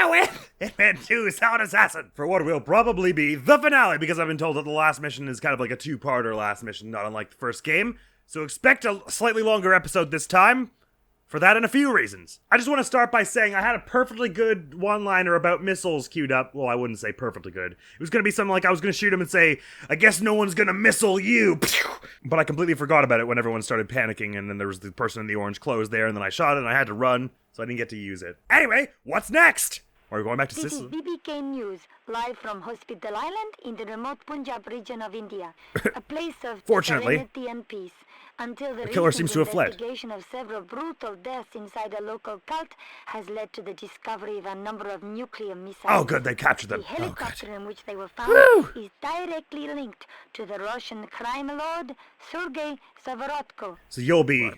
with Hitman 2 Silent Assassin for what will probably be the finale, because I've been told that the last mission is kind of like a two-parter last mission, not unlike the first game. So expect a slightly longer episode this time. For that and a few reasons. I just want to start by saying I had a perfectly good one-liner about missiles queued up. Well, I wouldn't say perfectly good. It was going to be something like I was going to shoot him and say, I guess no one's going to missile you. But I completely forgot about it when everyone started panicking, and then there was the person in the orange clothes there, and then I shot it and I had to run, so I didn't get to use it. Anyway, what's next? Are we going back to Sicily? This is BBK News, live from Hospital Island in the remote Punjab region of India. A place of serenity and peace. Until the killer seems to have fled. Investigation of several brutal deaths inside a local cult has led to the discovery of a number of nuclear missiles. Oh, good, they captured them. The helicopter in which they were found is directly linked to the Russian crime lord Sergei Savarotko. So you'll be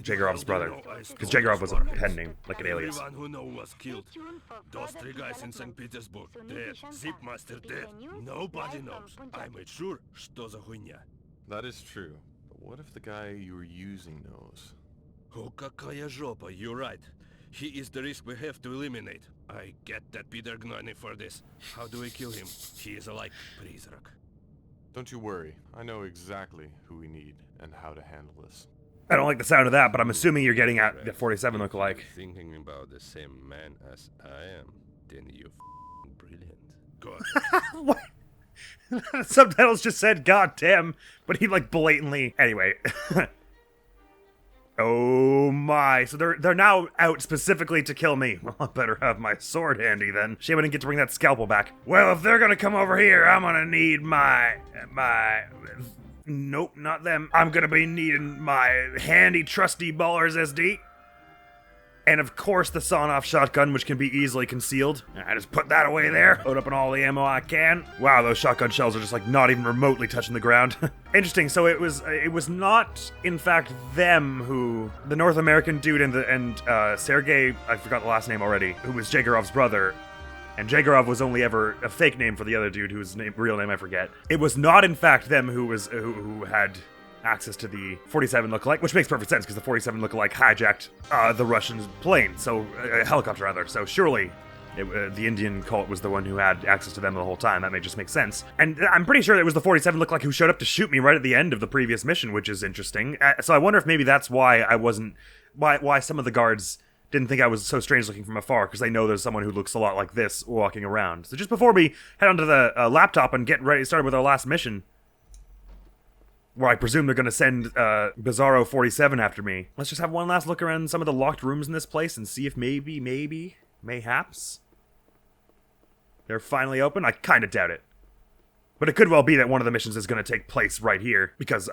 Jegorov's brother, because Jegorov was a pen name, like an alias. Everyone who knows was killed. Those three guys in St. Petersburg, dead. Zipmaster dead. Nobody knows. I made sure, что за хуйня. That is true. But what if the guy you were using knows? Oh, какая жопа, you're right. He is the risk we have to eliminate. I get that Peter Gnoni for this. How do we kill him? He is like призрак. Don't you worry. I know exactly who we need and how to handle this. I don't like the sound of that, but I'm assuming you're getting at the 47 lookalike. Thinking about the same man as I am, then you're brilliant. God. What? Subtitles just said "God damn," but he like blatantly. Anyway. Oh my! So they're now out specifically to kill me. Well, I better have my sword handy then. Shame I didn't get to bring that scalpel back. Well, if they're gonna come over here, I'm gonna need my. Nope, not them. I'm gonna be needing my handy, trusty Baller's SD. And of course the sawn-off shotgun, which can be easily concealed. I just put that away there, load up on all the ammo I can. Wow, those shotgun shells are just like not even remotely touching the ground. Interesting, so it was not, in fact, them who, the North American dude and Sergei, I forgot the last name already, who was Jegorov's brother. And Jegorov was only ever a fake name for the other dude whose real name I forget. It was not, in fact, them who had access to the 47 lookalike, which makes perfect sense because the 47 lookalike hijacked the Russian plane, helicopter rather. So surely the Indian cult was the one who had access to them the whole time. That may just make sense. And I'm pretty sure it was the 47 lookalike who showed up to shoot me right at the end of the previous mission, which is interesting. So I wonder if maybe that's why why some of the guards didn't think I was so strange looking from afar, because they know there's someone who looks a lot like this walking around. So just before we head onto the laptop and get ready to start with our last mission, where I presume they're going to send Bizarro 47 after me. Let's just have one last look around some of the locked rooms in this place and see if mayhaps, they're finally open. I kind of doubt it. But it could well be that one of the missions is going to take place right here, because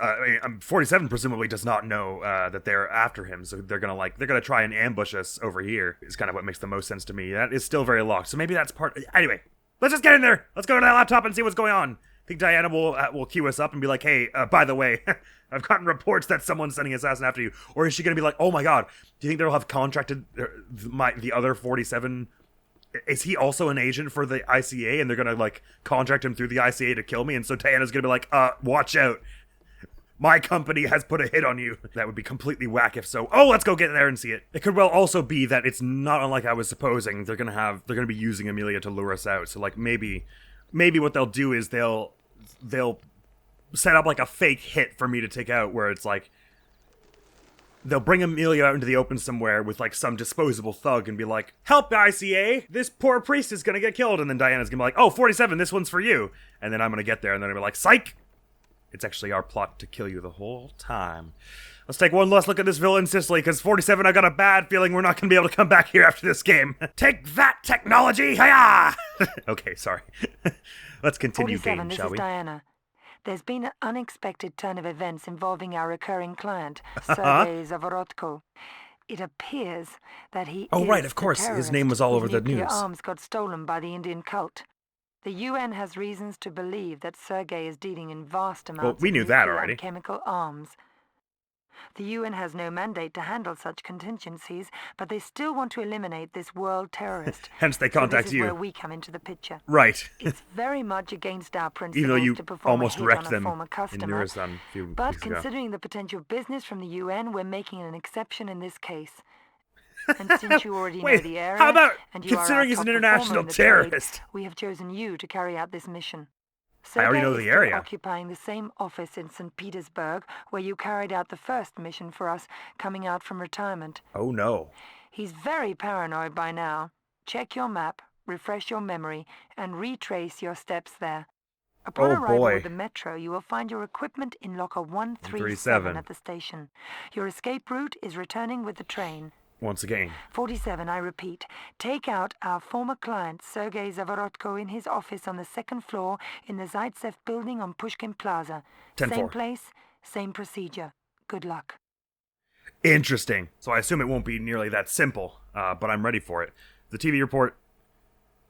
47 presumably does not know that they're after him, so they're going to try and ambush us over here. Is kind of what makes the most sense to me. That is still very locked, so maybe that's part. Anyway, let's just get in there. Let's go to that laptop and see what's going on. I think Diana will queue us up and be like, hey, by the way, I've gotten reports that someone's sending an assassin after you. Or is she going to be like, oh my god, do you think they'll have contracted the other 47? Is he also an agent for the ICA and they're going to like contract him through the ICA to kill me? And so Diana's going to be like, watch out. My company has put a hit on you. That would be completely whack if so. Oh, let's go get there and see it. It could well also be that it's not unlike I was supposing. They're going to be using Amelia to lure us out. So like maybe what they'll do is they'll set up like a fake hit for me to take out, where it's like they'll bring Amelia out into the open somewhere with like some disposable thug and be like, help ICA, this poor priest is gonna get killed. And then Diana's gonna be like, oh, 47, this one's for you. And then I'm gonna get there and then I'll be like, psych! It's actually our plot to kill you the whole time. Let's take one last look at this villa in Sicily, because 47, I got a bad feeling we're not going to be able to come back here after this game. Take that, technology! Hiya! Okay, sorry. Let's continue game, shall we? This is Diana. There's been an unexpected turn of events involving our recurring client, Sergei Zavorotko. It appears that he is right, of course. His name was all over the news. Arms got stolen by the Indian cult. The UN has reasons to believe that Sergei is dealing in vast amounts we knew of that nuclear already. And chemical arms. The UN has no mandate to handle such contingencies, but they still want to eliminate this world terrorist. Hence they contact this is you. Where we come into the picture. Right. It's very much against our principles Even though you to perform almost a hit wrecked on a them former in customer. Nuristan a few But weeks ago. considering the potential business from the UN, we're making an exception in this case. And since you already know Wait, the area, how about and you considering are he's our an top international performer in the terrorist? trade, we have chosen you to carry out this mission. I already Sergei know is the still area. occupying the same office in St. Petersburg where you carried out the first mission for us coming out from retirement. Oh no. He's very paranoid by now. Check your map, refresh your memory, and retrace your steps there. Upon Oh arrival boy. with the metro, you will find your equipment in locker 137 137 at the station. Your escape route is returning with the train. Once again. 47, I repeat. Take out our former client, Sergei Zavorotko, in his office on the second floor in the Zaitsev building on Pushkin Plaza. 10-4. Same place, same procedure. Good luck. Interesting. So I assume it won't be nearly that simple, but I'm ready for it. The TV report.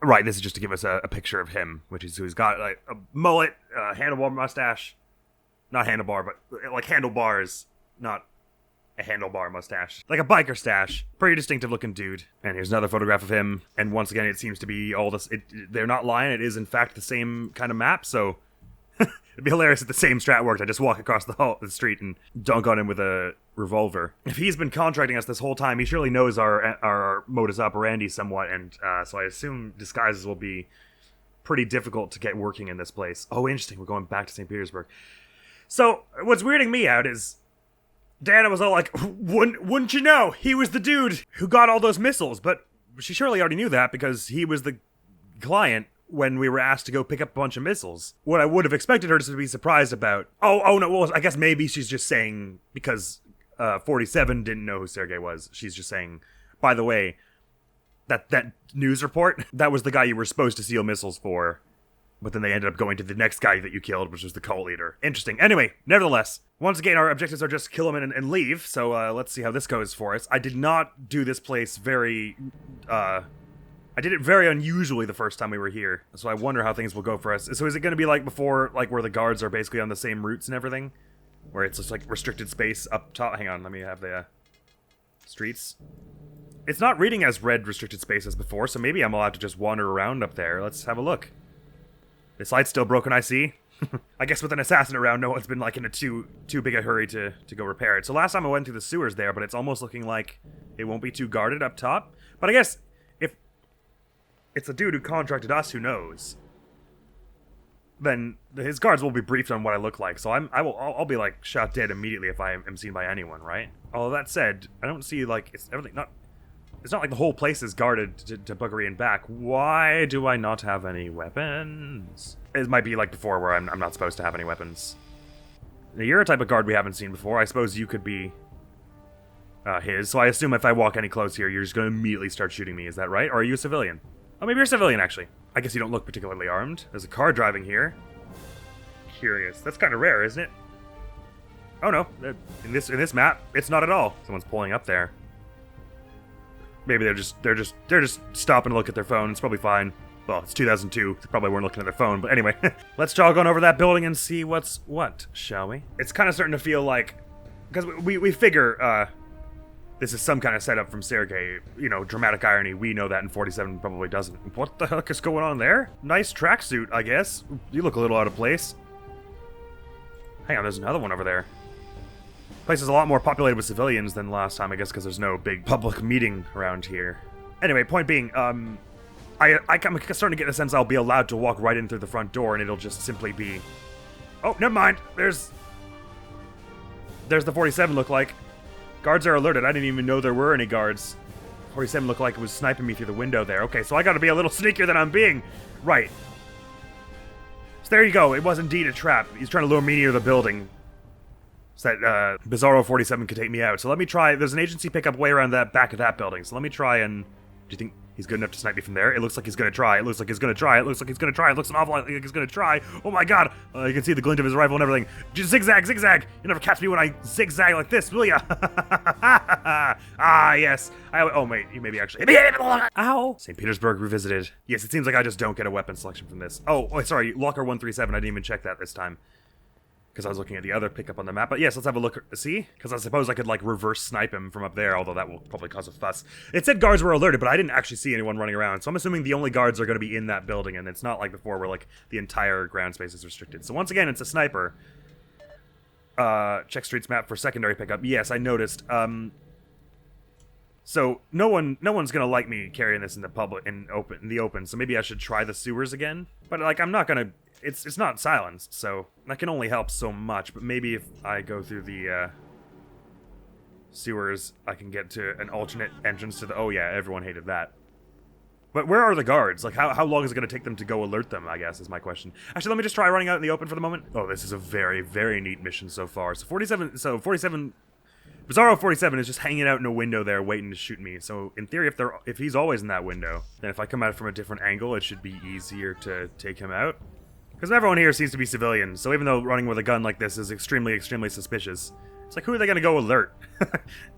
Right, this is just to give us a picture of him, which is who's got like a mullet, handlebar mustache. Not handlebar, but like handlebars, not a handlebar mustache. Like a biker stash. Pretty distinctive looking dude. And here's another photograph of him. And once again, it seems to be all this. They're not lying. It is, in fact, the same kind of map. So it'd be hilarious if the same strat worked. I just walk across the street and dunk on him with a revolver. If he's been contracting us this whole time, he surely knows our modus operandi somewhat. And so I assume disguises will be pretty difficult to get working in this place. Oh, interesting. We're going back to St. Petersburg. So what's weirding me out is Dana was all like, wouldn't you know, he was the dude who got all those missiles. But she surely already knew that because he was the client when we were asked to go pick up a bunch of missiles. What I would have expected her to be surprised about. Oh no, well, I guess maybe she's just saying because 47 didn't know who Sergei was. She's just saying, by the way, that news report, that was the guy you were supposed to steal missiles for. But then they ended up going to the next guy that you killed, which was the cult leader. Interesting. Anyway, nevertheless, once again, our objectives are just kill him and leave. So let's see how this goes for us. I did not do this place very... I did it very unusually the first time we were here. So I wonder how things will go for us. So is it going to be like before, like where the guards are basically on the same routes and everything? Where it's just like restricted space up top? Hang on, let me have the streets. It's not reading as red restricted space as before, so maybe I'm allowed to just wander around up there. Let's have a look. This light's still broken, I see. I guess with an assassin around, no one's been like in a too big a hurry to go repair it. So last time I went through the sewers there, but it's almost looking like it won't be too guarded up top. But I guess if it's a dude who contracted us who knows, then his guards will be briefed on what I look like. So I'll be like shot dead immediately if I am seen by anyone, right? All that said, I don't see like it's not like the whole place is guarded to buggery and back. Why do I not have any weapons? It might be like before where I'm not supposed to have any weapons. Now, you're a type of guard we haven't seen before. I suppose you could be his. So I assume if I walk any close here, you're just going to immediately start shooting me. Is that right? Or are you a civilian? Oh, maybe you're a civilian, actually. I guess you don't look particularly armed. There's a car driving here. Curious. That's kind of rare, isn't it? Oh, no. In this map, it's not at all. Someone's pulling up there. Maybe they're just stopping to look at their phone. It's probably fine. Well, it's 2002. They probably weren't looking at their phone. But anyway, let's jog on over that building and see what's what, shall we? It's kind of starting to feel like, because we figure this is some kind of setup from Sergei. You know, dramatic irony. We know that, and 47 probably doesn't. What the heck is going on there? Nice tracksuit, I guess. You look a little out of place. Hang on, there's another one over there. Place is a lot more populated with civilians than last time, I guess, because there's no big public meeting around here. Anyway, point being, I'm starting to get the sense I'll be allowed to walk right in through the front door, and it'll just simply be... Oh, never mind. There's the 47 look like. Guards are alerted. I didn't even know there were any guards. 47 looked like it was sniping me through the window there. Okay, so I gotta be a little sneakier than I'm being. Right. So there you go. It was indeed a trap. He's trying to lure me near the building. So that Bizarro 47 could take me out. So let me try. There's an agency pickup way around that back of that building. So let me try and... Do you think he's good enough to snipe me from there? It looks like he's going to try. It looks like he's going to try. It looks like he's going to try. It looks an awful lot like he's going to try. Oh my god. You can see the glint of his rifle and everything. Just zigzag, zigzag. You never catch me when I zigzag like this, will ya? Ah, yes. Oh, wait. You maybe actually... Ow. St. Petersburg revisited. Yes, it seems like I just don't get a weapon selection from this. Oh, sorry. Locker 137. I didn't even check that this time. Because I was looking at the other pickup on the map. But yes, let's have a look. See? Because I suppose I could, like, reverse snipe him from up there, although that will probably cause a fuss. It said guards were alerted, but I didn't actually see anyone running around. So I'm assuming the only guards are going to be in that building, and it's not like before where, like, the entire ground space is restricted. So once again, it's a sniper. Check streets map for secondary pickup. Yes, I noticed. So no one's gonna like me carrying this in the open. So maybe I should try the sewers again. But like I'm not gonna. It's not silenced, so that can only help so much. But maybe if I go through the sewers, I can get to an alternate entrance to the. Oh yeah, everyone hated that. But where are the guards? Like how long is it gonna take them to go alert them? I guess is my question. Actually, let me just try running out in the open for the moment. Oh, this is a very very neat mission so far. So 47. Bizarro 47 is just hanging out in a window there waiting to shoot me. So in theory, if he's always in that window, then if I come at it from a different angle, it should be easier to take him out. Because everyone here seems to be civilians, so even though running with a gun like this is extremely, extremely suspicious, it's like, who are they going to go alert?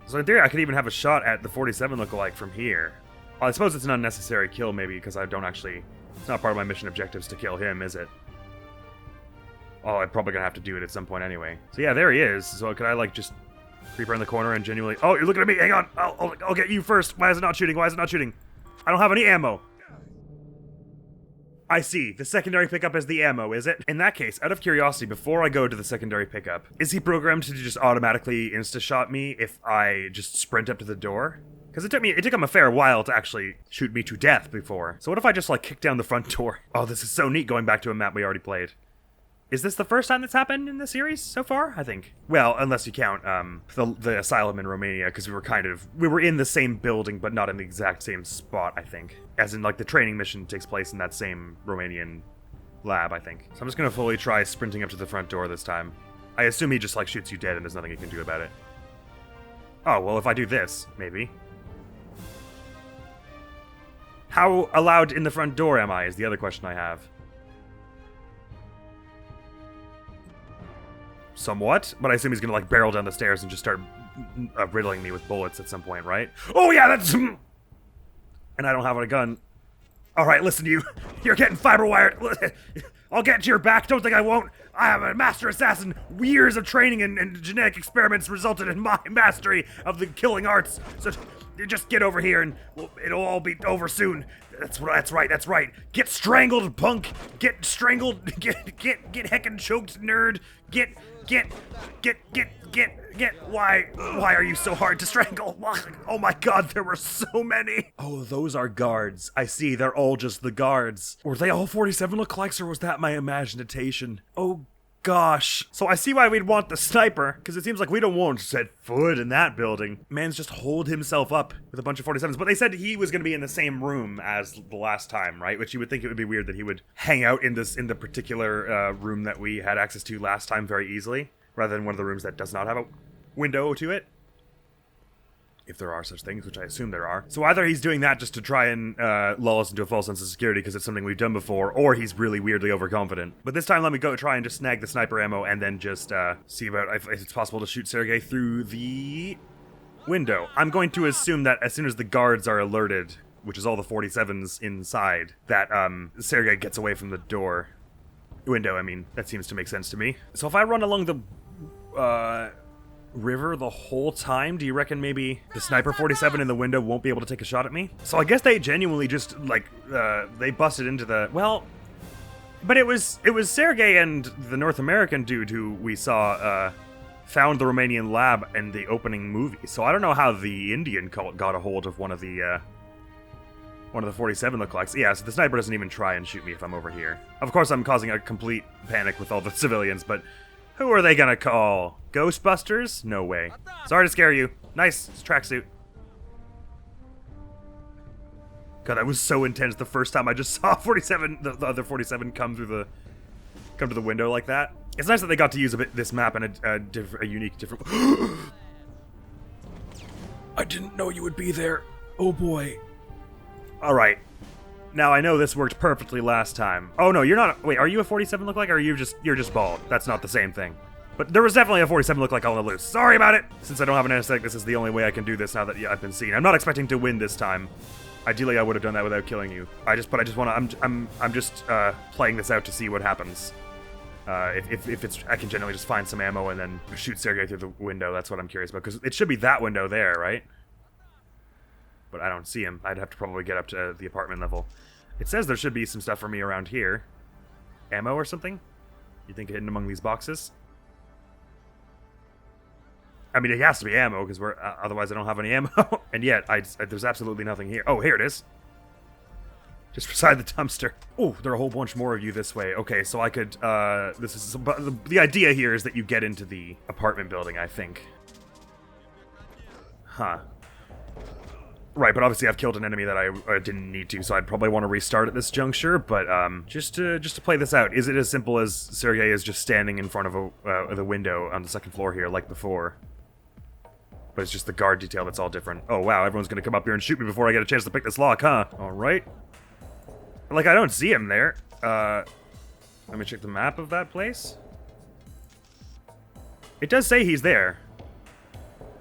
So in theory, I could even have a shot at the 47 lookalike from here. Well, I suppose it's an unnecessary kill, maybe, because I don't actually... It's not part of my mission objectives to kill him, is it? Oh, I'm probably going to have to do it at some point anyway. So yeah, there he is. So could I, like, just... creep around the corner and genuinely... Oh, you're looking at me! Hang on! I'll get you first! Why is it not shooting? Why is it not shooting? I don't have any ammo! I see. The secondary pickup is the ammo, is it? In that case, out of curiosity, before I go to the secondary pickup, is he programmed to just automatically insta-shot me if I just sprint up to the door? Because it took him a fair while to actually shoot me to death before. So what if I just, like, kick down the front door? Oh, this is so neat going back to a map we already played. Is this the first time that's happened in the series so far? I think. Well, unless you count the asylum in Romania, because we were in the same building, but not in the exact same spot, I think. As in, like, the training mission takes place in that same Romanian lab, I think. So I'm just gonna fully try sprinting up to the front door this time. I assume he just, like, shoots you dead and there's nothing you can do about it. Oh, well, if I do this, maybe. How allowed in the front door am I, is the other question I have. Somewhat, but I assume he's gonna, like, barrel down the stairs and just start riddling me with bullets at some point, right? Oh yeah, that's... And I don't have a gun. Alright, listen to you. You're getting fiber wired. I'll get to your back, don't think I won't. I am a master assassin. Years of training and genetic experiments resulted in my mastery of the killing arts. So you just get over here and it'll all be over soon. That's right. Get strangled, punk. Get strangled. Get heckin' choked, nerd. Get. Why are you so hard to strangle? Oh my god, there were so many. Oh, those are guards. I see, they're all just the guards. Were they all 47 lookalikes, or was that my imagination? Oh gosh. So I see why we'd want the sniper, because it seems like we don't want to set foot in that building. Man's just holed himself up with a bunch of 47s, but they said he was going to be in the same room as the last time, right? Which you would think it would be weird that he would hang out in the particular room that we had access to last time very easily, rather than one of the rooms that does not have a window to it. If there are such things, which I assume there are. So either he's doing that just to try and lull us into a false sense of security because it's something we've done before, or he's really weirdly overconfident. But this time, let me go try and just snag the sniper ammo and then just see about if it's possible to shoot Sergei through the window. I'm going to assume that as soon as the guards are alerted, which is all the 47s inside, that Sergei gets away from the window, I mean. That seems to make sense to me. So if I run along the river the whole time, do you reckon maybe the sniper 47 in the window won't be able to take a shot at me? So I guess they genuinely just, like, they busted into the... Well, but it was Sergei and the North American dude who we saw found the Romanian lab in the opening movie. So I don't know how the Indian cult got a hold of one of the 47 lookalikes. Yeah, so the sniper doesn't even try and shoot me if I'm over here. Of course, I'm causing a complete panic with all the civilians, but who are they gonna call? Ghostbusters? No way. Sorry to scare you. Nice tracksuit. God, that was so intense the first time I just saw 47, the other 47 come to the window like that. It's nice that they got to use this map in a unique, different... I didn't know you would be there. Oh boy. Alright. Now, I know this worked perfectly last time. Oh, no, you're not... Wait, are you a 47 lookalike, or are you're just bald? That's not the same thing. But there was definitely a 47 lookalike on the loose. Sorry about it! Since I don't have an anesthetic, this is the only way I can do this now that I've been seen. I'm not expecting to win this time. Ideally, I would have done that without killing you. I just want to... I'm just playing this out to see what happens. If it's... I can generally just find some ammo and then shoot Sergei through the window. That's what I'm curious about. Because it should be that window there, right? But I don't see him. I'd have to probably get up to the apartment level. It says there should be some stuff for me around here. Ammo or something? You think hidden among these boxes? I mean, it has to be ammo, because we're otherwise I don't have any ammo. And yet, there's absolutely nothing here. Oh, here it is. Just beside the dumpster. Oh, there are a whole bunch more of you this way. Okay, so I could, the idea here is that you get into the apartment building, I think. Huh. Right, but obviously I've killed an enemy that I didn't need to, so I'd probably want to restart at this juncture, but just to play this out, is it as simple as Sergei is just standing in front of the window on the second floor here, like before? But it's just the guard detail that's all different. Oh wow, everyone's gonna come up here and shoot me before I get a chance to pick this lock, huh? Alright. Like, I don't see him there. Let me check the map of that place. It does say he's there.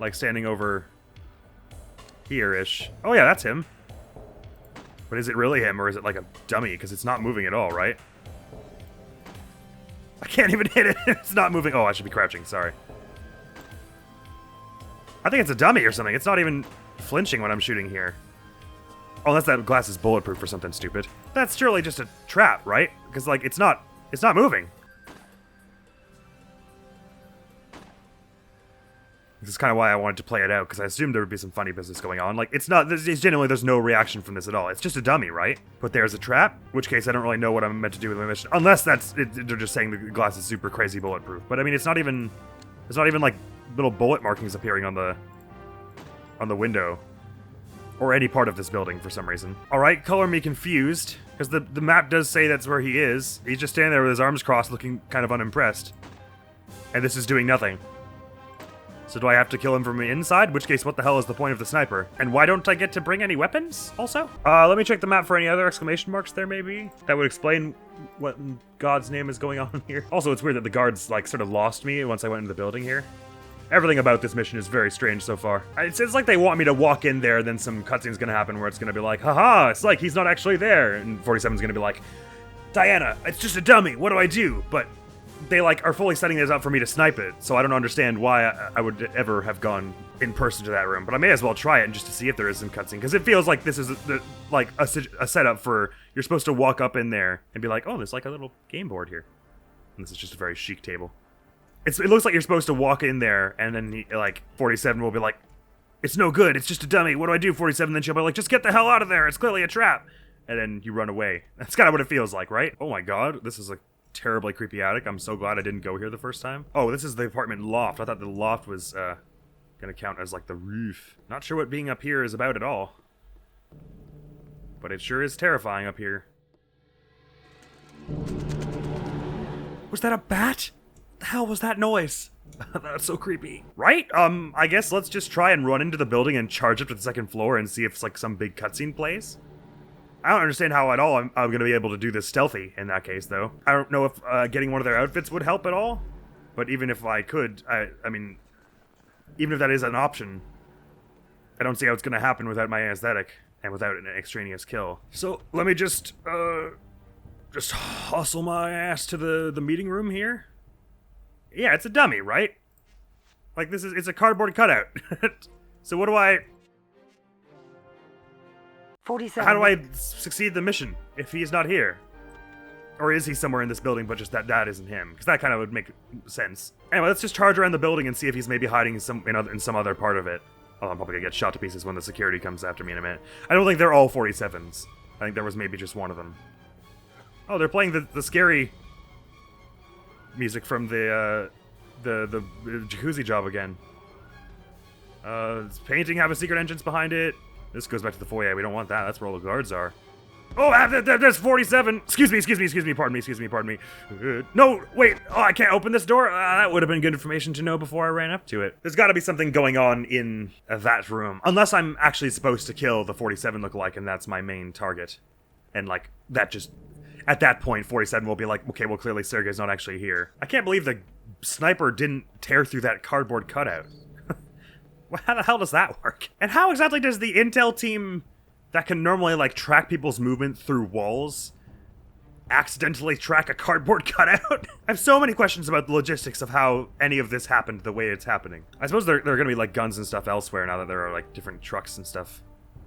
Like, standing over here-ish. Oh yeah, that's him. But is it really him, or is it like a dummy? Because it's not moving at all, right? I can't even hit it. It's not moving. Oh, I should be crouching. Sorry. I think it's a dummy or something. It's not even flinching when I'm shooting here. Oh, unless that glass is bulletproof or something stupid. That's surely just a trap, right? Because, like, it's not moving. This is kind of why I wanted to play it out, because I assumed there would be some funny business going on. Like, it's genuinely, there's no reaction from this at all. It's just a dummy, right? But there's a trap, in which case I don't really know what I'm meant to do with my mission. Unless they're just saying the glass is super crazy bulletproof. But I mean, it's not even like little bullet markings appearing on the window. Or any part of this building for some reason. Alright, color me confused, because the map does say that's where he is. He's just standing there with his arms crossed looking kind of unimpressed. And this is doing nothing. So do I have to kill him from the inside? In which case, what the hell is the point of the sniper? And why don't I get to bring any weapons, also? Let me check the map for any other exclamation marks there, maybe? That would explain what in God's name is going on here. Also, it's weird that the guards, like, sort of lost me once I went into the building here. Everything about this mission is very strange so far. It's like they want me to walk in there, then some cutscene's gonna happen where it's gonna be like, haha, it's like he's not actually there. And 47's gonna be like, Diana, it's just a dummy, what do I do? But they, like, are fully setting this up for me to snipe it, so I don't understand why I would ever have gone in person to that room. But I may as well try it just to see if there is some cutscene, because it feels like this is like a setup for, you're supposed to walk up in there and be like, oh, there's like a little game board here. And this is just a very chic table. It looks like you're supposed to walk in there, and then, like, 47 will be like, it's no good, it's just a dummy, what do I do, 47? Then she'll be like, just get the hell out of there, it's clearly a trap. And then you run away. That's kind of what it feels like, right? Oh my god, this is a terribly creepy attic. I'm so glad I didn't go here the first time. Oh, this is the apartment loft. I thought the loft was, gonna count as, like, the roof. Not sure what being up here is about at all. But it sure is terrifying up here. Was that a bat? The hell was that noise? That's so creepy. Right? I guess let's just try and run into the building and charge up to the second floor and see if, like, some big cutscene plays. I don't understand how at all I'm gonna be able to do this stealthy in that case, though. I don't know if getting one of their outfits would help at all. But even if I could, I mean, even if that is an option, I don't see how it's gonna happen without my aesthetic and without an extraneous kill. So let me just hustle my ass to the meeting room here. Yeah, it's a dummy, right? Like, it's a cardboard cutout. So what do I... 47. How do I succeed the mission if he's not here? Or is he somewhere in this building, but just that isn't him? Because that kind of would make sense. Anyway, let's just charge around the building and see if he's maybe hiding in some other part of it. Oh, I'm probably gonna get shot to pieces when the security comes after me in a minute. I don't think they're all 47s. I think there was maybe just one of them. Oh, they're playing the scary music from the jacuzzi job again. It's painting have a secret entrance behind it. This goes back to the foyer. We don't want that. That's where all the guards are. Oh, there's 47. Excuse me. Pardon me. No, wait. Oh, I can't open this door. That would have been good information to know before I ran up to it. There's got to be something going on in that room. Unless I'm actually supposed to kill the 47 lookalike, and that's my main target. And, like, that just... At that point, 47 will be like, okay, well, clearly Sergei's not actually here. I can't believe the sniper didn't tear through that cardboard cutout. How the hell does that work? And how exactly does the intel team that can normally, like, track people's movement through walls accidentally track a cardboard cutout? I have so many questions about the logistics of how any of this happened the way it's happening. I suppose there are gonna be, like, guns and stuff elsewhere now that there are, like, different trucks and stuff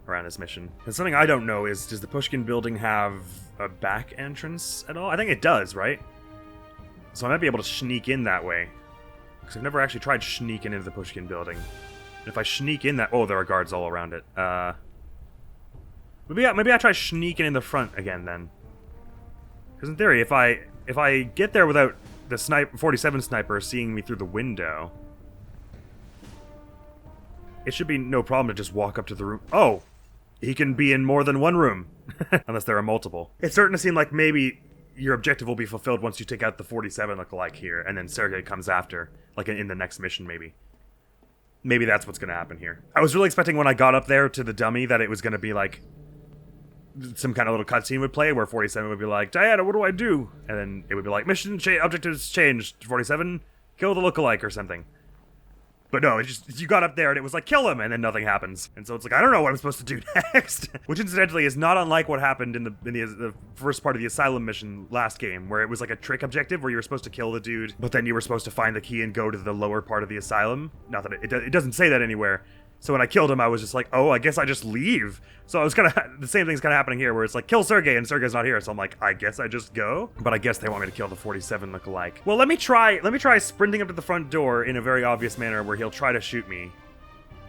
around this mission. And something I don't know is, does the Pushkin building have a back entrance at all? I think it does, right? So I might be able to sneak in that way. Because I've never actually tried sneaking into the Pushkin building. And if I sneak in that... Oh, there are guards all around it. Maybe I try sneaking in the front again, then. Because in theory, if I get there without the 47 sniper seeing me through the window... It should be no problem to just walk up to the room. Oh! He can be in more than one room. Unless there are multiple. It's starting to seem like maybe your objective will be fulfilled once you take out the 47 lookalike here, and then Sergei comes after. Like in the next mission, maybe. Maybe that's what's going to happen here. I was really expecting when I got up there to the dummy that it was going to be like... some kind of little cutscene would play where 47 would be like, Diana, what do I do? And then it would be like, objectives changed. 47, kill the lookalike or something. But no, it just, you got up there and it was like, kill him, and then nothing happens. And so it's like, I don't know what I'm supposed to do next. Which incidentally is not unlike what happened in the first part of the Asylum mission last game, where it was like a trick objective where you were supposed to kill the dude, but then you were supposed to find the key and go to the lower part of the Asylum. Not that it doesn't say that anywhere. So when I killed him, I was just like, oh, I guess I just leave. So I was the same thing's kind of happening here, where it's like, kill Sergei, and Sergei's not here. So I'm like, I guess I just go. But I guess they want me to kill the 47 lookalike. Well, let me try sprinting up to the front door in a very obvious manner where he'll try to shoot me.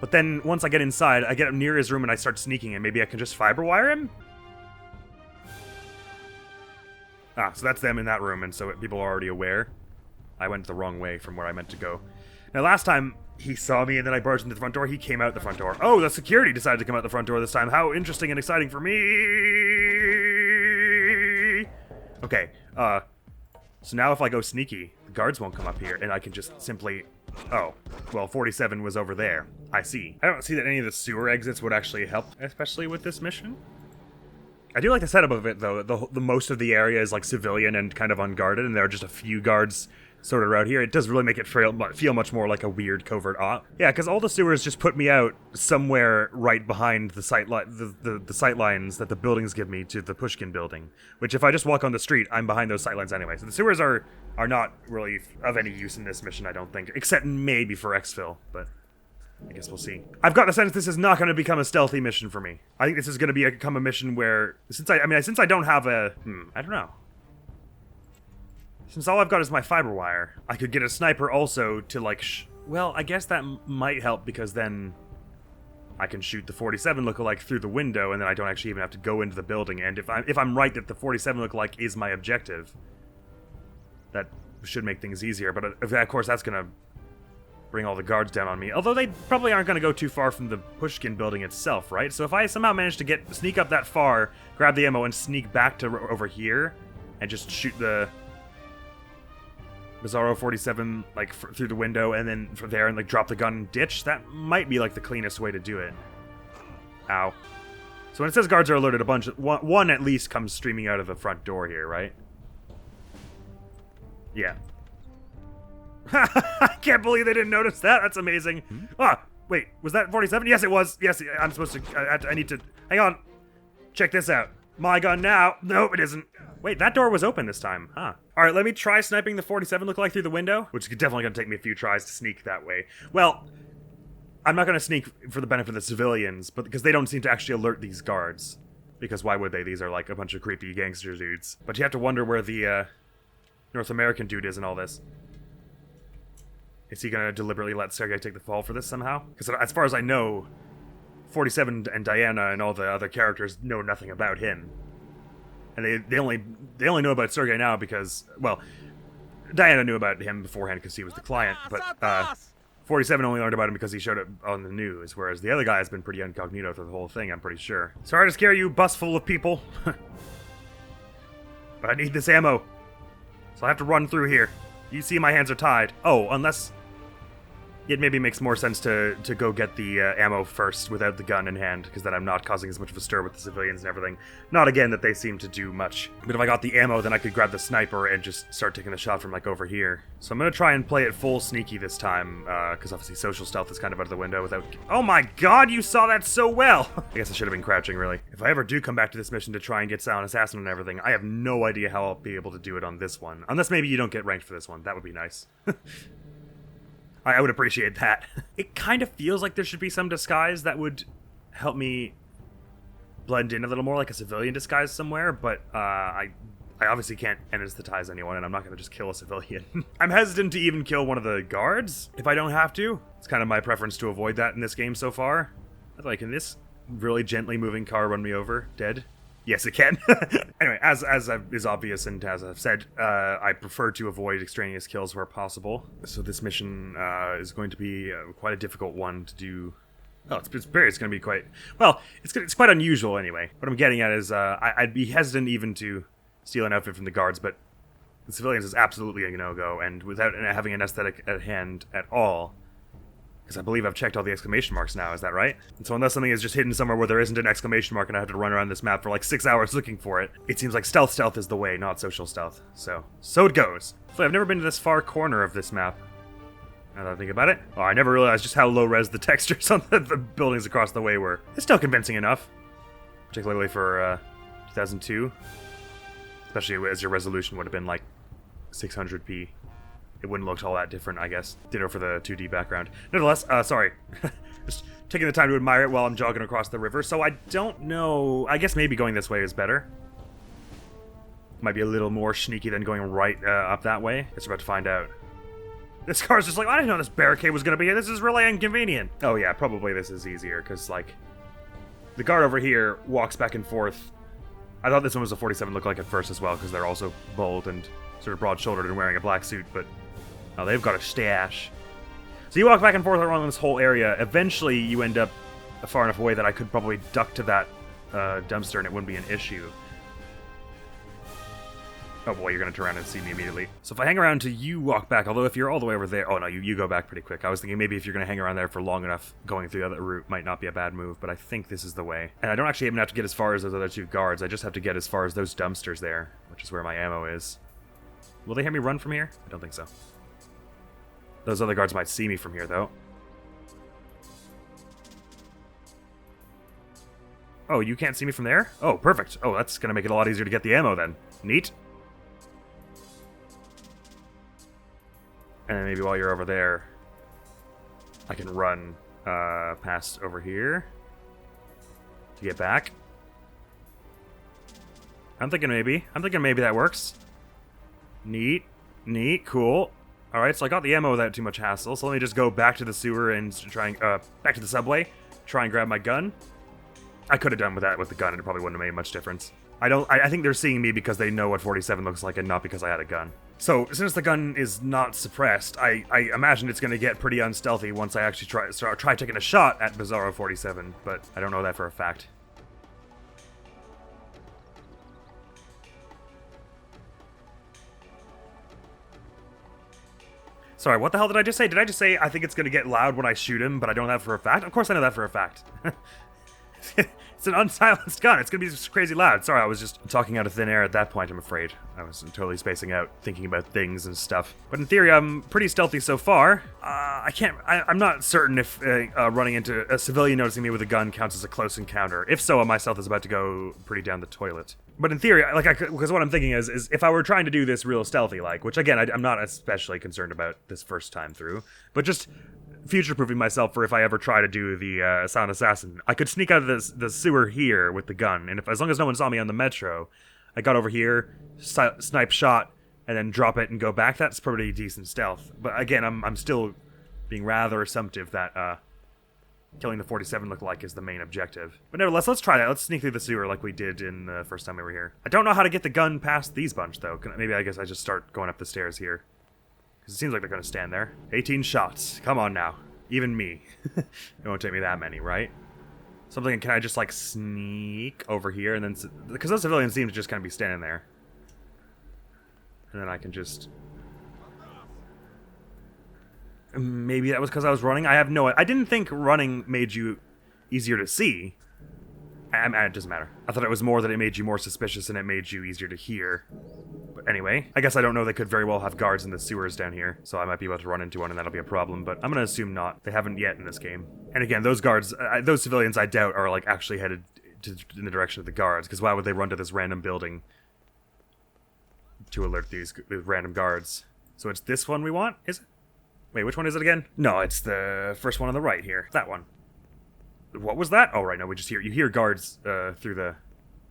But then once I get inside, I get up near his room and I start sneaking, and maybe I can just fiber wire him? Ah, so that's them in that room, and so people are already aware. I went the wrong way from where I meant to go. Now, last time he saw me and then I barged into the front door, he came out the front door. Oh, the security decided to come out the front door this time. How interesting and exciting for me! Okay, so now if I go sneaky, the guards won't come up here, and I can just simply... Oh, well, 47 was over there. I see. I don't see that any of the sewer exits would actually help, especially with this mission. I do like the setup of it, though. The most of the area is, like, civilian and kind of unguarded, and there are just a few guards sort of around here. It does really make it feel much more like a weird covert op. Yeah, because all the sewers just put me out somewhere right behind the sight lines that the buildings give me to the Pushkin building. Which, if I just walk on the street, I'm behind those sight lines anyway. So the sewers are not really of any use in this mission, I don't think. Except maybe for exfil, but I guess we'll see. I've got the sense this is not going to become a stealthy mission for me. I think this is going to become a mission where, since I don't have a... I don't know. Since all I've got is my fiber wire, I could get a sniper also to, like, well, I guess that might help, because then I can shoot the 47 lookalike through the window, and then I don't actually even have to go into the building. And if I'm right that the 47 lookalike is my objective, that should make things easier. But of course, that's gonna bring all the guards down on me. Although they probably aren't gonna go too far from the Pushkin building itself, right? So if I somehow manage to sneak up that far, grab the ammo, and sneak back to over here, and just shoot the Bizarro 47, like, through the window, and then from there, and, like, drop the gun and ditch, that might be, like, the cleanest way to do it. Ow. So when it says guards are alerted, one at least comes streaming out of the front door here, right? Yeah. I can't believe they didn't notice that. That's amazing. Ah, wait, was that 47? Yes, it was. Yes, I'm supposed to, I need to, hang on. Check this out. My gun now. Nope, it isn't. Wait, that door was open this time, huh? Alright, let me try sniping the 47 lookalike through the window, which is definitely going to take me a few tries to sneak that way. Well, I'm not going to sneak for the benefit of the civilians, but because they don't seem to actually alert these guards. Because why would they? These are like a bunch of creepy gangster dudes. But you have to wonder where the North American dude is in all this. Is he going to deliberately let Sergei take the fall for this somehow? Because as far as I know, 47 and Diana and all the other characters know nothing about him. And they only know about Sergei now because, well, Diana knew about him beforehand because he was the client, but 47 only learned about him because he showed up on the news, whereas the other guy has been pretty incognito through the whole thing, I'm pretty sure. Sorry to scare you, bus full of people. But I need this ammo, so I have to run through here. You see my hands are tied. Oh, unless... It maybe makes more sense to go get the ammo first without the gun in hand, because then I'm not causing as much of a stir with the civilians and everything. Not again that they seem to do much. But if I got the ammo, then I could grab the sniper and just start taking the shot from, like, over here. So I'm going to try and play it full sneaky this time, because obviously social stealth is kind of out of the window without... Oh my god, you saw that so well! I guess I should have been crouching, really. If I ever do come back to this mission to try and get Silent Assassin and everything, I have no idea how I'll be able to do it on this one. Unless maybe you don't get ranked for this one. That would be nice. I would appreciate that. It kind of feels like there should be some disguise that would help me blend in a little more, like a civilian disguise somewhere, but I I obviously can't anesthetize anyone, and I'm not going to just kill a civilian. I'm hesitant to even kill one of the guards if I don't have to. It's kind of my preference to avoid that in this game so far. Like, can this really gently moving car run me over? Dead? Yes, it can. Anyway, as is obvious and as I've said, I prefer to avoid extraneous kills where possible. So this mission is going to be quite a difficult one to do. Oh, it's going to be quite... Well, it's quite unusual anyway. What I'm getting at is I'd be hesitant even to steal an outfit from the guards, but the civilians is absolutely a no-go, and without having an aesthetic at hand at all, because I believe I've checked all the exclamation marks now, is that right? And so unless something is just hidden somewhere where there isn't an exclamation mark and I have to run around this map for like 6 hours looking for it, it seems like stealth is the way, not social stealth. So it goes. So I've never been to this far corner of this map. Now that I think about it. Oh, I never realized just how low-res the textures on the buildings across the way were. It's still convincing enough. Particularly for 2002. Especially as your resolution would have been like 600p. It wouldn't look all that different, I guess. Ditto for the 2D background. Nevertheless, sorry. Just taking the time to admire it while I'm jogging across the river. So I don't know. I guess maybe going this way is better. Might be a little more sneaky than going right up that way. Guess we're about to find out. This car's just like, I didn't know this barricade was going to be here. This is really inconvenient. Oh yeah, probably this is easier, because, like, the guard over here walks back and forth. I thought this one was a 47 look like at first as well, because they're also bold and sort of broad-shouldered and wearing a black suit, but oh, they've got a stash. So you walk back and forth around this whole area. Eventually, you end up far enough away that I could probably duck to that dumpster and it wouldn't be an issue. Oh boy, you're going to turn around and see me immediately. So if I hang around till you walk back, although if you're all the way over there... Oh no, you go back pretty quick. I was thinking maybe if you're going to hang around there for long enough, going through the other route might not be a bad move, but I think this is the way. And I don't actually even have to get as far as those other two guards. I just have to get as far as those dumpsters there, which is where my ammo is. Will they hear me run from here? I don't think so. Those other guards might see me from here, though. Oh, you can't see me from there? Oh, perfect. Oh, that's going to make it a lot easier to get the ammo then. Neat. And maybe while you're over there, I can run past over here to get back. I'm thinking maybe that works. Neat, cool. All right, so I got the ammo without too much hassle. So let me just go back to the sewer and try and back to the subway, try and grab my gun. I could have done with that with the gun, and it probably wouldn't have made much difference. I think they're seeing me because they know what 47 looks like and not because I had a gun. So, since the gun is not suppressed, I imagine it's going to get pretty unstealthy once I actually try taking a shot at Bizarro 47, but I don't know that for a fact. Sorry, what the hell did I just say? Did I just say I think it's going to get loud when I shoot him, but I don't know that for a fact? Of course I know that for a fact. It's an unsilenced gun. It's going to be just crazy loud. Sorry, I was just talking out of thin air at that point, I'm afraid. I was totally spacing out, thinking about things and stuff. But in theory, I'm pretty stealthy so far. I'm not certain if running into a civilian noticing me with a gun counts as a close encounter. If so, my stealth is about to go pretty down the toilet. But in theory, because what I'm thinking is if I were trying to do this real stealthy, which again, I'm not especially concerned about this first time through, but just future-proofing myself for if I ever try to do the silent assassin. I could sneak out of the sewer here with the gun, and as long as no one saw me on the metro, I got over here, snipe shot, and then drop it and go back. That's pretty decent stealth. But again, I'm still being rather assumptive that killing the 47 look-alike is the main objective. But nevertheless, let's try that. Let's sneak through the sewer like we did in the first time we were here. I don't know how to get the gun past these bunch, though. Maybe I guess I just start going up the stairs here. It seems like they're going to stand there. 18 shots. Come on now. Even me. It won't take me that many, right? Something, can I just, sneak over here and then... Because those civilians seem to just kind of be standing there. And then I can just... Maybe that was because I was running? I have no... I didn't think running made you easier to see. It doesn't matter. I thought it was more that it made you more suspicious and it made you easier to hear. But anyway, I guess I don't know. They could very well have guards in the sewers down here, so I might be able to run into one and that'll be a problem, but I'm going to assume not. They haven't yet in this game. And again, those guards, those civilians I doubt are actually headed in the direction of the guards, because why would they run to this random building to alert these random guards? So it's this one we want, is it? Wait, which one is it again? No, it's the first one on the right here. That one. What was that? Oh, right, no, you hear guards through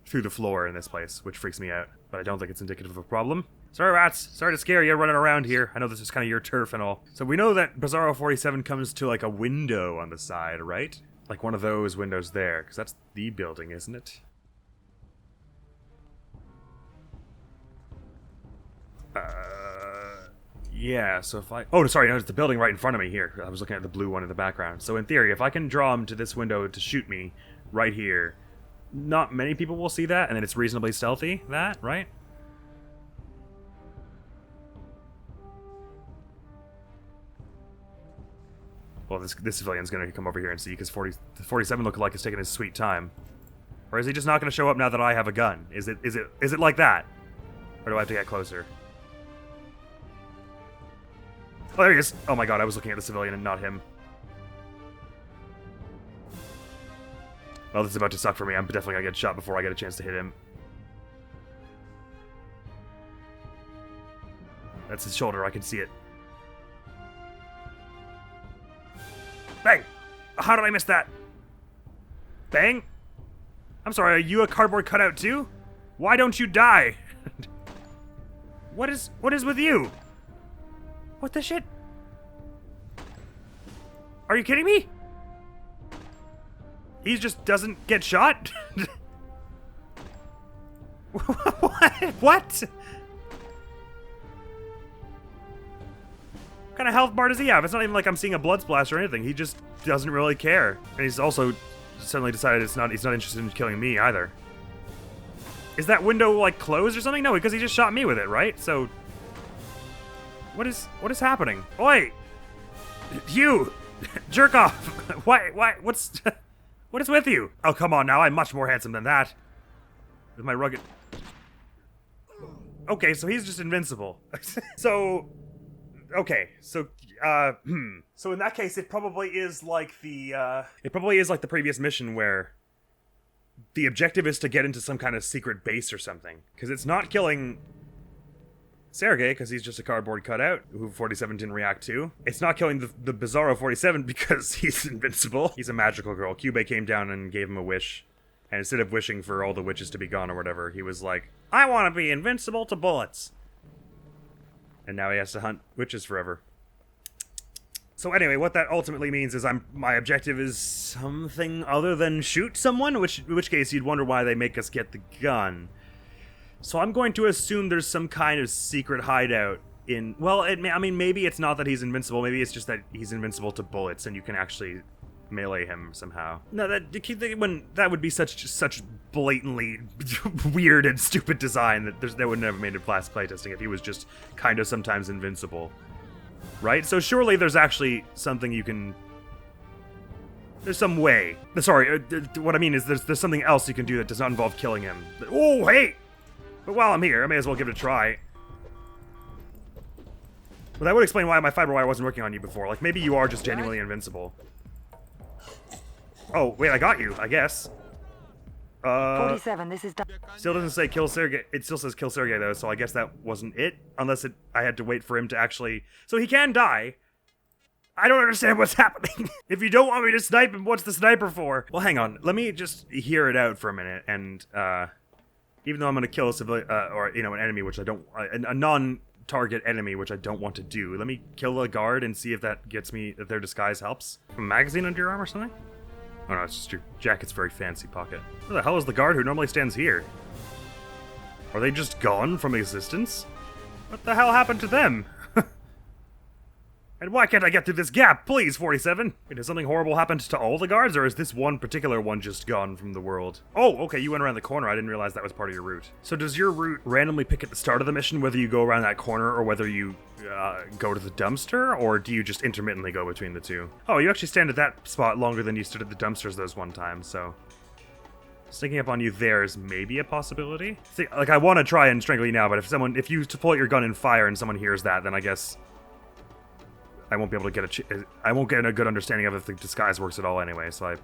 through the floor in this place, which freaks me out. But I don't think it's indicative of a problem. Sorry, rats. Sorry to scare you running around here. I know this is kind of your turf and all. So we know that Bizarro 47 comes to like a window on the side, right? Like one of those windows there, because that's the building, isn't it? Yeah, so if I... Oh, sorry, no, it's the building right in front of me here. I was looking at the blue one in the background. So in theory, if I can draw him to this window to shoot me right here, not many people will see that, and then it's reasonably stealthy, that, right? Well, this civilian's gonna come over here and see, because 47 look like he's taking his sweet time. Or is he just not gonna show up now that I have a gun? Is it like that? Or do I have to get closer? Oh, there he is. Oh my god, I was looking at the civilian and not him. Well, this is about to suck for me. I'm definitely gonna get shot before I get a chance to hit him. That's his shoulder, I can see it. Bang! How did I miss that? Bang? I'm sorry, are you a cardboard cutout too? Why don't you die? What is with you? What the shit? Are you kidding me? He just doesn't get shot? What? What kind of health bar does he have? It's not even like I'm seeing a blood splash or anything. He just doesn't really care. And he's also suddenly decided he's not interested in killing me either. Is that window like closed or something? No, because he just shot me with it, right? So what is happening? Oi! You! Jerk off! Why, what is with you? Oh, come on now, I'm much more handsome than that. With my rugged... Okay, so he's just invincible. So... Okay, so, So in that case, it probably is like the, previous mission where the objective is to get into some kind of secret base or something. Because it's not killing Sergei, because he's just a cardboard cutout, who 47 didn't react to. It's not killing the Bizarro 47 because he's invincible. He's a magical girl. Kyubey came down and gave him a wish. And instead of wishing for all the witches to be gone or whatever, he was like, I want to be invincible to bullets. And now he has to hunt witches forever. So anyway, what that ultimately means is my objective is something other than shoot someone, in which case you'd wonder why they make us get the gun. So I'm going to assume there's some kind of secret hideout in... Well, I mean, maybe it's not that he's invincible. Maybe it's just that he's invincible to bullets and you can actually melee him somehow. No, that would be such blatantly weird and stupid design that they wouldn't have made it blast playtesting if he was just kind of sometimes invincible. Right? So surely there's actually something you can... There's some way. Sorry, what I mean is there's something else you can do that does not involve killing him. Oh, hey! But while I'm here, I may as well give it a try. But that would explain why my fiber wire wasn't working on you before. Like, maybe you are just genuinely invincible. Oh, wait, I got you, I guess. 47, this is done. Still doesn't say kill Sergei. It still says kill Sergei, though, so I guess that wasn't it. Unless I had to wait for him to actually... So he can die. I don't understand what's happening. If you don't want me to snipe him, what's the sniper for? Well, hang on. Let me just hear it out for a minute, and, even though I'm gonna kill a civilian, or, you know, an enemy, which I don't... a non-target enemy, which I don't want to do. Let me kill a guard and see if that gets me... if their disguise helps. A magazine under your arm or something? Oh no, it's just your jacket's very fancy pocket. Who the hell is the guard who normally stands here? Are they just gone from existence? What the hell happened to them? And why can't I get through this gap? Please, 47! Wait, has something horrible happened to all the guards, or is this one particular one just gone from the world? Oh, okay, you went around the corner. I didn't realize that was part of your route. So does your route randomly pick at the start of the mission whether you go around that corner or whether you go to the dumpster, or do you just intermittently go between the two? Oh, you actually stand at that spot longer than you stood at the dumpsters those one time, so... Sneaking up on you there is maybe a possibility? See, like, I want to try and strangle you now, but if you pull out your gun and fire and someone hears that, then I guess... I won't be able to get I won't get a good understanding of if the disguise works at all anyway, so I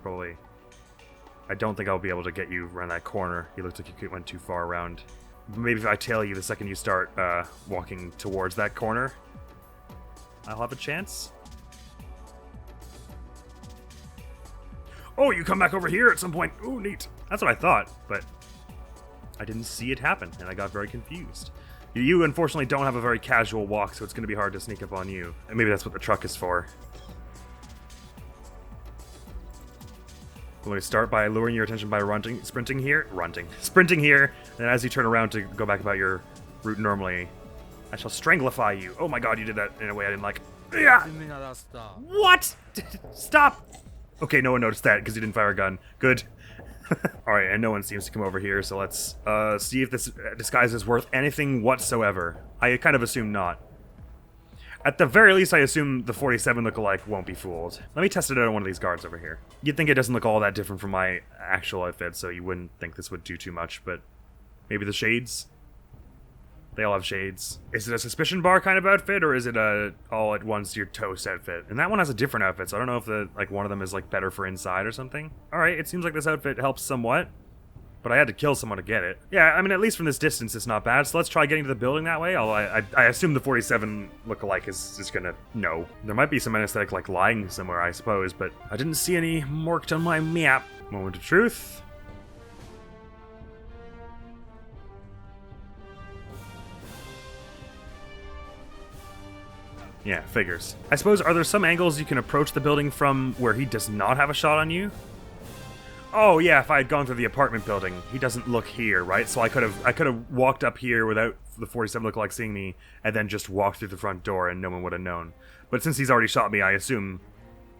don't think I'll be able to get you around that corner. You looked like you went too far around. Maybe if I tail you the second you start walking towards that corner, I'll have a chance. Oh, you come back over here at some point. Ooh, neat. That's what I thought, but I didn't see it happen, and I got very confused. You unfortunately don't have a very casual walk, so it's going to be hard to sneak up on you. And maybe that's what the truck is for. I'm going to start by luring your attention by sprinting here, and then as you turn around to go back about your route normally, I shall stranglify you. Oh my god, you did that in a way I didn't like. Yeah. What? Stop! Okay, no one noticed that because you didn't fire a gun. Good. Alright, and no one seems to come over here, so let's see if this disguise is worth anything whatsoever. I kind of assume not. At the very least, I assume the 47 lookalike won't be fooled. Let me test it out on one of these guards over here. You'd think it doesn't look all that different from my actual outfit, so you wouldn't think this would do too much, but maybe the shades? They all have shades. Is it a suspicion bar kind of outfit, or is it a all at once your toast outfit? And that one has a different outfit, so I don't know if one of them is like better for inside or something. Alright, it seems like this outfit helps somewhat. But I had to kill someone to get it. Yeah, I mean, at least from this distance, it's not bad. So let's try getting to the building that way. I assume the 47 lookalike is gonna know. There might be some anesthetic, like, lying somewhere, I suppose, but I didn't see any marked on my map. Moment of truth. Yeah, figures. I suppose, are there some angles you can approach the building from where he does not have a shot on you? Oh yeah, if I had gone through the apartment building, he doesn't look here, right? So I could have walked up here without the 47 lookalike seeing me, and then just walked through the front door, and no one would have known. But since he's already shot me, I assume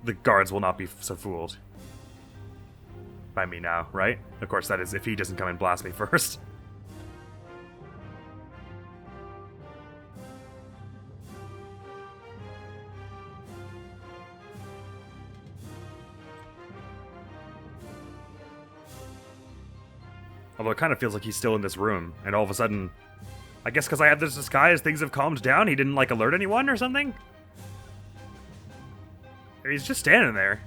the guards will not be so fooled by me now, right? Of course, that is if he doesn't come and blast me first. Although it kind of feels like he's still in this room, and all of a sudden, I guess because I have this disguise, things have calmed down. He didn't, like, alert anyone or something? He's just standing there.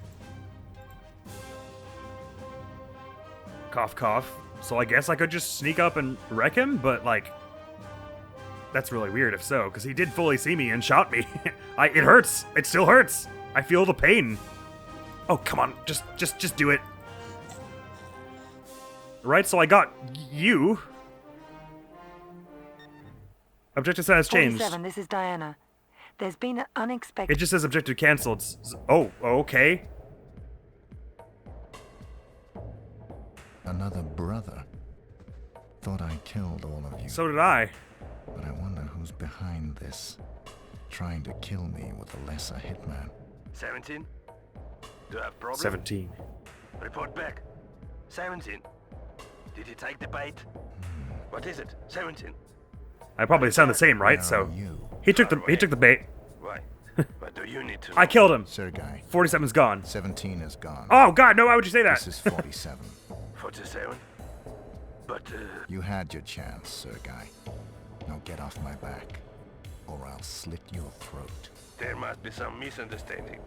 Cough, cough. So I guess I could just sneak up and wreck him, but, like, that's really weird if so, because he did fully see me and shot me. It hurts. It still hurts. I feel the pain. Oh, come on. Just do it. Right, so I got you. Objective status changed. 47, this is Diana. There's been an unexpected... It just says objective cancelled. Oh, okay. Another brother. Thought I killed all of you. So did I. But I wonder who's behind this. Trying to kill me with a lesser hitman. 17? Do you have problem? 17. Report back. 17. Did he take the bait? What is it? 17. I probably sound the same, right? So he took the bait. Why? What do you need to know? I killed him. Sergei. 47's gone. 17 is gone. Oh god, no, why would you say that? This is 47. 47? But, You had your chance, Sergei. Now get off my back, or I'll slit your throat. there must be some misunderstanding.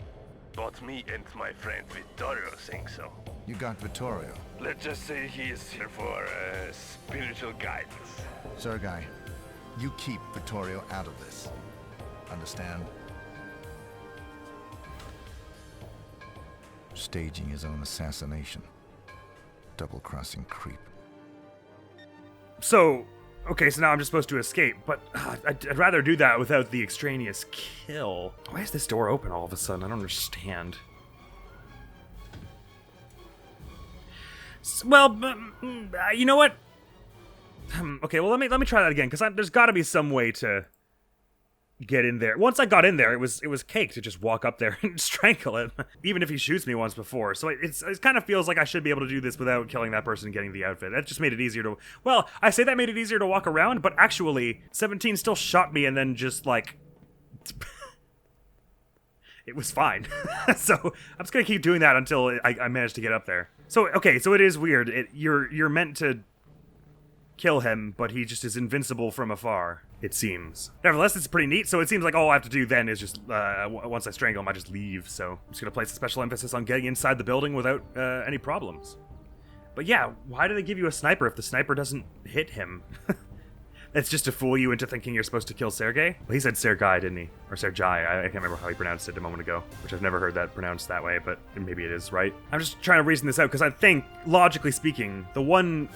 Both me and my friend Vittorio think so. You got Vittorio. Let's just say he is here for spiritual guidance. Sergei, you keep Vittorio out of this. Understand? Staging his own assassination. Double-crossing creep. So, okay, so now I'm just supposed to escape, but I'd rather do that without the extraneous kill. Why is this door open all of a sudden? I don't understand. Well, you know what? Okay, well let me try that again, because there's got to be some way to get in there. Once I got in there, it was cake to just walk up there and strangle him, even if he shoots me once before. So it kind of feels like I should be able to do this without killing that person and getting the outfit. That just made it easier to... Well, I say that made it easier to walk around, but actually, 17 still shot me and then just, like... it was fine. So I'm just gonna keep doing that until I manage to get up there. So, okay, so it is weird. You're meant to kill him, but he just is invincible from afar, it seems. Nevertheless, it's pretty neat, so it seems like all I have to do then is just, once I strangle him, I just leave, so I'm just gonna place a special emphasis on getting inside the building without any problems. But yeah, why do they give you a sniper if the sniper doesn't hit him? That's just to fool you into thinking you're supposed to kill Sergei? Well, he said Sergei, didn't he? Or Sergei, I can't remember how he pronounced it a moment ago, which I've never heard that pronounced that way, but maybe it is, right? I'm just trying to reason this out, because I think, logically speaking, the one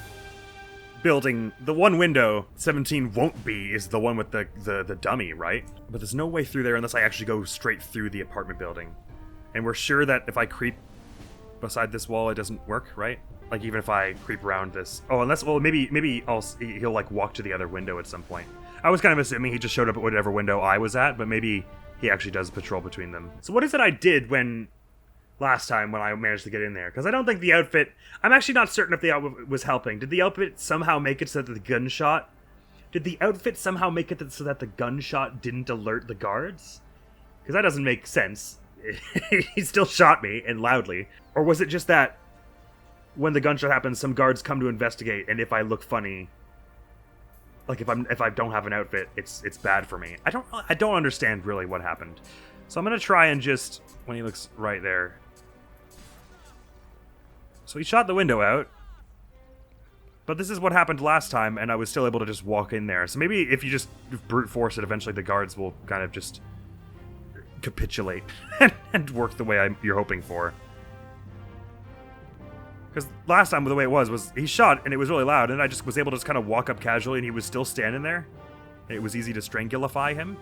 building, the one window 17 won't be is the one with the dummy, right? But there's no way through there unless I actually go straight through the apartment building. And we're sure that if I creep beside this wall, it doesn't work, right? Like, even if I creep around this... Oh, unless... Well, maybe he'll, like, walk to the other window at some point. I was kind of assuming he just showed up at whatever window I was at, but maybe he actually does patrol between them. So what is it I did last time when I managed to get in there? Because I don't think the outfit... I'm actually not certain if the outfit was helping. Did the outfit somehow make it so that the gunshot... Did the outfit somehow make it so that the gunshot didn't alert the guards? Because that doesn't make sense. He still shot me, and loudly. Or was it just that when the gunshot happens, some guards come to investigate, and if I look funny... Like, if I don't have an outfit, it's bad for me. I don't understand really what happened. So I'm gonna try and just... When he looks right there... So he shot the window out. But this is what happened last time, and I was still able to just walk in there. So maybe if you just brute force it, eventually the guards will kind of just capitulate and work the way you're hoping for. Because last time the way it was he shot, and it was really loud, and I just was able to just kind of walk up casually, and he was still standing there. And it was easy to strangulify him.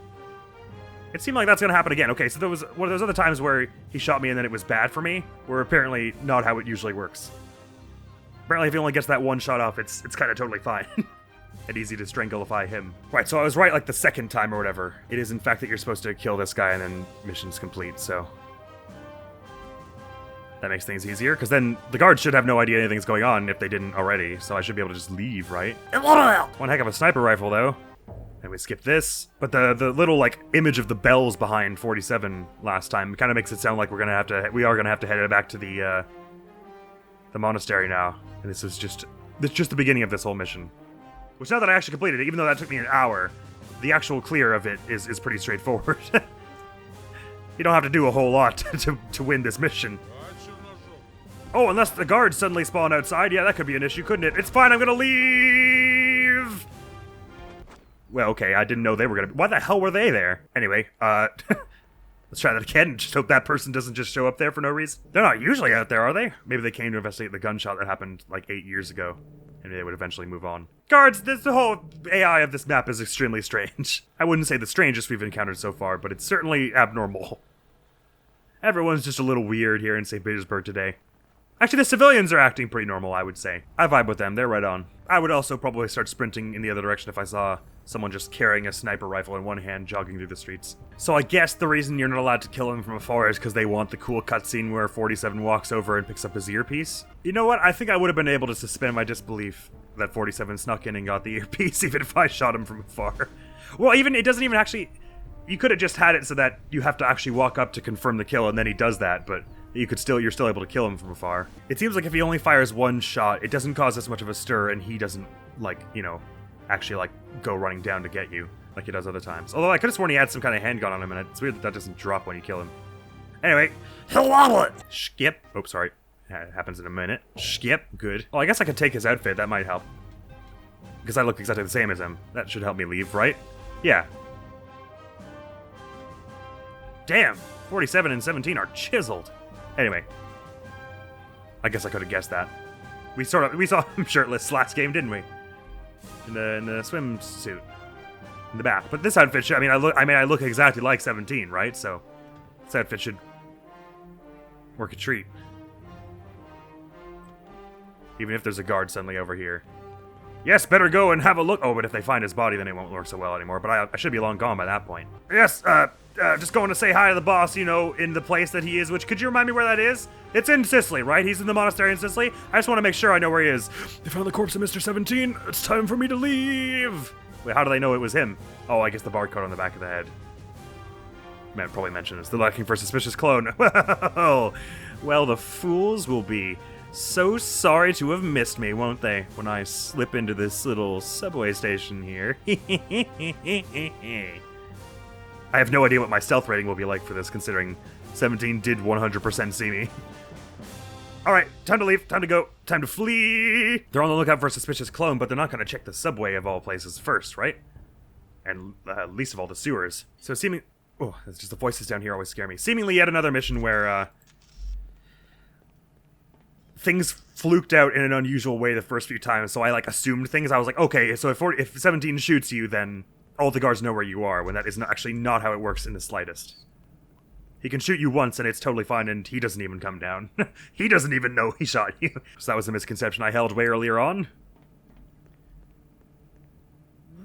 It seemed like that's going to happen again. Okay, so there was one of those other times where he shot me and then it was bad for me, where apparently not how it usually works. Apparently if he only gets that one shot off, it's kind of totally fine. And easy to strangulify him. Right, so I was right like the second time or whatever. It is in fact that you're supposed to kill this guy and then mission's complete, so... That makes things easier, because then the guards should have no idea anything's going on if they didn't already, so I should be able to just leave, right? One heck of a sniper rifle, though. And we skip this. But the little, like, image of the bells behind 47 last time kind of makes it sound like we are gonna have to head back to the monastery now. And this is just the beginning of this whole mission. Which now that I actually completed it, even though that took me an hour, the actual clear of it is pretty straightforward. You don't have to do a whole lot to win this mission. Oh, unless the guards suddenly spawn outside. Yeah, that could be an issue, couldn't it? It's fine, I'm gonna leave! Well, okay, I didn't know they were gonna... Why the hell were they there? Anyway, let's try that again. Just hope that person doesn't just show up there for no reason. They're not usually out there, are they? Maybe they came to investigate the gunshot that happened, like, 8 years ago. And they would eventually move on. Guards, the whole AI of this map is extremely strange. I wouldn't say the strangest we've encountered so far, but it's certainly abnormal. Everyone's just a little weird here in St. Petersburg today. Actually, the civilians are acting pretty normal, I would say. I vibe with them, they're right on. I would also probably start sprinting in the other direction if I saw someone just carrying a sniper rifle in one hand jogging through the streets. So I guess the reason you're not allowed to kill them from afar is because they want the cool cutscene where 47 walks over and picks up his earpiece. You know what? I think I would have been able to suspend my disbelief that 47 snuck in and got the earpiece even if I shot him from afar. Well, it doesn't even actually... You could have just had it so that you have to actually walk up to confirm the kill and then he does that, but... You're still able to kill him from afar. It seems like if he only fires one shot, it doesn't cause as much of a stir, and he doesn't, actually, go running down to get you, like he does other times. Although I could have sworn he had some kind of handgun on him, and it's weird that doesn't drop when you kill him. Anyway, skip. Oh, sorry. It happens in a minute. Skip. Good. Oh, I guess I could take his outfit. That might help. Because I look exactly the same as him. That should help me leave, right? Yeah. Damn. 47 and 17 are chiseled. Anyway, I guess I could have guessed that. We saw him shirtless last game, didn't we? In the swimsuit, in the back. But this outfit should, I look exactly like 17, right? So this outfit should work a treat. Even if there's a guard suddenly over here. Yes, better go and have a look. Oh, but if they find his body, then it won't work so well anymore. But I should be long gone by that point. Yes, just going to say hi to the boss, in the place that he is, which, could you remind me where that is? It's in Sicily, right? He's in the monastery in Sicily? I just want to make sure I know where he is. They found the corpse of Mr. 17. It's time for me to leave. Wait, how do they know it was him? Oh, I guess the barcode on the back of the head. Man, probably mention this. They're looking for a suspicious clone. Well, the fools will be so sorry to have missed me, won't they? When I slip into this little subway station here. I have no idea what my stealth rating will be like for this, considering 17 did 100% see me. Alright, time to leave, time to go, time to flee! They're on the lookout for a suspicious clone, but they're not going to check the subway of all places first, right? And least of all the sewers. So oh, it's just the voices down here always scare me. Seemingly yet another mission where, things fluked out in an unusual way the first few times, so I, like, assumed things. I was like, okay, so if 17 shoots you, then all the guards know where you are, when that is actually not how it works in the slightest. He can shoot you once and it's totally fine, and he doesn't even come down. He doesn't even know he shot you. So that was a misconception I held way earlier on.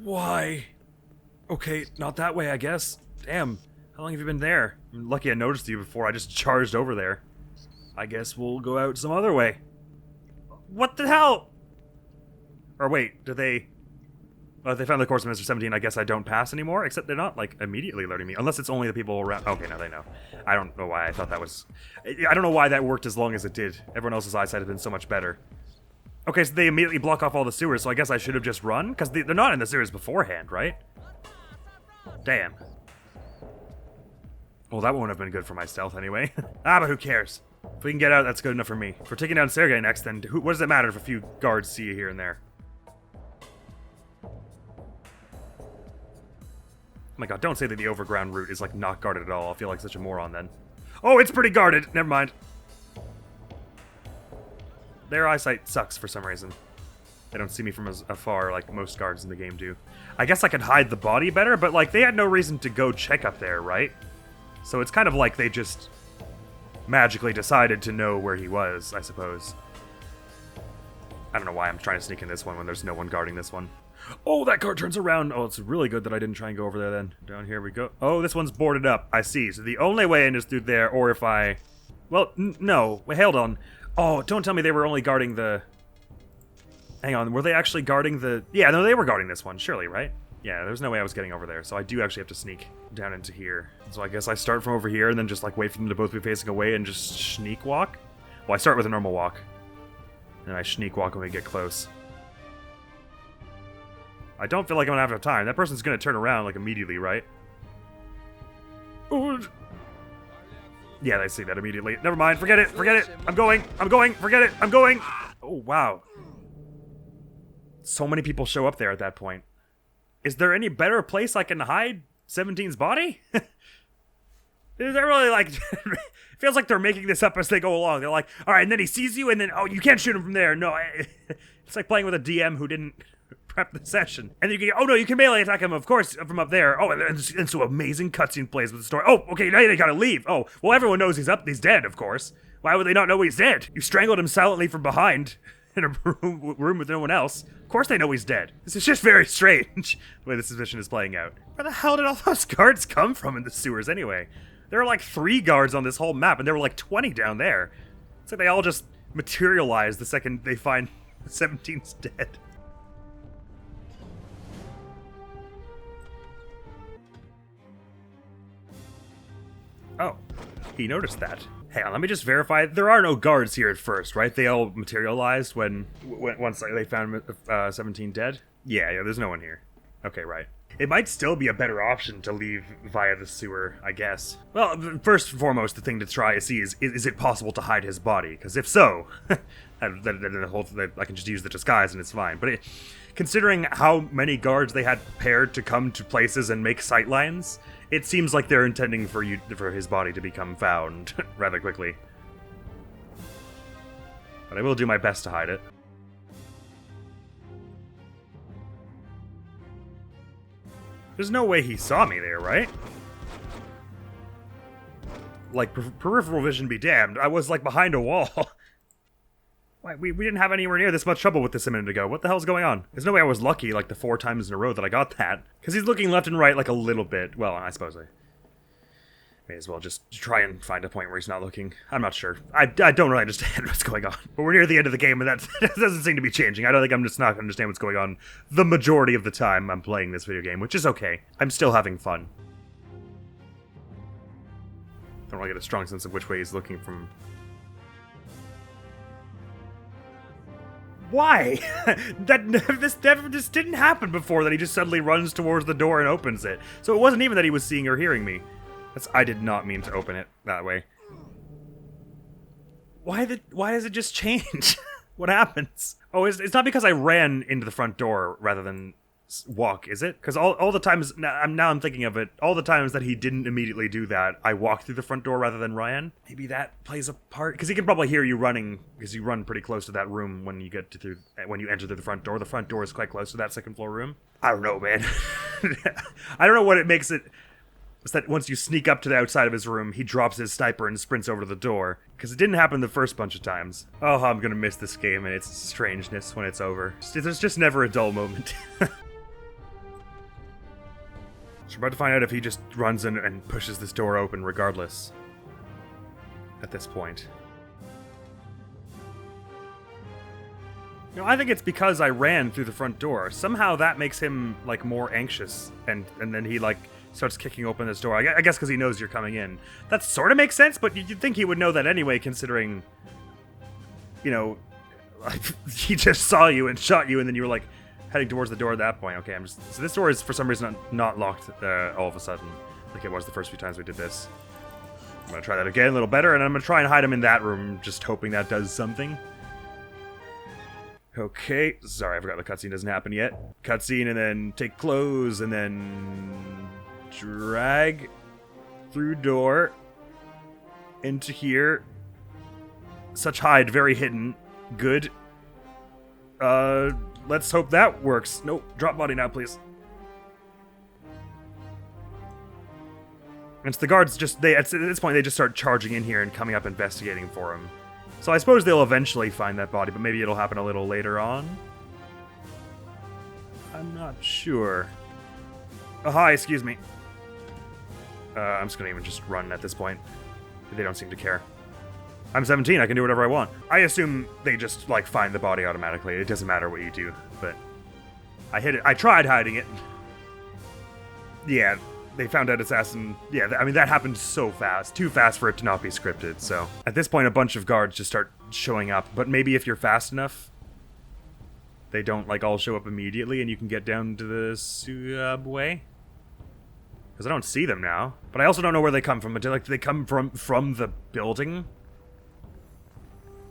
Why? Okay, not that way, I guess. Damn, how long have you been there? I'm lucky I noticed you before I just charged over there. I guess we'll go out some other way. What the hell? Or wait, did they... Well, if they found the course of Mr. 17, I guess I don't pass anymore, except they're not, like, immediately alerting me. Unless it's only the people around... Okay, now they know. I don't know why I thought that was... I don't know why that worked as long as it did. Everyone else's eyesight had been so much better. Okay, so they immediately block off all the sewers, so I guess I should have just run? Because they're not in the sewers beforehand, right? Damn. Well, that won't have been good for my stealth anyway. But who cares? If we can get out, that's good enough for me. If we're taking down Sergei next, then what does it matter if a few guards see you here and there? Oh my god, don't say that the overground route is, like, not guarded at all. I'll feel like such a moron then. Oh, it's pretty guarded! Never mind. Their eyesight sucks for some reason. They don't see me from as afar like most guards in the game do. I guess I could hide the body better, but, like, they had no reason to go check up there, right? So it's kind of like they just magically decided to know where he was, I suppose. I don't know why I'm trying to sneak in this one when there's no one guarding this one. Oh, that guard turns around. Oh, it's really good that I didn't try and go over there then. Down here we go. Oh, this one's boarded up. I see. So the only way in is through there, or if I... Well, no. Wait, hold on. Oh, don't tell me they were only guarding the... Hang on, were they actually guarding the... Yeah, no, they were guarding this one, surely, right? Yeah, there's no way I was getting over there, so I do actually have to sneak down into here. So I guess I start from over here and then just, like, wait for them to both be facing away and just sneak walk? Well, I start with a normal walk. And I sneak walk when we get close. I don't feel like I'm gonna have enough time. That person's gonna turn around, like, immediately, right? Ooh. Yeah, they see that immediately. Never mind, forget it, forget it! I'm going, forget it, I'm going! Oh, wow. So many people show up there at that point. Is there any better place I can hide 17's body? Is that really, like... It feels like they're making this up as they go along. They're like, alright, and then he sees you, and then, oh, you can't shoot him from there. No, it's like playing with a DM who didn't prep the session. And you can, oh no, you can melee attack him, of course, from up there. Oh, and so amazing cutscene plays with the story. Oh, okay, now you gotta leave. Oh, well, everyone knows he's dead, of course. Why would they not know he's dead? You strangled him silently from behind in a room with no one else. Of course they know he's dead. This is just very strange, the way this mission is playing out. Where the hell did all those guards come from in the sewers anyway? There are like 3 guards on this whole map, and there were like 20 down there. It's like they all just materialize the second they find 17's dead. Oh, he noticed that. Hang on, let me just verify. There are no guards here at first, right? They all materialized once they found 17 dead? Yeah, there's no one here. Okay, right. It might still be a better option to leave via the sewer, I guess. Well, first and foremost, the thing to try to see is it possible to hide his body? Because if so, then the whole thing, I can just use the disguise and it's fine. But considering how many guards they had paired to come to places and make sightlines, it seems like they're intending for his body to become found rather quickly. But I will do my best to hide it. There's no way he saw me there, right? Like, peripheral vision be damned. I was, like, behind a wall. Why, we didn't have anywhere near this much trouble with this a minute ago. What the hell's going on? There's no way I was lucky, like, the 4 times in a row that I got that. Because he's looking left and right, like, a little bit. Well, I suppose I may as well just try and find a point where he's not looking. I'm not sure. I don't really understand what's going on. But we're near the end of the game, and that doesn't seem to be changing. I don't think I'm just not going to understand what's going on the majority of the time I'm playing this video game, which is okay. I'm still having fun. I don't really get a strong sense of which way he's looking from. Why? This didn't happen before, that he just suddenly runs towards the door and opens it. So it wasn't even that he was seeing or hearing me. I did not mean to open it that way. Why does it just change? What happens? Oh, it's not because I ran into the front door rather than walk, is it? Because all the times, now I'm thinking of it, all the times that he didn't immediately do that, I walked through the front door rather than Ryan. Maybe that plays a part, because he can probably hear you running, because you run pretty close to that room when you get to when you enter through the front door. The front door is quite close to that second floor room. I don't know, man. I don't know what it makes it. It's that once you sneak up to the outside of his room, he drops his sniper and sprints over to the door. Because it didn't happen the first bunch of times. Oh, I'm gonna miss this game and its strangeness when it's over. There's just never a dull moment. So we're about to find out if he just runs in and pushes this door open regardless. At this point. You know, I think it's because I ran through the front door. Somehow that makes him, like, more anxious. And then he, like, starts kicking open this door. I guess because he knows you're coming in. That sort of makes sense, but you'd think he would know that anyway, considering, you know, like, he just saw you and shot you, and then you were, like, heading towards the door at that point. Okay, so this door is, for some reason, not locked all of a sudden, like it was the first few times we did this. I'm gonna try that again, a little better, and I'm gonna try and hide him in that room, just hoping that does something. Okay, sorry, I forgot the cutscene doesn't happen yet. Cutscene, and then take clothes, and then drag through door into here. Such hide, very hidden. Good. Let's hope that works. Nope, drop body now, please. And it's the guards at this point, they just start charging in here and coming up investigating for him. So I suppose they'll eventually find that body, but maybe it'll happen a little later on. I'm not sure. Oh, hi, excuse me. I'm just gonna even just run at this point. They don't seem to care. I'm 17, I can do whatever I want. I assume they just, like, find the body automatically. It doesn't matter what you do, but I hit it. I tried hiding it. Yeah, they found out assassin. Yeah, I mean, that happened so fast. Too fast for it to not be scripted, so. At this point, a bunch of guards just start showing up, but maybe if you're fast enough, they don't, like, all show up immediately and you can get down to the subway. Because I don't see them now. But I also don't know where they come from. Do they come from the building?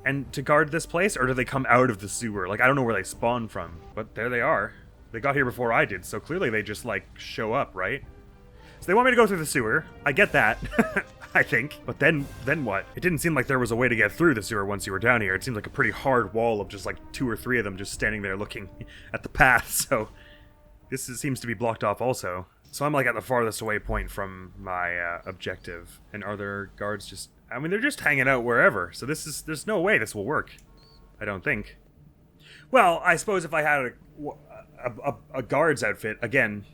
And to guard this place? Or do they come out of the sewer? Like, I don't know where they spawn from. But there they are. They got here before I did, so clearly they just, like, show up, right? So they want me to go through the sewer. I get that. I think. But then what? It didn't seem like there was a way to get through the sewer once you were down here. It seemed like a pretty hard wall of just, like, 2 or 3 of them just standing there looking at the path, so seems to be blocked off also. So I'm, like, at the farthest away point from my objective. And are there guards just... I mean, they're just hanging out wherever. So there's no way this will work. I don't think. Well, I suppose if I had a guard's outfit, again...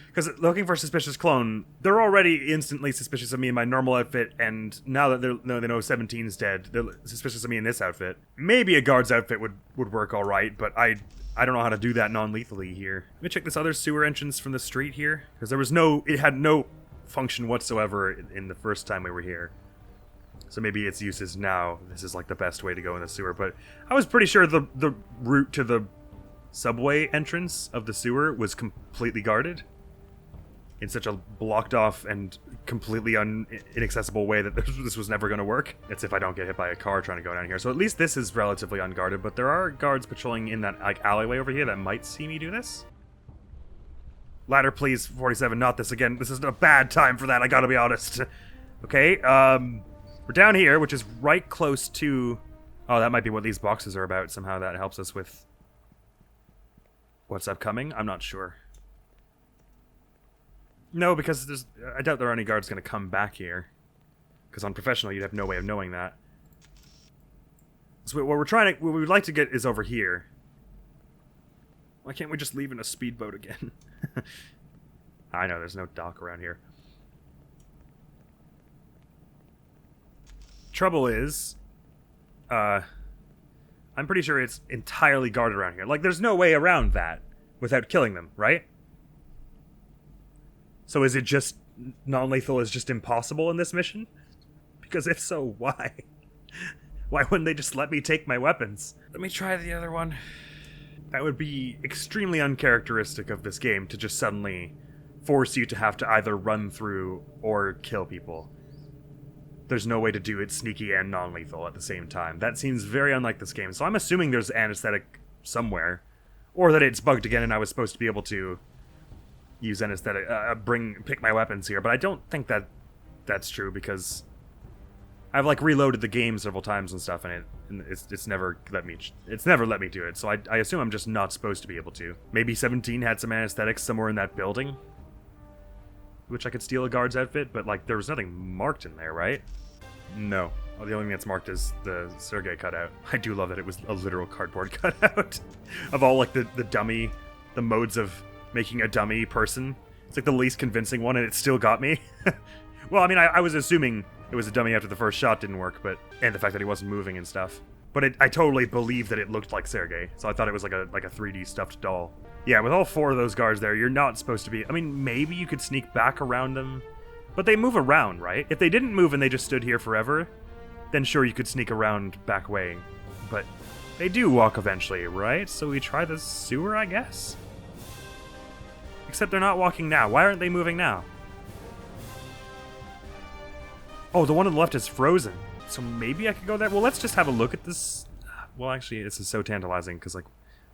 Because looking for a suspicious clone, they're already instantly suspicious of me in my normal outfit, and now that they know 17's dead, they're suspicious of me in this outfit. Maybe a guard's outfit would work alright, but I don't know how to do that non-lethally here. Let me check this other sewer entrance from the street here, because it had no function whatsoever in the first time we were here. So maybe its use is now. This is like the best way to go in the sewer, but I was pretty sure the route to the subway entrance of the sewer was completely guarded. In such a blocked off and completely inaccessible way that this was never going to work. It's if I don't get hit by a car trying to go down here. So at least this is relatively unguarded, but there are guards patrolling in that, like, alleyway over here that might see me do this. Ladder, please, 47, not this again. This is a bad time for that, I gotta be honest. Okay, we're down here, which is right close to... Oh, that might be what these boxes are about. Somehow that helps us with what's upcoming. I'm not sure. No, because I doubt there are any guards going to come back here. Because on professional, you'd have no way of knowing that. So what we'd like to get is over here. Why can't we just leave in a speedboat again? I know, there's no dock around here. Trouble is, I'm pretty sure it's entirely guarded around here. Like, there's no way around that without killing them, right? So is it just non-lethal is just impossible in this mission? Because if so, why? Why wouldn't they just let me take my weapons? Let me try the other one. That would be extremely uncharacteristic of this game to just suddenly force you to have to either run through or kill people. There's no way to do it sneaky and non-lethal at the same time. That seems very unlike this game. So I'm assuming there's anesthetic somewhere. Or that it's bugged again and I was supposed to be able to use anesthetic, pick my weapons here. But I don't think that that's true because I've like reloaded the game several times and stuff, and it's never let me do it. So I assume I'm just not supposed to be able to. Maybe 17 had some anesthetics somewhere in that building, which I could steal a guard's outfit, but like there was nothing marked in there, right? No. Oh, the only thing that's marked is the Sergei cutout. I do love that it was a literal cardboard cutout of all like the modes of making a dummy person. It's like the least convincing one, and it still got me. Well, I mean, I was assuming it was a dummy after the first shot didn't work, and the fact that he wasn't moving and stuff. But I totally believed that it looked like Sergei, so I thought it was like a 3D stuffed doll. Yeah, with all 4 of those guards there, you're not supposed to be... I mean, maybe you could sneak back around them, but they move around, right? If they didn't move and they just stood here forever, then sure, you could sneak around back way. But they do walk eventually, right? So we try the sewer, I guess? Except they're not walking now. Why aren't they moving now? Oh, the one on the left is frozen. So maybe I could go there? Well, let's just have a look at this. Well, actually, this is so tantalizing, because, like,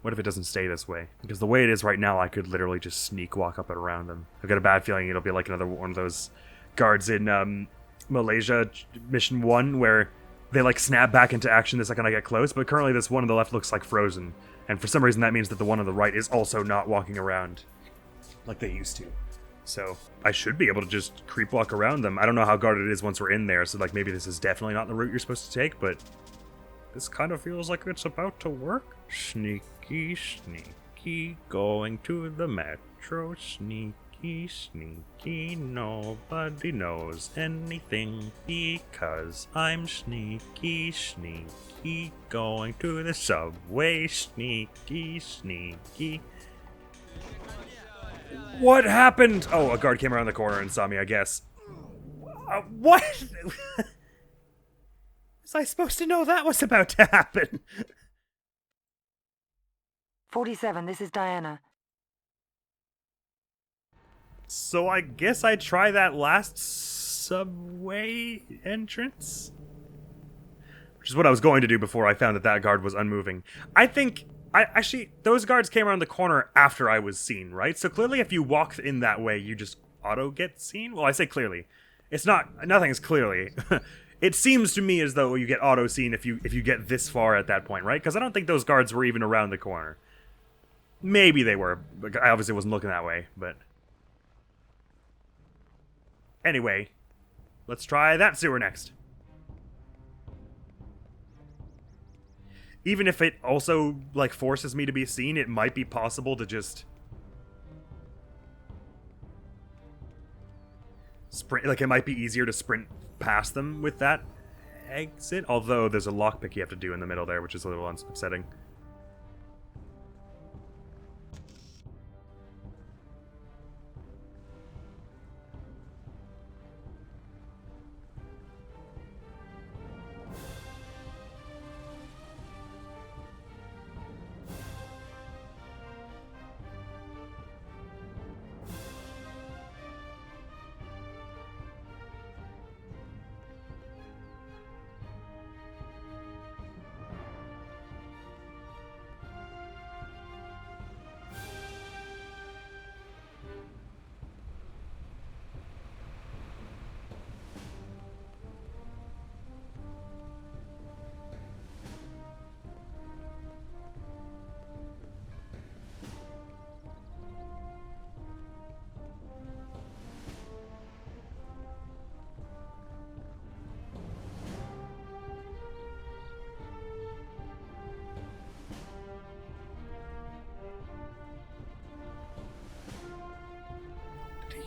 what if it doesn't stay this way? Because the way it is right now, I could literally just sneak walk up and around them. I've got a bad feeling it'll be like another one of those guards in Malaysia Mission 1, where they, like, snap back into action the second I get close, but currently this one on the left looks like frozen. And for some reason, that means that the one on the right is also not walking around like they used to. So I should be able to just creep walk around them. I don't know how guarded it is once we're in there, so like maybe this is definitely not the route you're supposed to take, but this kind of feels like it's about to work. Sneaky, sneaky, going to the metro. Sneaky, sneaky, nobody knows anything because I'm sneaky, sneaky, going to the subway. Sneaky, sneaky. What happened? Oh, a guard came around the corner and saw me, I guess. What? Was I supposed to know that was about to happen? 47, this is Diana. So I guess I try that last subway entrance? Which is what I was going to do before I found that that guard was unmoving. I think... Actually, those guards came around the corner after I was seen, right? So clearly if you walk in that way, you just auto get seen? Well, I say clearly. It's not... Nothing's clearly. It seems to me as though you get auto seen if you get this far at that point, right? Because I don't think those guards were even around the corner. Maybe they were. But I obviously wasn't looking that way, but... Anyway, let's try that sewer next. Even if it also, like, forces me to be seen, it might be possible to just... sprint. Like, it might be easier to sprint past them with that exit. Although, there's a lockpick you have to do in the middle there, which is a little upsetting.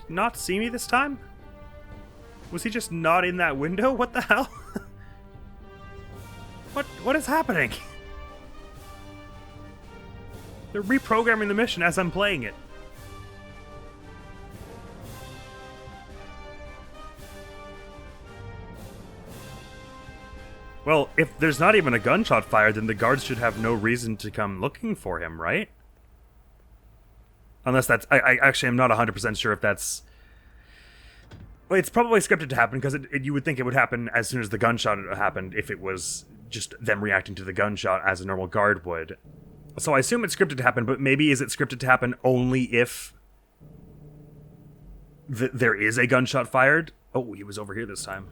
Not see me this time? Was he just not in that window? What the hell? What is happening? They're reprogramming the mission as I'm playing it. Well, if there's not even a gunshot fired, then the guards should have no reason to come looking for him, right? Unless that's... I actually am not 100% sure if that's... Well, it's probably scripted to happen, because you would think it would happen as soon as the gunshot happened if it was just them reacting to the gunshot as a normal guard would. So I assume it's scripted to happen, but maybe is it scripted to happen only if there is a gunshot fired? Oh, he was over here this time.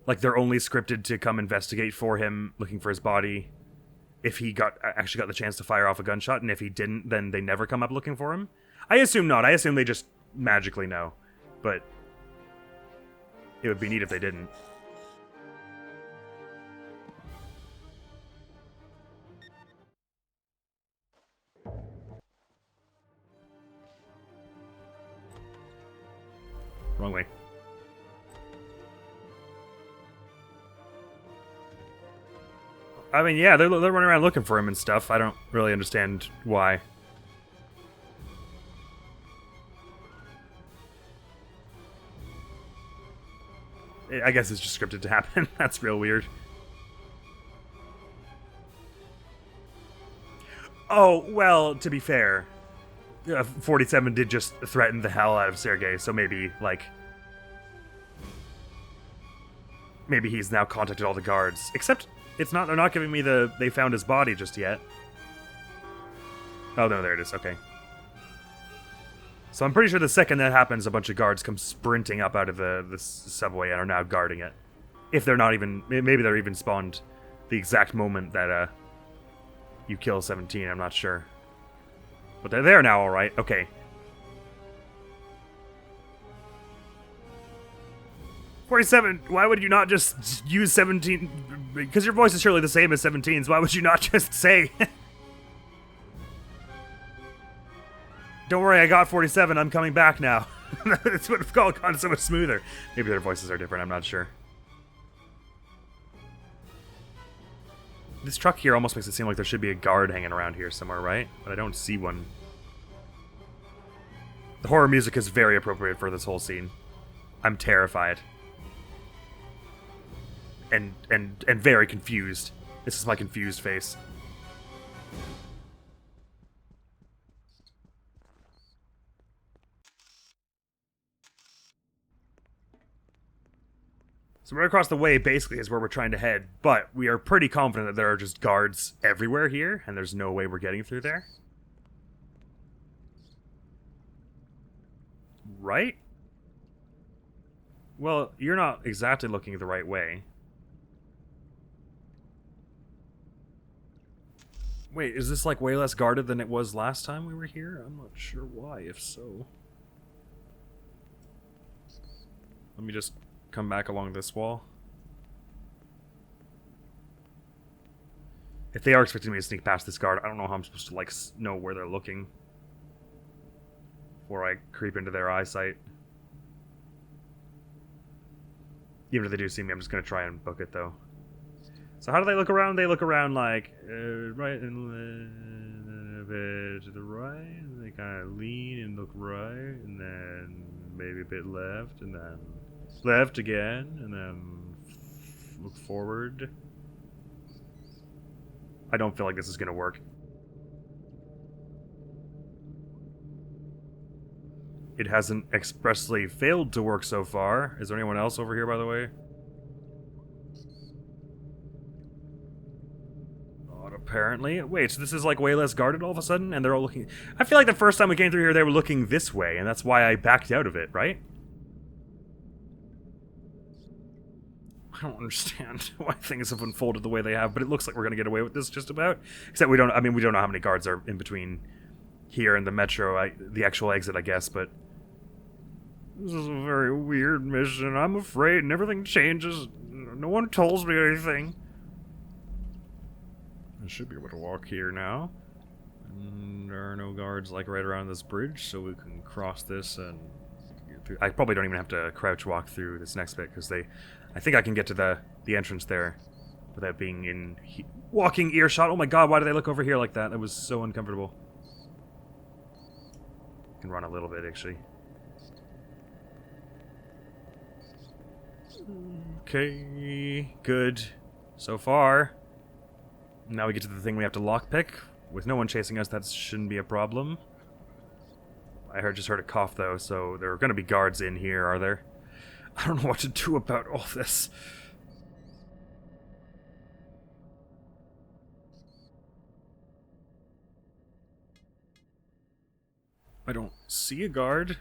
Like, they're only scripted to come investigate for him, looking for his body, if he actually got the chance to fire off a gunshot, and if he didn't, then they never come up looking for him? I assume not. I assume they just magically know. But it would be neat if they didn't. Wrong way. I mean, yeah, they're running around looking for him and stuff. I don't really understand why. I guess it's just scripted to happen. That's real weird. Oh, well, to be fair, 47 did just threaten the hell out of Sergei, so maybe, like... maybe he's now contacted all the guards. Except, they're not giving me they found his body just yet. Oh, no, there it is, okay. So I'm pretty sure the second that happens, a bunch of guards come sprinting up out of the subway and are now guarding it. If they're not even... maybe they're even spawned the exact moment that, you kill 17, I'm not sure. But they're there now, alright. Okay. "47, why would you not just use 17? Because your voice is surely the same as 17's. Why would you not just say... Don't worry, I got 47. I'm coming back now." That's what it's called. Gone so much smoother. Maybe their voices are different. I'm not sure. This truck here almost makes it seem like there should be a guard hanging around here somewhere, right? But I don't see one. The horror music is very appropriate for this whole scene. I'm terrified. And very confused. This is my confused face. So right across the way basically is where we're trying to head, but we are pretty confident that there are just guards everywhere here, and there's no way we're getting through there. Right? Well, you're not exactly looking the right way. Wait, is this like way less guarded than it was last time we were here? I'm not sure why, if so. Let me just come back along this wall. If they are expecting me to sneak past this guard, I don't know how I'm supposed to, like, know where they're looking before I creep into their eyesight. Even if they do see me, I'm just going to try and book it, though. So how do they look around? They look around, like, right and a bit to the right, and they kind of lean and look right, and then maybe a bit left, and then left again, and then look forward. I don't feel like this is going to work. It hasn't expressly failed to work so far. Is there anyone else over here, by the way? Not apparently. Wait, so this is like way less guarded all of a sudden? And they're all looking... I feel like the first time we came through here, they were looking this way, and that's why I backed out of it, right? I don't understand why things have unfolded the way they have, but it looks like we're going to get away with this just about. Except we don't know how many guards are in between here and the metro, the actual exit, I guess, but... This is a very weird mission. I'm afraid, and everything changes. No one tells me anything. I should be able to walk here now. And there are no guards, like, right around this bridge, so we can cross this and... get through. I probably don't even have to crouch walk through this next bit, because I think I can get to the entrance there without being in walking earshot. Oh my god, why do they look over here like that? That was so uncomfortable. I can run a little bit, actually. Okay, good. So far. Now we get to the thing we have to lockpick. With no one chasing us, that shouldn't be a problem. I just heard a cough, though, so there are going to be guards in here, are there? I don't know what to do about all this. I don't see a guard.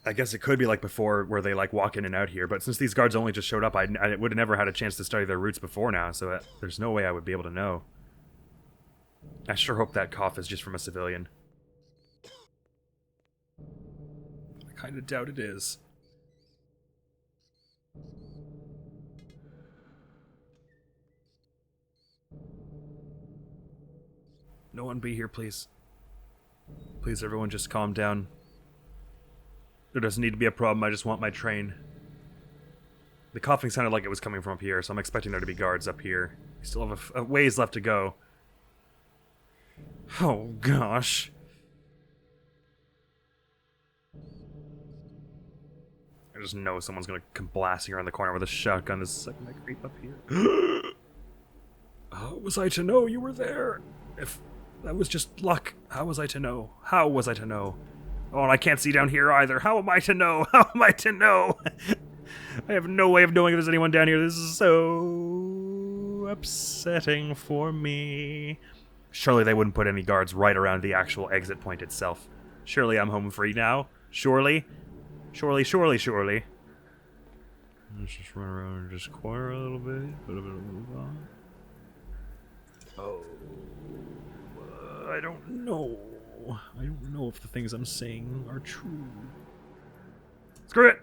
I guess it could be like before where they like walk in and out here, but since these guards only just showed up, I would have never had a chance to study their routes before now, so there's no way I would be able to know. I sure hope that cough is just from a civilian. I kind of doubt it is. No one be here, please. Please, everyone, just calm down. There doesn't need to be a problem, I just want my train. The coughing sounded like it was coming from up here, so I'm expecting there to be guards up here. We still have a ways left to go. Oh, gosh. I just know someone's gonna come blasting around the corner with a shotgun the second I creep up here. How was I to know you were there? If that was just luck, how was I to know? How was I to know? Oh, and I can't see down here either. How am I to know? How am I to know? I have no way of knowing if there's anyone down here. This is so upsetting for me. Surely they wouldn't put any guards right around the actual exit point itself. Surely I'm home free now. Surely. Surely, surely, surely. Let's just run around this corner a little bit. Put a bit of move on. Oh. I don't know. I don't know if the things I'm saying are true. Screw it!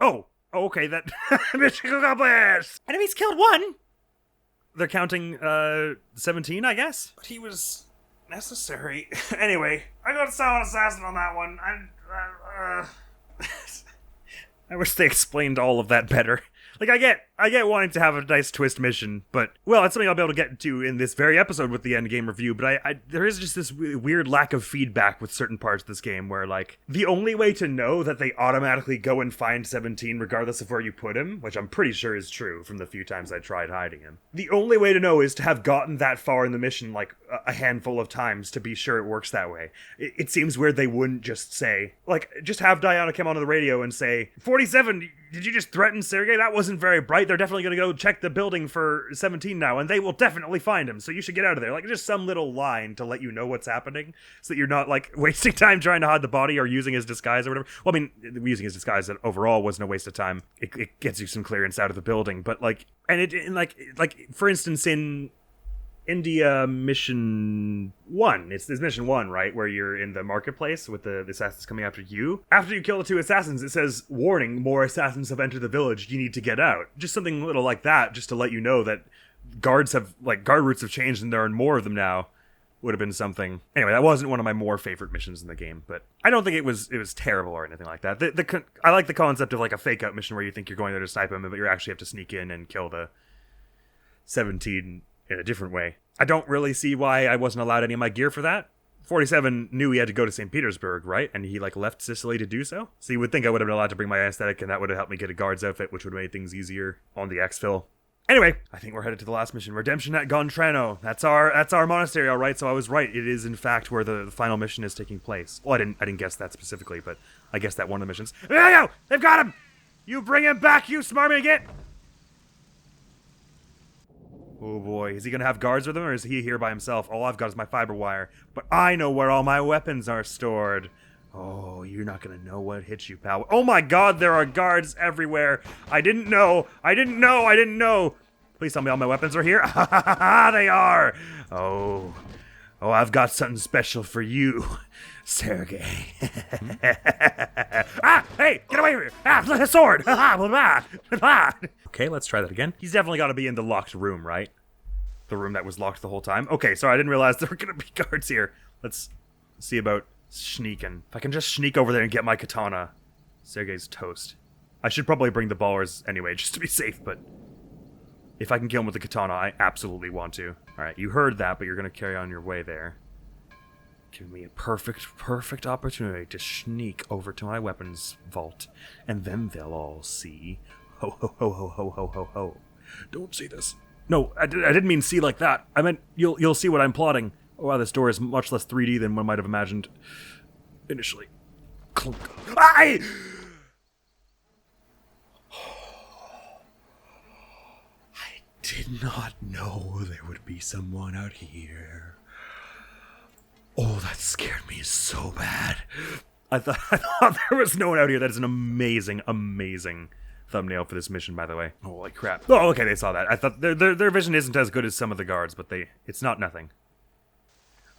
Oh! Okay, that... Mission accomplished! Enemies killed 1! They're counting, 17, I guess? But he was... necessary. Anyway, I got a silent assassin on that one. I wish they explained all of that better. Like, I get wanting to have a nice twist mission, but, well, that's something I'll be able to get to in this very episode with the endgame review, but there is just this weird lack of feedback with certain parts of this game where, like, the only way to know that they automatically go and find 17 regardless of where you put him, which I'm pretty sure is true from the few times I tried hiding him, the only way to know is to have gotten that far in the mission, like, a handful of times to be sure it works that way. It seems weird they wouldn't just say, like, just have Diana come onto the radio and say, 47, did you just threaten Sergei? That wasn't very bright. They're definitely going to go check the building for 17 now, and they will definitely find him, so you should get out of there. Like, just some little line to let you know what's happening, so that you're not, like, wasting time trying to hide the body or using his disguise or whatever. Well, I mean, using his disguise overall wasn't a waste of time. It gets you some clearance out of the building, but, like, like, for instance, in India Mission 1. It's Mission 1, right? Where you're in the marketplace with the assassins coming after you. After you kill the 2 assassins, it says, warning, more assassins have entered the village. You need to get out. Just something little like that, just to let you know that guard routes have changed and there are more of them now. Would have been something. Anyway, that wasn't one of my more favorite missions in the game, but I don't think it was terrible or anything like that. I like the concept of like a fake out mission where you think you're going there to snipe him, but you actually have to sneak in and kill the 17 in a different way. I don't really see why I wasn't allowed any of my gear for that. 47 knew he had to go to St. Petersburg, right? And he like left Sicily to do so. So you would think I would have been allowed to bring my aesthetic, and that would have helped me get a guard's outfit, which would have made things easier on the exfil. Anyway, I think we're headed to the last mission. Redemption at Gontrano. That's our monastery, all right. So I was right. It is in fact where the final mission is taking place. Well, I didn't guess that specifically, but I guessed that one of the missions. There you go! They've got him! You bring him back, you smarmy git! Oh boy, is he gonna have guards with him, or is he here by himself? All I've got is my fiber wire, but I know where all my weapons are stored. Oh, you're not gonna know what hits you, pal. Oh my god, there are guards everywhere. I didn't know. Please tell me all my weapons are here. They are. Oh, I've got something special for you, Sergei. Hey, get away from here. A sword. Okay, let's try that again. He's definitely got to be in the locked room, right? The room that was locked the whole time. Okay, sorry, I didn't realize there were going to be guards here. Let's see about sneaking. If I can just sneak over there and get my katana, Sergei's toast. I should probably bring the ballers anyway, just to be safe, but if I can kill him with the katana, I absolutely want to. Alright, you heard that, but you're going to carry on your way there. Give me a perfect opportunity to sneak over to my weapons vault, and then they'll all see. Ho, ho, ho, ho, ho, ho, ho, ho. Don't see this. No, I didn't mean see like that. I meant you'll see what I'm plotting. Oh, wow, this door is much less 3D than one might have imagined initially. Clunk. I did not know there would be someone out here. Oh, that scared me so bad. I thought there was no one out here. That is an amazing, amazing thumbnail for this mission, by the way. Holy crap. Oh, okay, they saw that. I thought their vision isn't as good as some of the guards, but it's not nothing.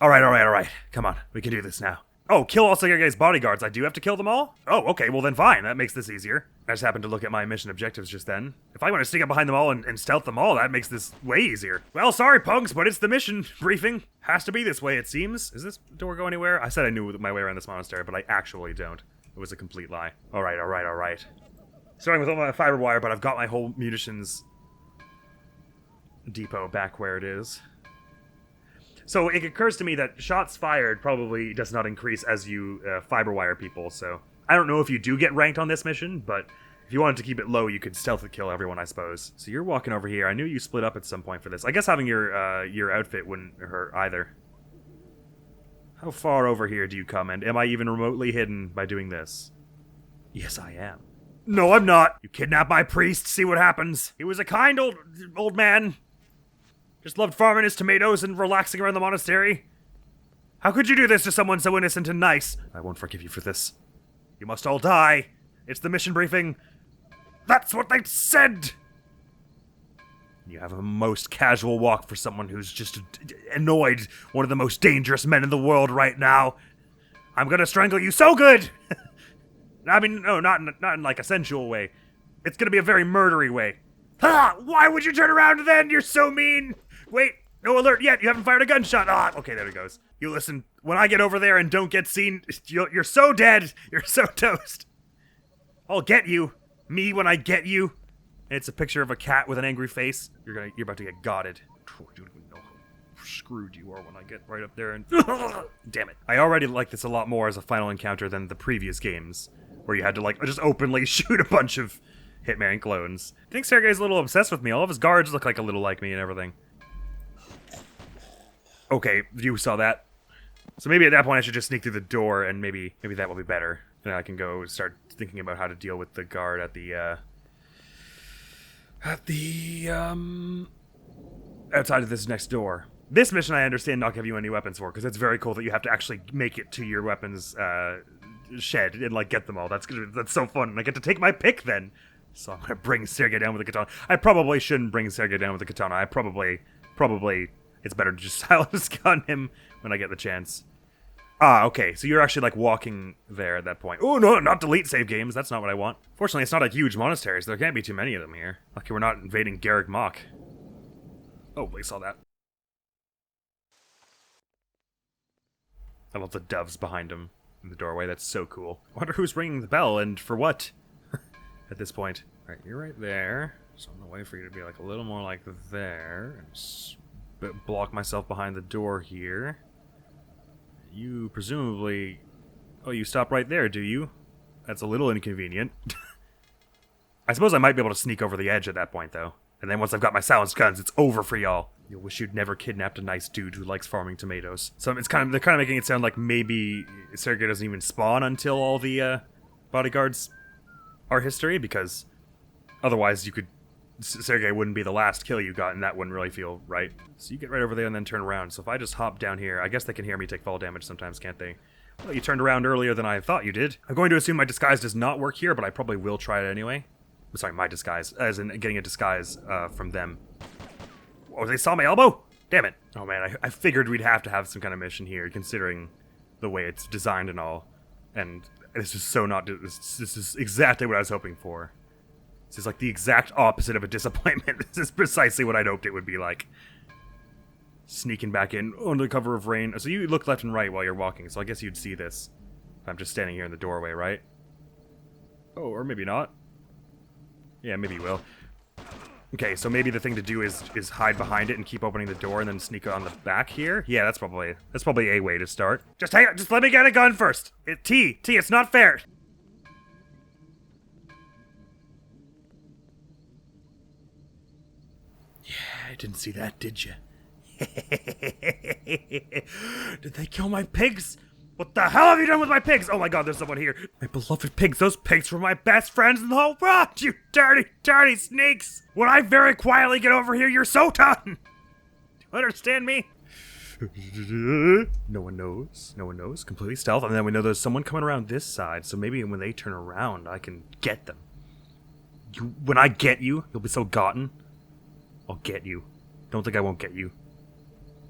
All right. Come on, we can do this now. Oh, kill all Sergei's bodyguards. I do have to kill them all? Oh, okay, well then fine. That makes this easier. I just happened to look at my mission objectives just then. If I want to sneak up behind them all and stealth them all, that makes this way easier. Well, sorry, punks, but it's the mission briefing. Has to be this way, it seems. Does this door go anywhere? I said I knew my way around this monastery, but I actually don't. It was a complete lie. All right. Starting with all my fiber wire, but I've got my whole munitions depot back where it is. So it occurs to me that shots fired probably does not increase as you fiber wire people, so I don't know if you do get ranked on this mission, but if you wanted to keep it low, you could stealth kill everyone, I suppose. So you're walking over here. I knew you split up at some point for this. I guess having your outfit wouldn't hurt either. How far over here do you come, and am I even remotely hidden by doing this? Yes, I am. No, I'm not. You kidnap my priest, see what happens. He was a kind old man. Just loved farming his tomatoes and relaxing around the monastery. How could you do this to someone so innocent and nice? I won't forgive you for this. You must all die. It's the mission briefing. That's what they said! You have a most casual walk for someone who's just annoyed one of the most dangerous men in the world right now. I'm gonna strangle you so good! I mean, no, not in like a sensual way. It's gonna be a very murdery way. Ah! Why would you turn around then? You're so mean! Wait, no alert yet. You haven't fired a gunshot. Ah, okay, there it goes. You listen, when I get over there and don't get seen, you're so dead. You're so toast. I'll get you. Me when I get you. And it's a picture of a cat with an angry face. You're about to get godded. You don't even know how screwed you are when I get right up there and... Damn it. I already like this a lot more as a final encounter than the previous games, where you had to, like, just openly shoot a bunch of Hitman clones. I think Sergei's a little obsessed with me. All of his guards look like a little like me and everything. Okay, you saw that. So maybe at that point I should just sneak through the door, and maybe that will be better. And I can go start thinking about how to deal with the guard at the outside of this next door. This mission I understand not give you any weapons for, because it's very cool that you have to actually make it to your weapons shed and like get them all. That's so fun, and I get to take my pick then. So I'm gonna bring Sergei down with the katana. I probably shouldn't bring Sergei down with the katana. I probably it's better to just silence gun him when I get the chance. Ah, okay, so you're actually like walking there at that point. Oh no, not delete save games. That's not what I want. Fortunately, it's not a huge monastery, so there can't be too many of them here. Lucky we're not invading Garrick Mach. Oh, we saw that. I love the doves behind him in the doorway. That's so cool. I wonder who's ringing the bell and for what at this point. All right, you're right there. So I'm gonna wait for you to be like a little more like there and block myself behind the door here. You presumably... Oh, you stop right there, do you? That's a little inconvenient. I suppose I might be able to sneak over the edge at that point, though. And then once I've got my silenced guns, it's over for y'all. You'll wish you'd never kidnapped a nice dude who likes farming tomatoes. So they're kind of making it sound like maybe Sergei doesn't even spawn until all the bodyguards are history, because otherwise Sergei wouldn't be the last kill you got, and that wouldn't really feel right. So you get right over there and then turn around. So if I just hop down here, I guess they can hear me take fall damage sometimes, can't they? Well, you turned around earlier than I thought you did. I'm going to assume my disguise does not work here, but I probably will try it anyway. Sorry, my disguise, as in getting a disguise from them. Oh, they saw my elbow? Damn it. Oh man, I figured we'd have to have some kind of mission here, considering the way it's designed and all. And this is so not... This is exactly what I was hoping for. This is like the exact opposite of a disappointment. This is precisely what I'd hoped it would be like. Sneaking back in under the cover of rain. So you look left and right while you're walking, so I guess you'd see this. I'm just standing here in the doorway, right? Oh, or maybe not. Yeah, maybe you will. Okay, so maybe the thing to do is hide behind it and keep opening the door and then sneak on the back here. Yeah, that's probably a way to start. Just hang on, just let me get a gun first. T, it's not fair. I didn't see that, did you? Did they kill my pigs? What the hell have you done with my pigs? Oh my god, there's someone here. My beloved pigs. Those pigs were my best friends in the whole world. You dirty, dirty sneaks. When I very quietly get over here, you're so done. Do you understand me? No one knows. No one knows. Completely stealth. And then we know there's someone coming around this side, so maybe when they turn around, I can get them. When I get you, you'll be so gotten. I'll get you. Don't think I won't get you.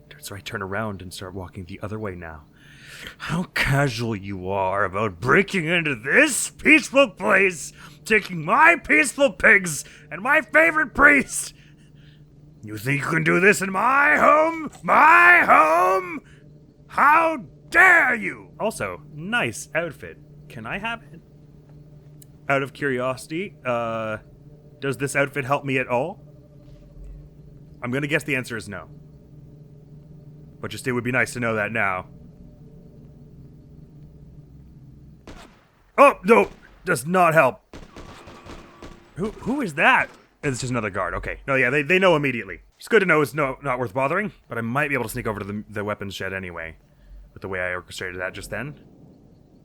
That's right, turn around and start walking the other way now. How casual you are about breaking into this peaceful place, taking my peaceful pigs and my favorite priest. You think you can do this in my home? My home? How dare you? Also, nice outfit. Can I have it? Out of curiosity, does this outfit help me at all? I'm gonna guess the answer is no. But just it would be nice to know that now. Oh, no! Does not help. Who is that? It's just another guard. Okay. No, yeah, they know immediately. It's good to know it's not worth bothering, but I might be able to sneak over to the weapons shed anyway. With the way I orchestrated that just then.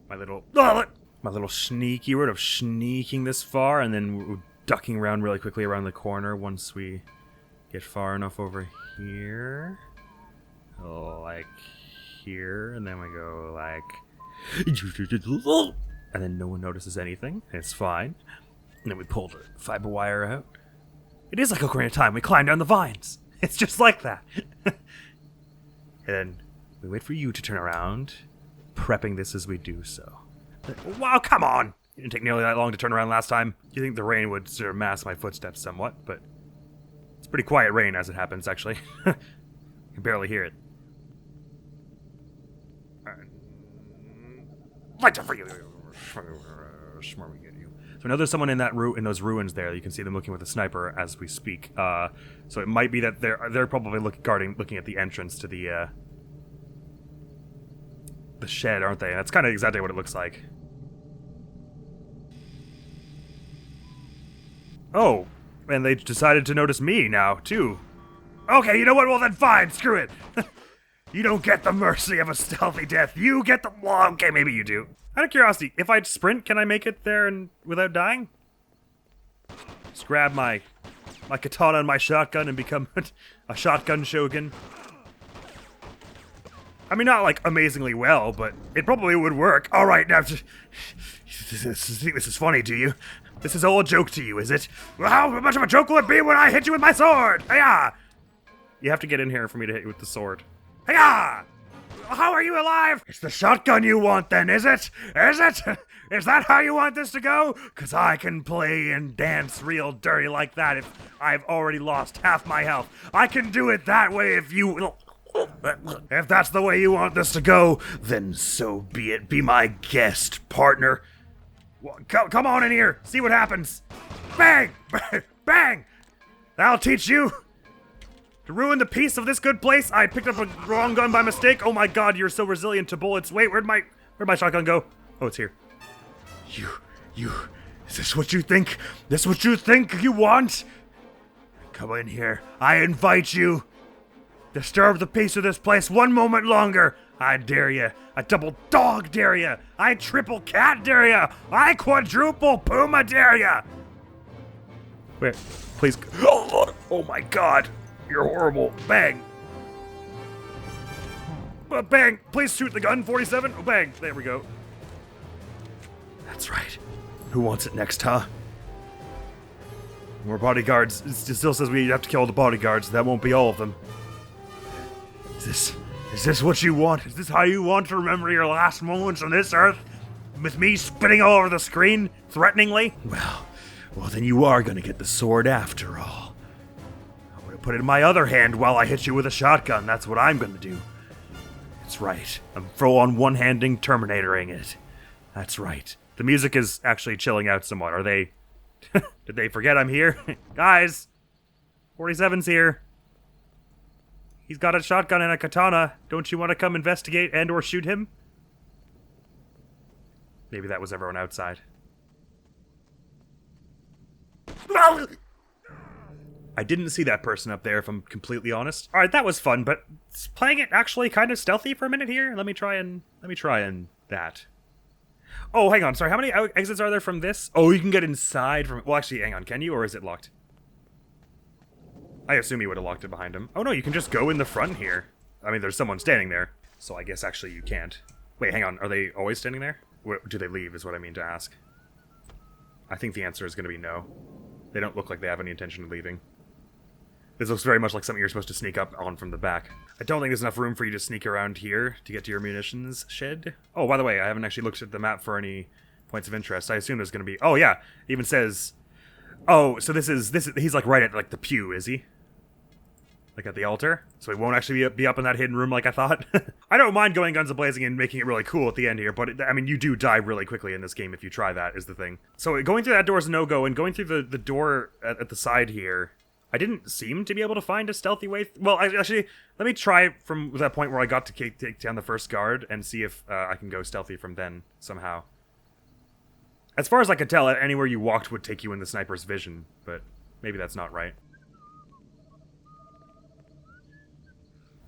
My little sneaky word of sneaking this far and then ducking around really quickly around the corner once we get far enough over here. Like here, and then we go like... And then no one notices anything. It's fine. And then we pull the fiber wire out. It is like Ocarina of Time. We climb down the vines. It's just like that. And then we wait for you to turn around, prepping this as we do so. Wow, come on! It didn't take nearly that long to turn around last time. You think the rain would sort of mask my footsteps somewhat, but it's pretty quiet rain as it happens, actually. You can barely hear it. Light up for you! So I know there's someone in that in those ruins there. You can see them looking with a sniper as we speak. So it might be that they're probably looking at the entrance to the shed, aren't they? That's kind of exactly what it looks like. Oh, and they decided to notice me now too. Okay, you know what? Well then, fine. Screw it. You don't get the mercy of a stealthy death. You get the... Well, okay, maybe you do. Out of curiosity, if I sprint, can I make it there and without dying? Just grab my katana and my shotgun and become a shotgun shogun. I mean, not like amazingly well, but it probably would work. All right, now, think this is funny, do you? This is all a joke to you, is it? Well, how much of a joke will it be when I hit you with my sword? Hiya! You have to get in here for me to hit you with the sword. Hiya! How are you alive? It's the shotgun you want then, is it? Is it? Is that how you want this to go? Cause I can play and dance real dirty like that if I've already lost half my health. I can do it that way if you... If that's the way you want this to go, then so be it. Be my guest, partner. Come on in here. See what happens. Bang! Bang! That'll teach you. To ruin the peace of this good place, I picked up a wrong gun by mistake. Oh my god, you're so resilient to bullets. Wait, where'd my shotgun go? Oh, it's here. You, is this what you think? This what you think you want? Come in here. I invite you. Disturb the peace of this place one moment longer. I dare you. I double dog dare you. I triple cat dare you. I quadruple puma dare you. Wait, please. Oh my god. You're horrible. Bang. Bang. Please shoot the gun, 47. Oh, bang. There we go. That's right. Who wants it next, huh? More bodyguards. It still says we have to kill the bodyguards. That won't be all of them. Is this what you want? Is this how you want to remember your last moments on this earth? With me spitting all over the screen, threateningly? Well, then you are gonna get the sword after all. I'm gonna put it in my other hand while I hit you with a shotgun. That's what I'm gonna do. That's right. I'm full-on one-handing Terminatoring it. That's right. The music is actually chilling out somewhat. Are they... Did they forget I'm here? Guys! 47's here. He's got a shotgun and a katana. Don't you want to come investigate and or shoot him? Maybe that was everyone outside. I didn't see that person up there, if I'm completely honest. Alright, that was fun, but playing it actually kind of stealthy for a minute here. Let me try and that. Oh, hang on, sorry, how many exits are there from this? Oh, you can get inside from... Well, actually, hang on, can you, or is it locked? I assume he would have locked it behind him. Oh no, you can just go in the front here. I mean, there's someone standing there, so I guess actually you can't. Wait, hang on. Are they always standing there? Do they leave is what I mean to ask. I think the answer is going to be no. They don't look like they have any intention of leaving. This looks very much like something you're supposed to sneak up on from the back. I don't think there's enough room for you to sneak around here to get to your munitions shed. Oh, by the way, I haven't actually looked at the map for any points of interest. I assume there's going to be... Oh, yeah. It even says... Oh, so this is... He's like right at like the pew, is he? Like at the altar? So he won't actually be up in that hidden room like I thought? I don't mind going guns a-blazing and making it really cool at the end here, but I mean, you do die really quickly in this game if you try that, is the thing. So going through that door is no-go, and going through the door at the side here... I didn't seem to be able to find a stealthy way... Well, actually, let me try from that point where I got to take down the first guard and see if I can go stealthy from then, somehow. As far as I could tell, anywhere you walked would take you in the sniper's vision, but maybe that's not right.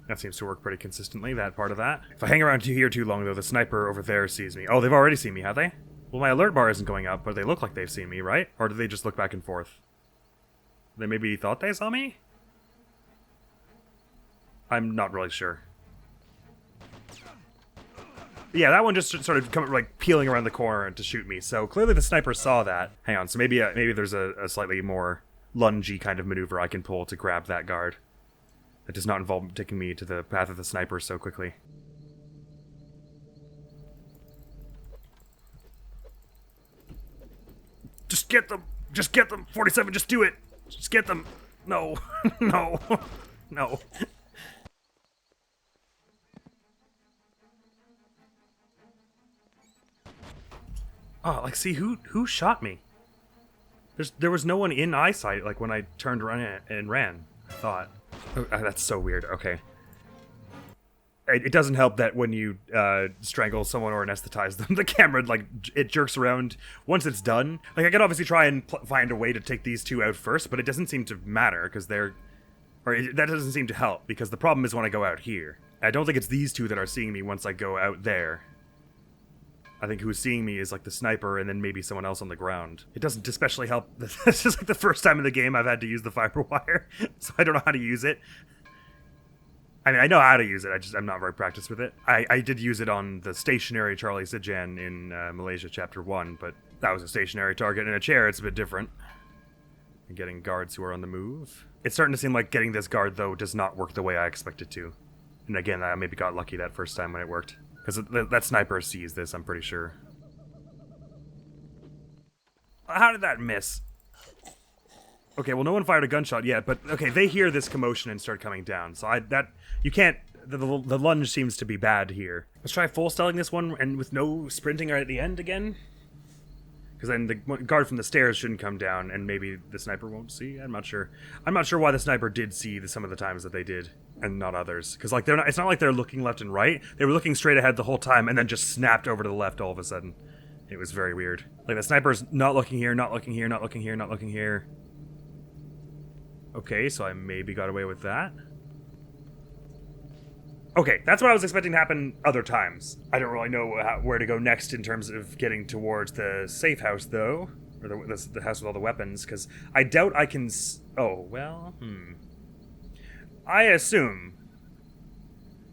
That seems to work pretty consistently, that part of that. If I hang around here too long, though, the sniper over there sees me. Oh, they've already seen me, have they? Well, my alert bar isn't going up, but they look like they've seen me, right? Or do they just look back and forth? They maybe thought they saw me? I'm not really sure. Yeah, that one just sort of like peeling around the corner to shoot me. So clearly the sniper saw that. Hang on, so maybe there's a slightly more lungy kind of maneuver I can pull to grab that guard. That does not involve taking me to the path of the sniper so quickly. Just get them! Just get them! 47, just do it! Just get them. No. No. No. Oh, like, see, who shot me? There was no one in eyesight, like, when I turned around and ran, I thought. Oh, that's so weird. Okay. It doesn't help that when you strangle someone or anesthetize them, the camera, like, it jerks around once it's done. Like, I could obviously try and find a way to take these two out first, but it doesn't seem to matter, because that doesn't seem to help, because the problem is when I go out here. I don't think it's these two that are seeing me once I go out there. I think who's seeing me is, like, the sniper and then maybe someone else on the ground. It doesn't especially help. This is, like, the first time in the game I've had to use the fiber wire, so I don't know how to use it. I mean, I know how to use it, I'm not very practiced with it. I did use it on the stationary Charlie Sijan in Malaysia Chapter 1, but that was a stationary target in a chair, it's a bit different. And getting guards who are on the move. It's starting to seem like getting this guard, though, does not work the way I expect it to. And again, I maybe got lucky that first time when it worked. Because that sniper sees this, I'm pretty sure. How did that miss? Okay, well, no one fired a gunshot yet, but okay, they hear this commotion and start coming down. So you can't. The lunge seems to be bad here. Let's try full stealthing this one and with no sprinting right at the end again. Because then the guard from the stairs shouldn't come down, and maybe the sniper won't see. I'm not sure. I'm not sure why the sniper did see some of the times that they did, and not others. Because like it's not like they're looking left and right. They were looking straight ahead the whole time, and then just snapped over to the left all of a sudden. It was very weird. Like the sniper's not looking here, not looking here, not looking here, not looking here. Okay, so I maybe got away with that. Okay, that's what I was expecting to happen other times. I don't really know where to go next in terms of getting towards the safe house, though. Or the house with all the weapons, because I doubt I can... Oh, well, I assume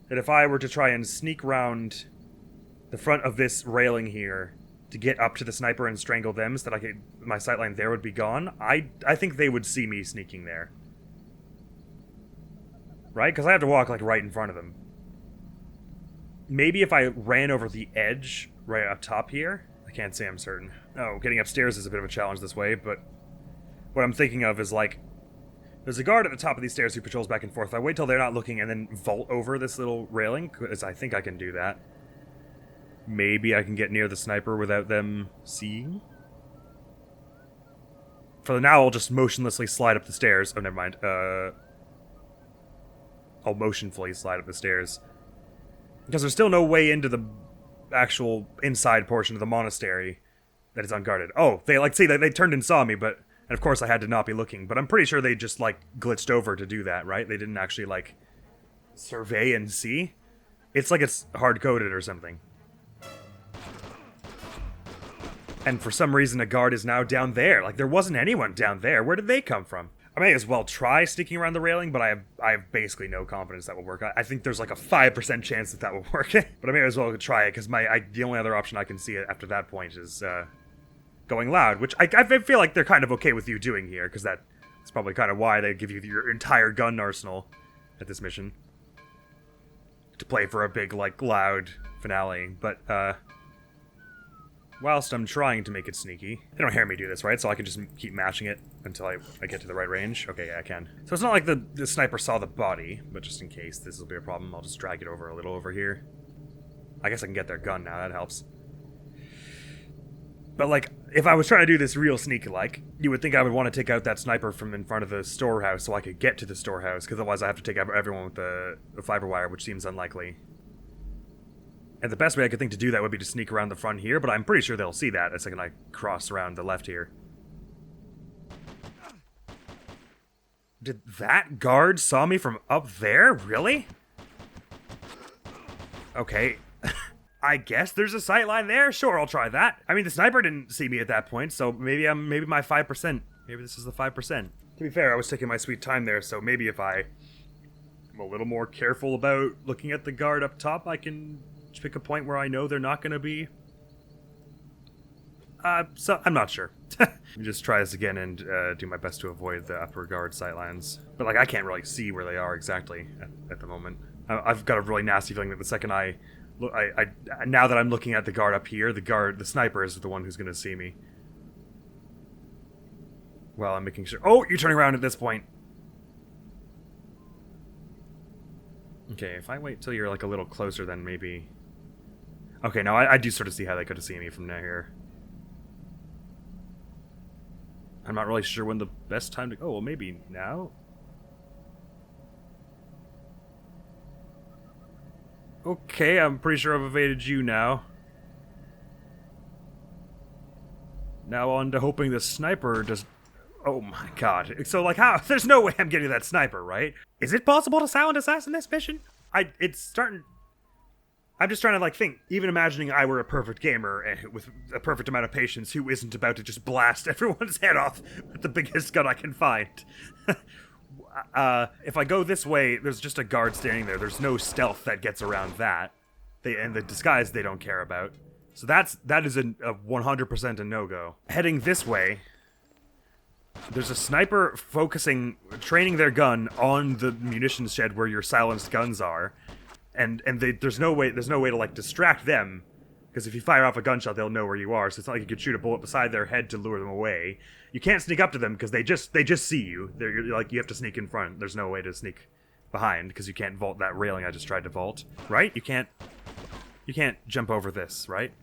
that if I were to try and sneak round the front of this railing here to get up to the sniper and strangle them so that my sightline there would be gone, I think they would see me sneaking there. Right? Because I have to walk, like, right in front of them. Maybe if I ran over the edge right up top here? I can't say I'm certain. Oh, getting upstairs is a bit of a challenge this way, but what I'm thinking of is, like, there's a guard at the top of these stairs who patrols back and forth. If I wait till they're not looking and then vault over this little railing, because I think I can do that, maybe I can get near the sniper without them seeing? For now, I'll just motionlessly slide up the stairs. Oh, never mind. I'll motionfully slide up the stairs. Because there's still no way into the actual inside portion of the monastery that is unguarded. Oh, they turned and saw me, but... And of course I had to not be looking, but I'm pretty sure they just, like, glitched over to do that, right? They didn't actually, like, survey and see. It's like it's hard-coded or something. And for some reason a guard is now down there. Like, there wasn't anyone down there. Where did they come from? I may as well try sneaking around the railing, but I have basically no confidence that will work. I think there's like a 5% chance that will work, but I may as well try it because the only other option I can see after that point is going loud, which I feel like they're kind of okay with you doing here because that's probably kind of why they give you your entire gun arsenal at this mission to play for a big like loud finale. But whilst I'm trying to make it sneaky, they don't hear me do this, right? So I can just keep mashing it until I get to the right range. Okay, yeah, I can. So it's not like the sniper saw the body, but just in case this will be a problem, I'll just drag it over a little over here. I guess I can get their gun now, that helps. But like, if I was trying to do this real sneaky-like, you would think I would want to take out that sniper from in front of the storehouse so I could get to the storehouse, because otherwise I have to take out everyone with the fiber wire, which seems unlikely. And the best way I could think to do that would be to sneak around the front here, but I'm pretty sure they'll see that the second I cross around the left here. Did that guard saw me from up there? Really? Okay. I guess there's a sight line there. Sure, I'll try that. I mean, the sniper didn't see me at that point, so maybe my 5%. Maybe this is the 5%. To be fair, I was taking my sweet time there, so maybe if I'm a little more careful about looking at the guard up top, I can pick a point where I know they're not going to be. So I'm not sure. Let me just try this again and do my best to avoid the upper guard sightlines. But like, I can't really see where they are exactly at the moment. I've got a really nasty feeling that the second now that I'm looking at the guard up here, the sniper is the one who's going to see me. Well, I'm making sure. Oh, you're turning around at this point. Okay, if I wait till you're like a little closer, then maybe. Okay, no, I do sort of see how they could have seen me from here. I'm not really sure when the best time to. Oh, well, maybe now. Okay, I'm pretty sure I've evaded you now. Now on to hoping the sniper just... Oh my god. So, like, how? There's no way I'm getting that sniper, right? Is it possible to silent assassin this mission? It's starting... I'm just trying to, like, think. Even imagining I were a perfect gamer and with a perfect amount of patience who isn't about to just blast everyone's head off with the biggest gun I can find. If I go this way, there's just a guard standing there. There's no stealth that gets around that. And the disguise they don't care about. So that is a 100% a no-go. Heading this way, there's a sniper training their gun on the munitions shed where your silenced guns are. And there's no way to like distract them. Because if you fire off a gunshot, they'll know where you are. So it's not like you could shoot a bullet beside their head to lure them away. You can't sneak up to them because they just see you. They're like, you have to sneak in front. There's no way to sneak behind because you can't vault that railing I just tried to vault. Right? You can't jump over this, right?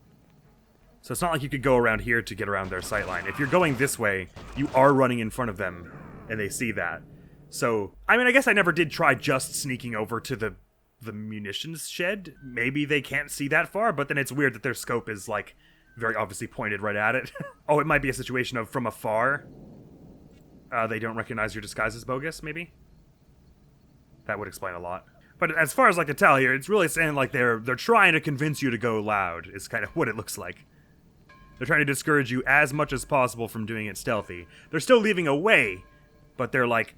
So it's not like you could go around here to get around their sight line. If you're going this way, you are running in front of them, and they see that. So, I mean, I guess I never did try just sneaking over to the munitions shed. Maybe they can't see that far, but then it's weird that their scope is, like, very obviously pointed right at it. Oh, it might be a situation of from afar, they don't recognize your disguise as bogus, maybe? That would explain a lot. But as far as I can tell here, it's really saying, like, they're trying to convince you to go loud, is kind of what it looks like. They're trying to discourage you as much as possible from doing it stealthy. They're still leaving a way, but they're like,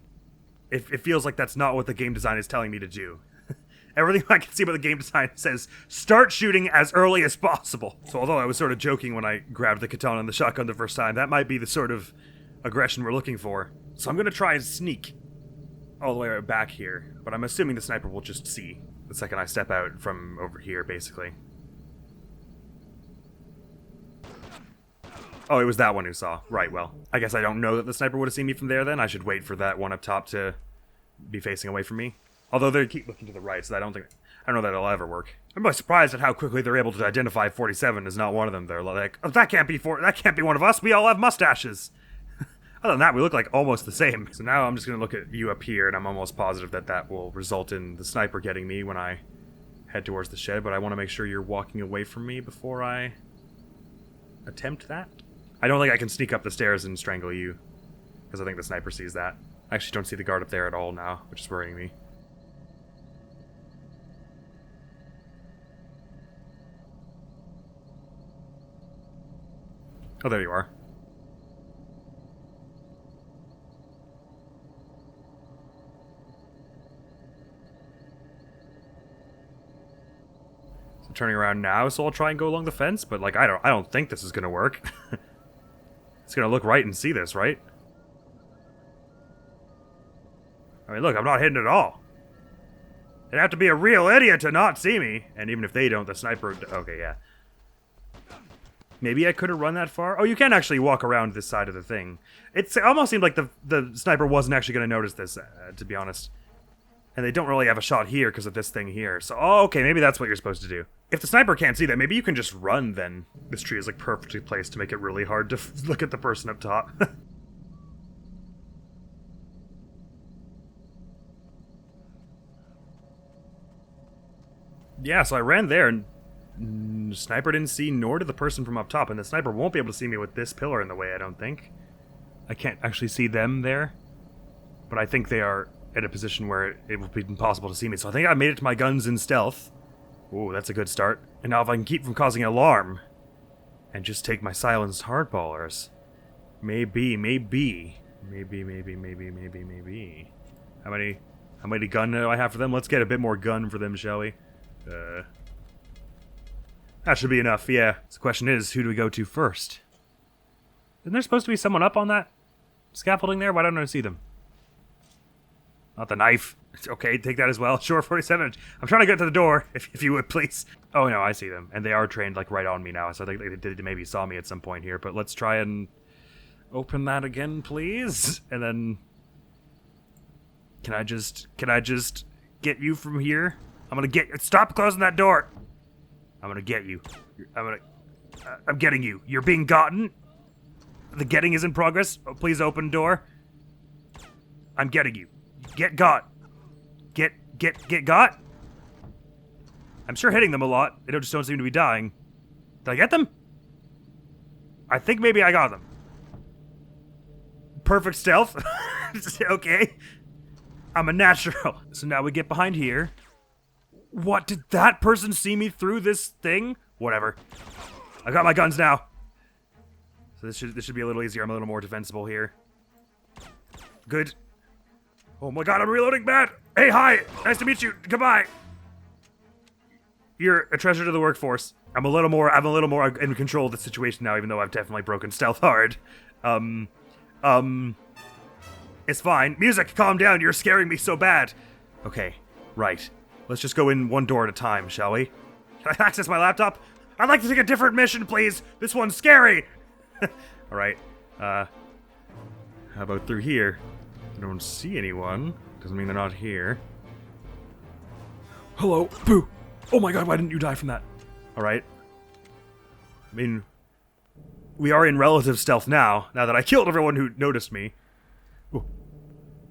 it feels like that's not what the game design is telling me to do. Everything I can see about the game design says, start shooting as early as possible. So although I was sort of joking when I grabbed the katana and the shotgun the first time, that might be the sort of aggression we're looking for. So I'm going to try and sneak all the way back here, but I'm assuming the sniper will just see the second I step out from over here, basically. Oh, it was that one who saw. Right, well, I guess I don't know that the sniper would have seen me from there then. I should wait for that one up top to be facing away from me. Although they keep looking to the right, so I don't know that it'll ever work. I'm really surprised at how quickly they're able to identify 47 as not one of them. They're like, oh, that can't be one of us. We all have mustaches. Other than that, we look like almost the same. So now I'm just going to look at you up here, and I'm almost positive that will result in the sniper getting me when I head towards the shed, but I want to make sure you're walking away from me before I attempt that. I don't think I can sneak up the stairs and strangle you, because I think the sniper sees that. I actually don't see the guard up there at all now, which is worrying me. Oh, there you are. So turning around now, so I'll try and go along the fence, but like I don't think this is gonna work. It's gonna look right and see this, right? I mean, look, I'm not hidden at all. It'd have to be a real idiot to not see me. And even if they don't, the sniper... Okay, yeah. Maybe I could have run that far. Oh, you can actually walk around this side of the thing. It almost seemed like the sniper wasn't actually going to notice this, to be honest. And they don't really have a shot here because of this thing here. So, oh, okay, maybe that's what you're supposed to do. If the sniper can't see that, maybe you can just run then. This tree is like perfectly placed to make it really hard to look at the person up top. Yeah, so I ran there, and the sniper didn't see, nor did the person from up top, and the sniper won't be able to see me with this pillar in the way, I don't think. I can't actually see them there, but I think they are at a position where it will be impossible to see me, so I think I made it to my guns in stealth. Ooh, that's a good start. And now if I can keep from causing an alarm, and just take my silenced hardballers, maybe. How many gun do I have for them? Let's get a bit more gun for them, shall we? That should be enough, yeah. So the question is, who do we go to first? Isn't there supposed to be someone up on that scaffolding there? Why don't I see them? Not the knife. Okay, take that as well. Sure, 47 inch. I'm trying to get to the door, if you would, please. Oh, no, I see them. And they are trained, like, right on me now, so I think they maybe saw me at some point here. But let's try and open that again, please. And then... Can I just get you from here? I'm gonna get... Stop closing that door! I'm gonna get you. I'm getting you. You're being gotten. The getting is in progress. Oh, please open door. I'm getting you. Get got. Get got? I'm sure hitting them a lot. They just don't seem to be dying. Did I get them? I think maybe I got them. Perfect stealth. Okay. I'm a natural. So now we get behind here. What, did that person see me through this thing? Whatever. I got my guns now. So this should be a little easier. I'm a little more defensible here. Good. Oh my god, I'm reloading bad. Hey, hi. Nice to meet you. Goodbye. You're a treasure to the workforce. I'm a little more in control of the situation now, even though I've definitely broken stealth hard. It's fine. Music, calm down. You're scaring me so bad. Okay, right. Let's just go in one door at a time, shall we? Can I access my laptop? I'd like to take a different mission, please. This one's scary. Alright. How about through here? I don't see anyone. Doesn't mean they're not here. Hello. Boo. Oh my god, why didn't you die from that? Alright. I mean, we are in relative stealth now that I killed everyone who noticed me. Ooh.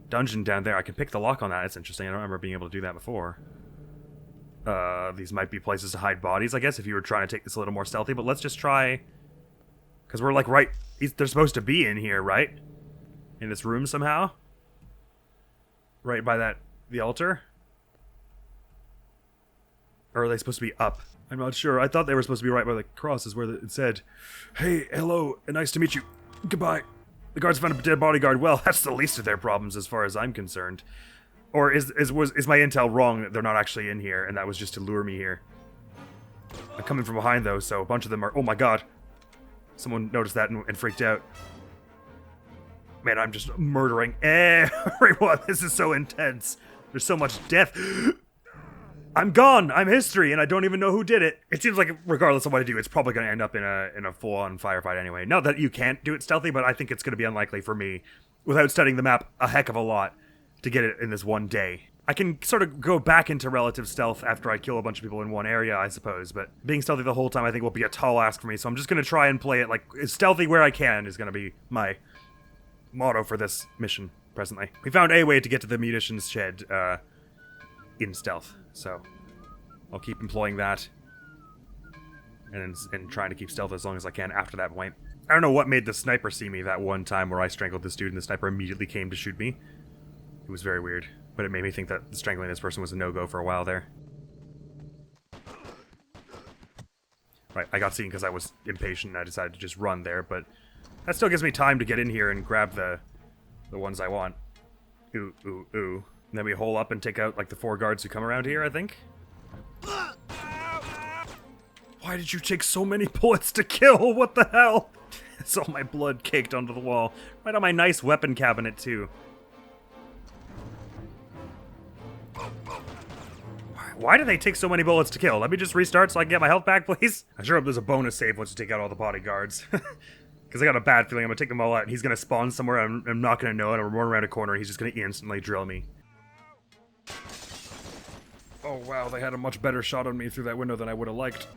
Dungeon down there. I can pick the lock on that. That's interesting. I don't remember being able to do that before. These might be places to hide bodies, I guess, if you were trying to take this a little more stealthy, but let's just try... Because we're like right... They're supposed to be in here, right? In this room somehow? Right by the altar? Or are they supposed to be up? I'm not sure. I thought they were supposed to be right by the crosses where it said, "Hey, hello, and nice to meet you. Goodbye." The guards found a dead bodyguard. Well, that's the least of their problems as far as I'm concerned. Or is my intel wrong that they're not actually in here and that was just to lure me here? I'm coming from behind though, so a bunch of them are... Oh my god. Someone noticed that and freaked out. Man, I'm just murdering everyone. This is so intense. There's so much death. I'm gone. I'm history, and I don't even know who did it. It seems like regardless of what I do, it's probably going to end up in a full-on firefight anyway. Not that you can't do it stealthy, but I think it's going to be unlikely for me, without studying the map a heck of a lot, to get it in this one day. I can sort of go back into relative stealth after I kill a bunch of people in one area, I suppose, but being stealthy the whole time I think will be a tall ask for me, so I'm just going to try and play it like as stealthy where I can is going to be my motto for this mission presently. We found a way to get to the munitions shed in stealth, so I'll keep employing that and trying to keep stealth as long as I can after that point. I don't know what made the sniper see me that one time where I strangled this dude and the sniper immediately came to shoot me. It was very weird, but it made me think that strangling this person was a no-go for a while there. Right, I got seen because I was impatient and I decided to just run there, but that still gives me time to get in here and grab the ones I want. Ooh, ooh, ooh. And then we hole up and take out, like, the 4 guards who come around here, I think? Why did you take so many bullets to kill? What the hell? It's all my blood caked onto the wall. Right on my nice weapon cabinet, too. Why do they take so many bullets to kill? Let me just restart so I can get my health back, please. I sure hope there's a bonus save once you take out all the bodyguards. Because I got a bad feeling I'm going to take them all out, and he's going to spawn somewhere, and I'm not going to know it, and I'm running around a corner, and he's just going to instantly drill me. Oh wow, they had a much better shot on me through that window than I would have liked.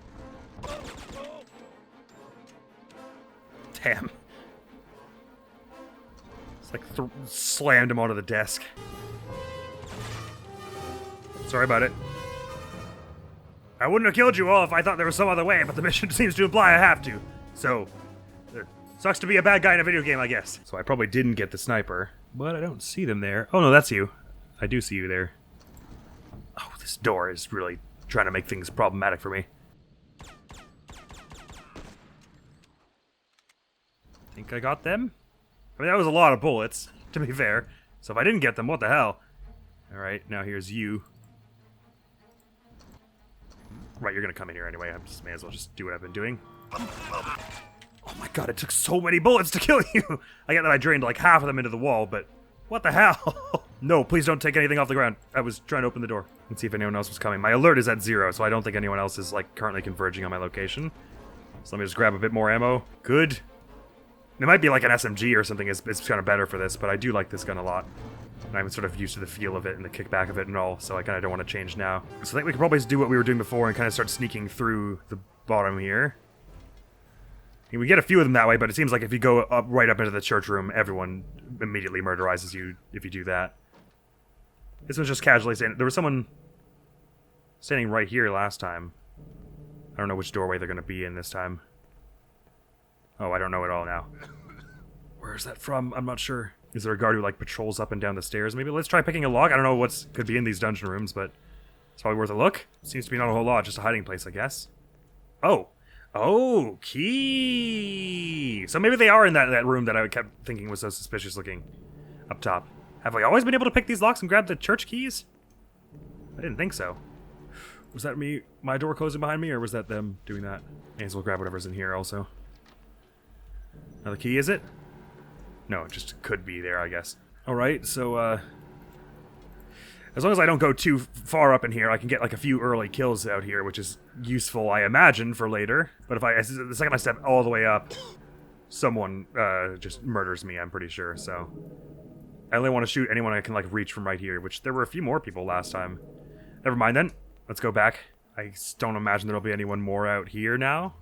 Damn. It's like slammed him onto the desk. Sorry about it. I wouldn't have killed you all if I thought there was some other way, but the mission seems to imply I have to. So, it sucks to be a bad guy in a video game, I guess. So I probably didn't get the sniper, but I don't see them there. Oh no, that's you. I do see you there. Oh, this door is really trying to make things problematic for me. Think I got them? I mean, that was a lot of bullets, to be fair. So if I didn't get them, what the hell? Alright, now here's you. Right, you're gonna come in here anyway. I may as well just do what I've been doing. Oh my god, it took so many bullets to kill you! I get that I drained like half of them into the wall, but what the hell? No, please don't take anything off the ground. I was trying to open the door and see if anyone else was coming. My alert is at 0, so I don't think anyone else is like currently converging on my location. So let me just grab a bit more ammo. Good. It might be like an SMG or something. It's kind of better for this, but I do like this gun a lot. And I'm sort of used to the feel of it and the kickback of it and all, so I kind of don't want to change now. So I think we could probably just do what we were doing before and kind of start sneaking through the bottom here. And we get a few of them that way, but it seems like if you go right up into the church room, everyone immediately murderizes you if you do that. This one's just casually saying... There was someone standing right here last time. I don't know which doorway they're going to be in this time. Oh, I don't know at all now. Where's that from? I'm not sure. Is there a guard who, like, patrols up and down the stairs? Maybe let's try picking a lock. I don't know what's could be in these dungeon rooms, but it's probably worth a look. Seems to be not a whole lot, just a hiding place, I guess. Oh. Oh, key! So maybe they are in that room that I kept thinking was so suspicious looking. Up top. Have I always been able to pick these locks and grab the church keys? I didn't think so. Was that me, my door closing behind me, or was that them doing that? May as well grab whatever's in here also. Another key, is it? No, it just could be there, I guess. Alright, so, as long as I don't go too far up in here, I can get, like, a few early kills out here, which is useful, I imagine, for later. But if the second I step all the way up, someone, just murders me, I'm pretty sure, so... I only want to shoot anyone I can, like, reach from right here, which there were a few more people last time. Never mind, then. Let's go back. I don't imagine there'll be anyone more out here now.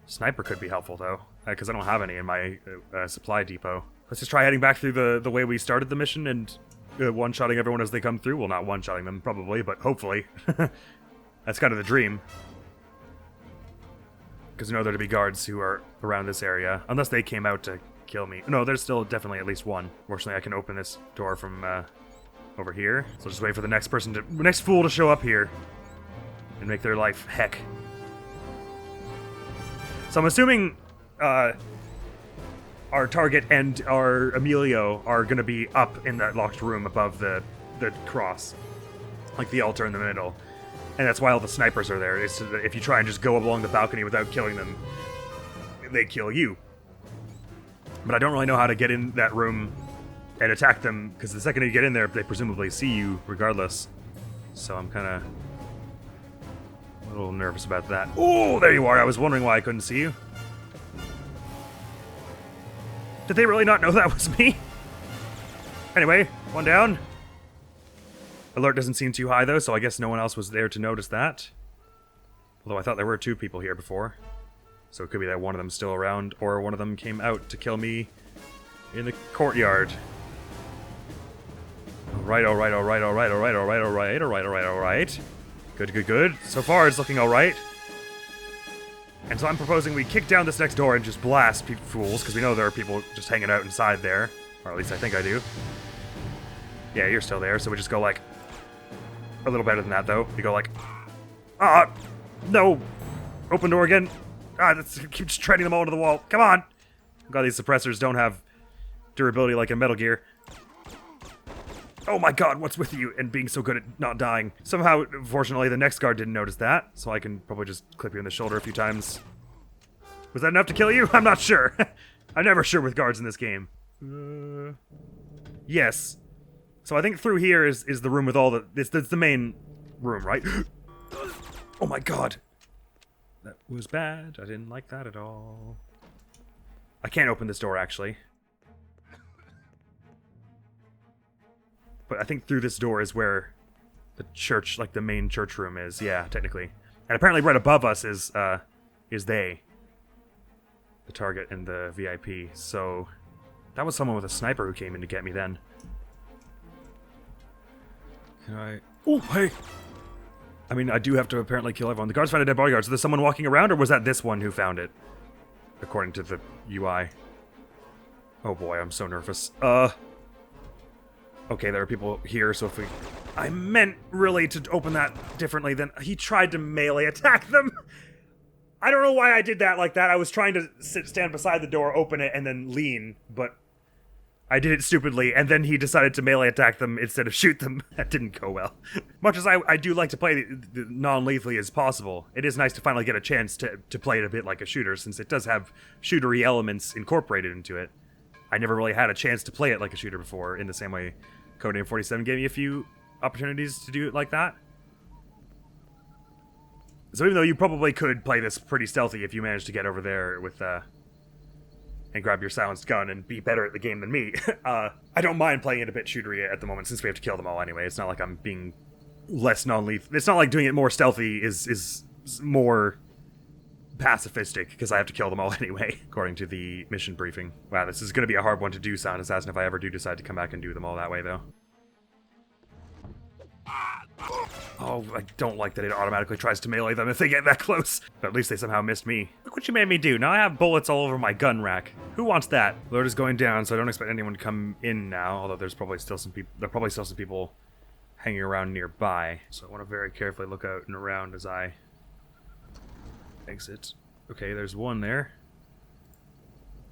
Sniper could be helpful, though, because I don't have any in my supply depot. Let's just try heading back through the way we started the mission and one-shotting everyone as they come through. Well, not one-shotting them, probably, but hopefully. That's kind of the dream. Because I know there to be guards who are around this area, unless they came out to kill me. No, there's still definitely at least one. Fortunately, I can open this door from over here. So just wait for the next fool to show up here and make their life heck. So I'm assuming our target and our Emilio are going to be up in that locked room above the cross. Like the altar in the middle. And that's why all the snipers are there. It's so that if you try and just go along the balcony without killing them, they kill you. But I don't really know how to get in that room and attack them, because the second you get in there, they presumably see you regardless. So I'm kind of a little nervous about that. Oh, there you are. I was wondering why I couldn't see you. Did they really not know that was me? Anyway, one down. Alert doesn't seem too high, though, so I guess no one else was there to notice that. Although I thought there were 2 people here before. So it could be that one of them's still around, or one of them came out to kill me in the courtyard. Alright, alright, alright, alright, alright, alright, alright, alright, alright, alright. Good, good, good. So far, it's looking alright. And so I'm proposing we kick down this next door and just blast fools, because we know there are people just hanging out inside there. Or at least I think I do. Yeah, you're still there, so we just go like... A little better than that, though. We go like... Ah! No! Open door again. Ah, keep just treading them all to the wall. Come on! God, these suppressors don't have durability like in Metal Gear. Oh my god, what's with you and being so good at not dying? Somehow, fortunately, the next guard didn't notice that, so I can probably just clip you in the shoulder a few times. Was that enough to kill you? I'm not sure. I'm never sure with guards in this game. Yes. So I think through here is the room with all the... It's the main room, right? Oh my god. That was bad. I didn't like that at all. I can't open this door, actually. But I think through this door is where the church, like the main church room is. Yeah, technically. And apparently right above us is they. The target and the VIP. So that was someone with a sniper who came in to get me then. Can I... Oh, hey! I mean, I do have to apparently kill everyone. The guards found a dead bodyguard. So there's someone walking around, or was that this one who found it? According to the UI. Oh boy, I'm so nervous. Okay, there are people here, so if we... I meant really to open that differently than... He tried to melee attack them! I don't know why I did that like that. I was trying to stand beside the door, open it, and then lean, but... I did it stupidly, and then he decided to melee attack them instead of shoot them. That didn't go well. Much as I do like to play the non-lethally as possible, it is nice to finally get a chance to play it a bit like a shooter, since it does have shootery elements incorporated into it. I never really had a chance to play it like a shooter before, in the same way Codename 47 gave me a few opportunities to do it like that. So even though you probably could play this pretty stealthy if you managed to get over there with, and grab your silenced gun and be better at the game than me, I don't mind playing it a bit shootery at the moment, since we have to kill them all anyway. It's not like I'm being less non-lethal. It's not like doing it more stealthy is more pacifistic, because I have to kill them all anyway, according to the mission briefing. Wow, this is going to be a hard one to do, Sound Assassin, if I ever do decide to come back and do them all that way, though. Oh, I don't like that it automatically tries to melee them if they get that close. But at least they somehow missed me. Look what you made me do. Now I have bullets all over my gun rack. Who wants that? Load is going down, so I don't expect anyone to come in now, although there's probably still some people... There are probably still some people hanging around nearby. So I want to very carefully look out and around as I exit. Okay, there's one there.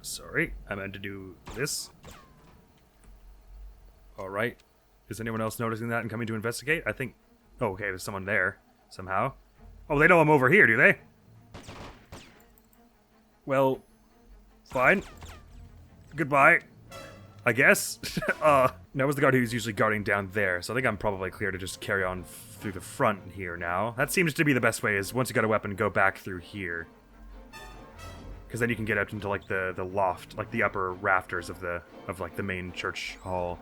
Sorry, I meant to do this. Alright. Is anyone else noticing that and coming to investigate? I think... Oh, okay, there's someone there, somehow. Oh, they know I'm over here, do they? Well, fine. Goodbye, I guess. That was the guard who's usually guarding down there, so I think I'm probably clear to just carry on through the front here now. That seems to be the best way, is once you got a weapon, go back through here. Because then you can get out into, like, the loft, like the upper rafters of like, the main church hall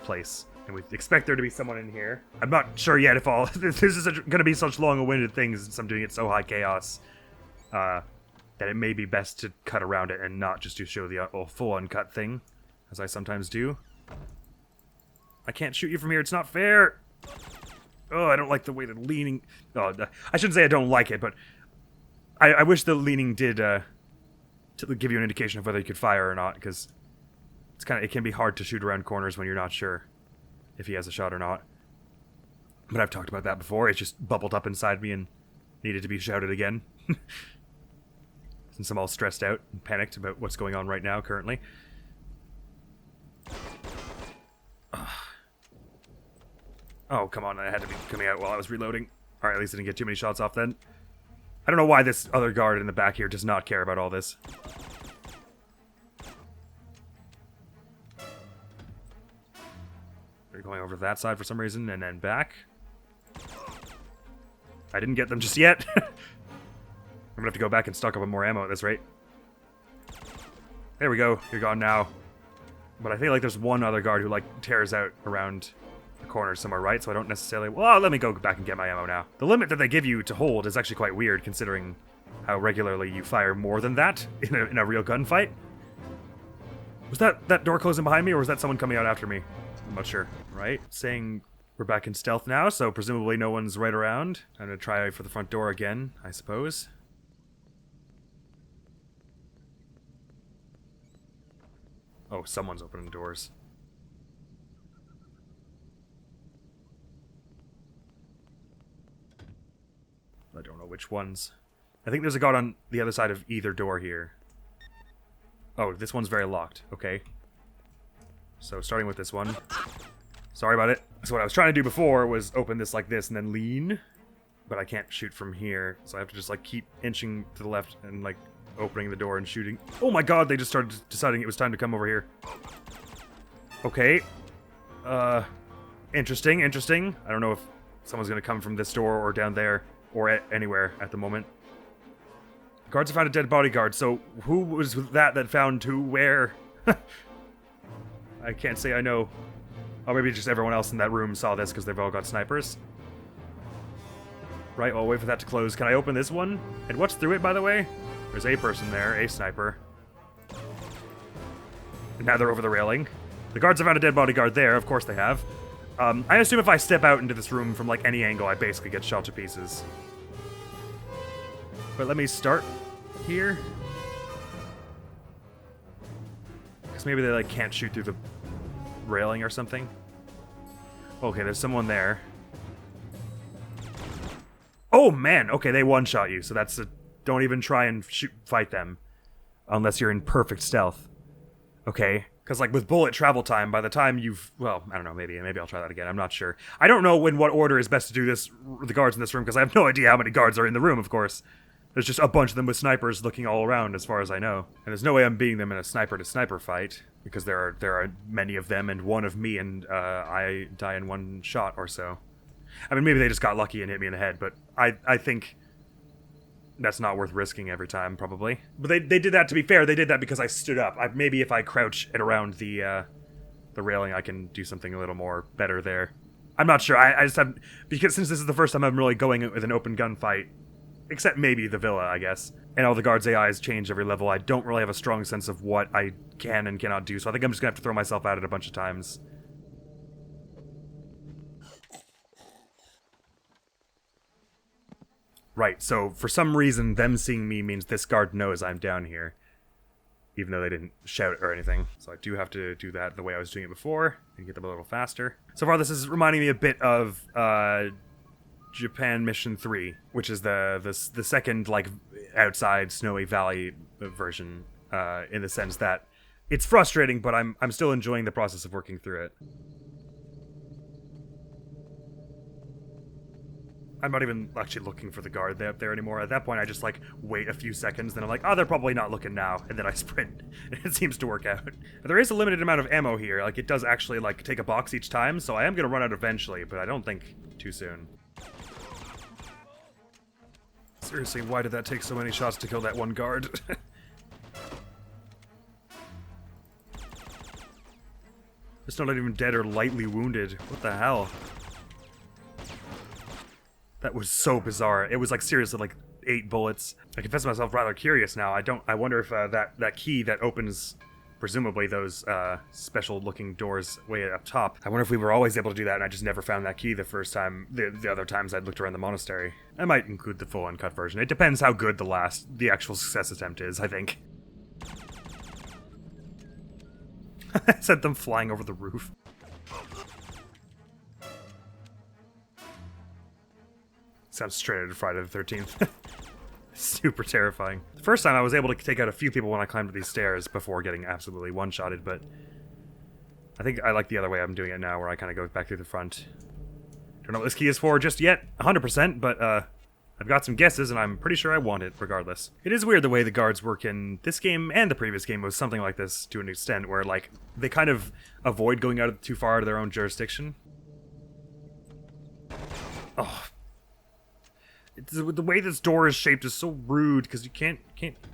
place. And we expect there to be someone in here. I'm not sure yet if all... This is going to be such long-winded things since I'm doing it so high chaos, that it may be best to cut around it and not just to show the full uncut thing, as I sometimes do. I can't shoot you from here, it's not fair! Oh, I don't like the way the leaning... Oh, I shouldn't say I don't like it, but I wish the leaning did to give you an indication of whether you could fire or not, because it can be hard to shoot around corners when you're not sure if he has a shot or not. But I've talked about that before. It just bubbled up inside me and needed to be shouted again. Since I'm all stressed out and panicked about what's going on right now, currently. Oh, come on. I had to be coming out while I was reloading. Alright, at least I didn't get too many shots off then. I don't know why this other guard in the back here does not care about all this. They're going over to that side for some reason, and then back. I didn't get them just yet. I'm gonna have to go back and stock up on more ammo at this rate. There we go. You're gone now. But I feel like there's one other guard who, like, tears out around the corner somewhere, right? So I don't necessarily... Well, let me go back and get my ammo now. The limit that they give you to hold is actually quite weird, considering how regularly you fire more than that in a real gunfight. Was that door closing behind me, or was that someone coming out after me? I'm not sure. Right? Saying we're back in stealth now, so presumably no one's right around. I'm gonna try for the front door again, I suppose. Oh, someone's opening doors. I don't know which ones. I think there's a guard on the other side of either door here. Oh, this one's very locked. Okay. So, starting with this one. Sorry about it. So what I was trying to do before was open this like this and then lean. But I can't shoot from here. So I have to just like keep inching to the left and like opening the door and shooting. Oh my god, they just started deciding it was time to come over here. Okay. Interesting. I don't know if someone's gonna come from this door or down there or anywhere at the moment. The guards have found a dead bodyguard, so who was that found who where? I can't say I know. Or maybe just everyone else in that room saw this because they've all got snipers. Right, well, I'll wait for that to close. Can I open this one? And what's through it, by the way? There's a person there, a sniper. And now they're over the railing. The guards have found a dead bodyguard there, of course they have. I assume if I step out into this room from, like, any angle, I basically get shot to pieces. But let me start here. Because maybe they, like, can't shoot through the railing or something. Okay, there's someone there. Oh, man! Okay, they one-shot you, so that's a... Don't even try and fight them. Unless you're in perfect stealth. Okay. Because, like, with bullet travel time, by the time you've... Well, I don't know, maybe I'll try that again, I'm not sure. I don't know in what order is best to do this, the guards in this room, because I have no idea how many guards are in the room, of course. There's just a bunch of them with snipers looking all around, as far as I know. And there's no way I'm beating them in a sniper-to-sniper fight, because there are many of them, and one of me, and I die in one shot or so. I mean, maybe they just got lucky and hit me in the head, but I think that's not worth risking every time, probably. But they did that, to be fair, they did that because I stood up. Maybe if I crouch and around the railing, I can do something a little more better there. I'm not sure. I just have... Because since this is the first time I'm really going with an open gunfight, except maybe the villa, I guess, and all the guards' AIs change every level, I don't really have a strong sense of what I can and cannot do, so I think I'm just gonna have to throw myself at it a bunch of times. Right, so for some reason, them seeing me means this guard knows I'm down here. Even though they didn't shout or anything. So I do have to do that the way I was doing it before, and get them a little faster. So far, this is reminding me a bit of Japan Mission 3, which is the second, like, outside Snowy Valley version, in the sense that it's frustrating, but I'm still enjoying the process of working through it. I'm not even actually looking for the guard up there anymore. At that point, I just, like, wait a few seconds, then I'm like, oh, they're probably not looking now, and then I sprint. And it seems to work out. There is a limited amount of ammo here. Like, it does actually, like, take a box each time, so I am going to run out eventually, but I don't think too soon. Seriously, why did that take so many shots to kill that one guard? It's not even dead or lightly wounded. What the hell? That was so bizarre. It was, like, seriously, like, 8 bullets. I confess myself rather curious now. I wonder if that key that opens, presumably, those special-looking doors way up top. I wonder if we were always able to do that and I just never found that key the first time, the other times I'd looked around the monastery. I might include the full uncut version. It depends how good the actual success attempt is, I think. I sent them flying over the roof. Sounds straight out of Friday the 13th. Super terrifying. The first time I was able to take out a few people when I climbed these stairs before getting absolutely one-shotted, but I think I like the other way I'm doing it now, where I kind of go back through the front. Don't know what this key is for just yet, 100%, but I've got some guesses, and I'm pretty sure I want it regardless. It is weird the way the guards work in this game and the previous game was something like this to an extent, where, like, they kind of avoid going out too far out of their own jurisdiction. Oh. The way this door is shaped is so rude, because you can't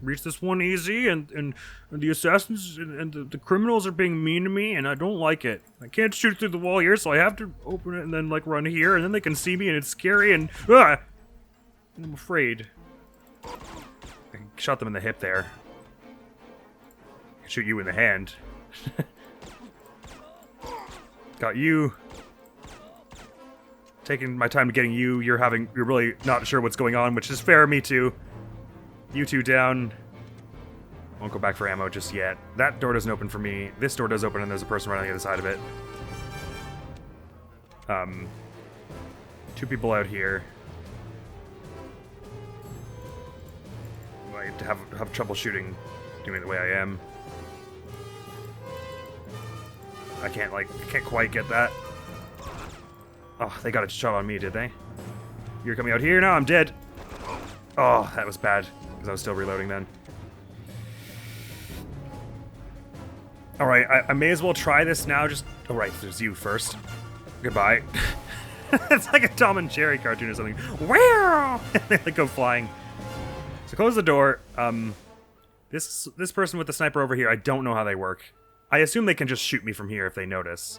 reach this one easy, and the assassins and the criminals are being mean to me, and I don't like it. I can't shoot through the wall here, so I have to open it and then, like, run here, and then they can see me, and it's scary, and I'm afraid. I shot them in the hip there. I can shoot you in the hand. Got you. Taking my time getting you, you're really not sure what's going on, which is fair, me too. You two down. Won't go back for ammo just yet. That door doesn't open for me. This door does open and there's a person right on the other side of it. 2 people out here. I have trouble shooting, doing it the way I am. I can't quite get that. Oh, they got a shot on me, did they? You're coming out here now? I'm dead. Oh, that was bad, because I was still reloading then. Alright, I may as well try this now. Just... Oh, right, there's you first. Goodbye. It's like a Tom and Jerry cartoon or something. Wow! They like go flying. So close the door. This person with the sniper over here, I don't know how they work. I assume they can just shoot me from here if they notice.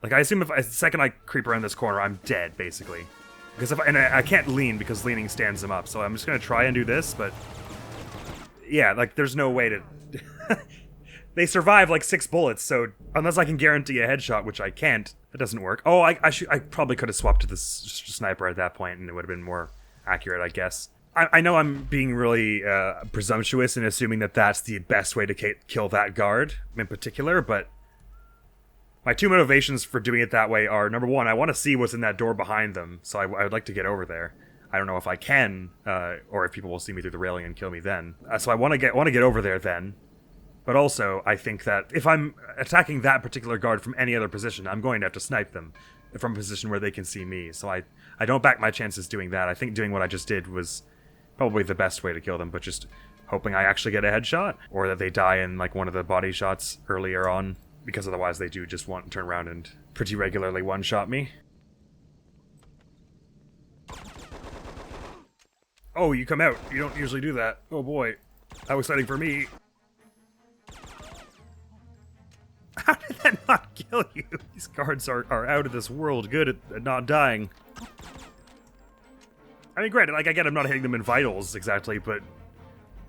Like, I assume if the second I creep around this corner, I'm dead, basically. Because if I can't lean because leaning stands them up, so I'm just gonna try and do this, but... Yeah, like, there's no way to... They survive like 6 bullets, so unless I can guarantee a headshot, which I can't, it doesn't work. Oh, I probably could have swapped to the sniper at that point, and it would have been more accurate, I guess. I know I'm being really presumptuous in assuming that that's the best way to kill that guard in particular, but my 2 motivations for doing it that way are, number 1, I want to see what's in that door behind them, so I would like to get over there. I don't know if I can, or if people will see me through the railing and kill me then. So I want to get over there then. But also, I think that if I'm attacking that particular guard from any other position, I'm going to have to snipe them from a position where they can see me. So I don't back my chances doing that. I think doing what I just did was probably the best way to kill them, but just hoping I actually get a headshot, or that they die in like one of the body shots earlier on, because otherwise they do just want to turn around and pretty regularly one-shot me. Oh, you come out. You don't usually do that. Oh boy. That was exciting for me. How did that not kill you? These guards are out of this world good at not dying. I mean, granted, like, I get I'm not hitting them in vitals exactly, but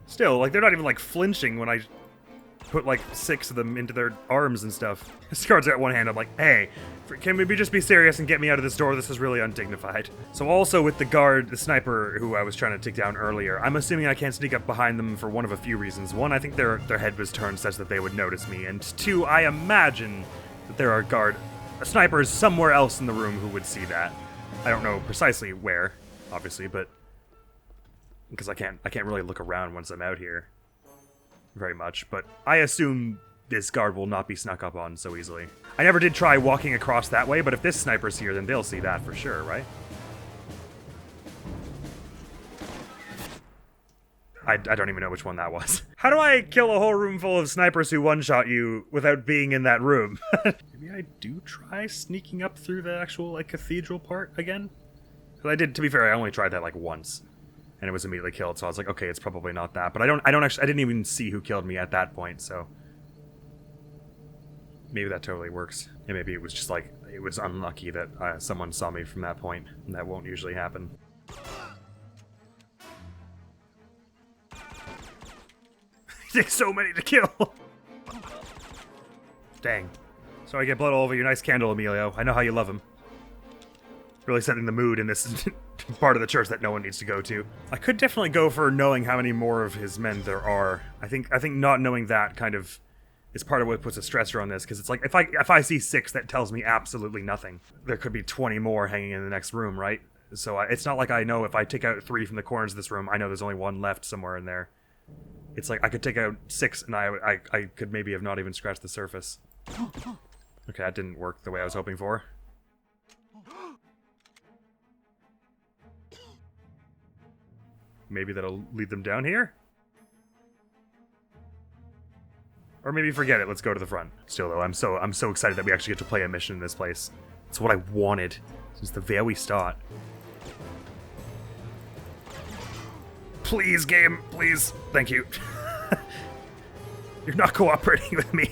still, like, they're not even, like, flinching when I put, like, 6 of them into their arms and stuff. This guard's got one hand, I'm like, hey, can we just be serious and get me out of this door? This is really undignified. So also with the guard, the sniper who I was trying to take down earlier, I'm assuming I can't sneak up behind them for one of a few reasons. 1, I think their head was turned such that they would notice me, and 2, I imagine that there are snipers somewhere else in the room who would see that. I don't know precisely where, obviously, but because I can't really look around once I'm out here very much, but I assume this guard will not be snuck up on so easily. I never did try walking across that way, but if this sniper's here, then they'll see that for sure, right? I don't even know which one that was. How do I kill a whole room full of snipers who one-shot you without being in that room? Maybe I do try sneaking up through the actual, like, cathedral part again? Because I did, to be fair, I only tried that, like, once. And it was immediately killed, so I was like, okay, it's probably not that. But I didn't even see who killed me at that point, so maybe that totally works. And maybe it was just like, it was unlucky that someone saw me from that point, and that won't usually happen. It takes so many to kill! Dang. So I get blood all over your nice candle, Emilio. I know how you love him. Really setting the mood in this part of the church that no one needs to go to. I could definitely go for knowing how many more of his men there are. I think not knowing that kind of is part of what puts a stressor on this, because it's like, if I see 6, that tells me absolutely nothing. There could be 20 more hanging in the next room, right? So it's not like I know if I take out 3 from the corners of this room, I know there's only 1 left somewhere in there. It's like I could take out 6 and I could maybe have not even scratched the surface. Okay, that didn't work the way I was hoping for. Maybe that'll lead them down here? Or maybe forget it, let's go to the front. Still though, I'm so excited that we actually get to play a mission in this place. It's what I wanted since the very start. Please, game, please. Thank you. You're not cooperating with me.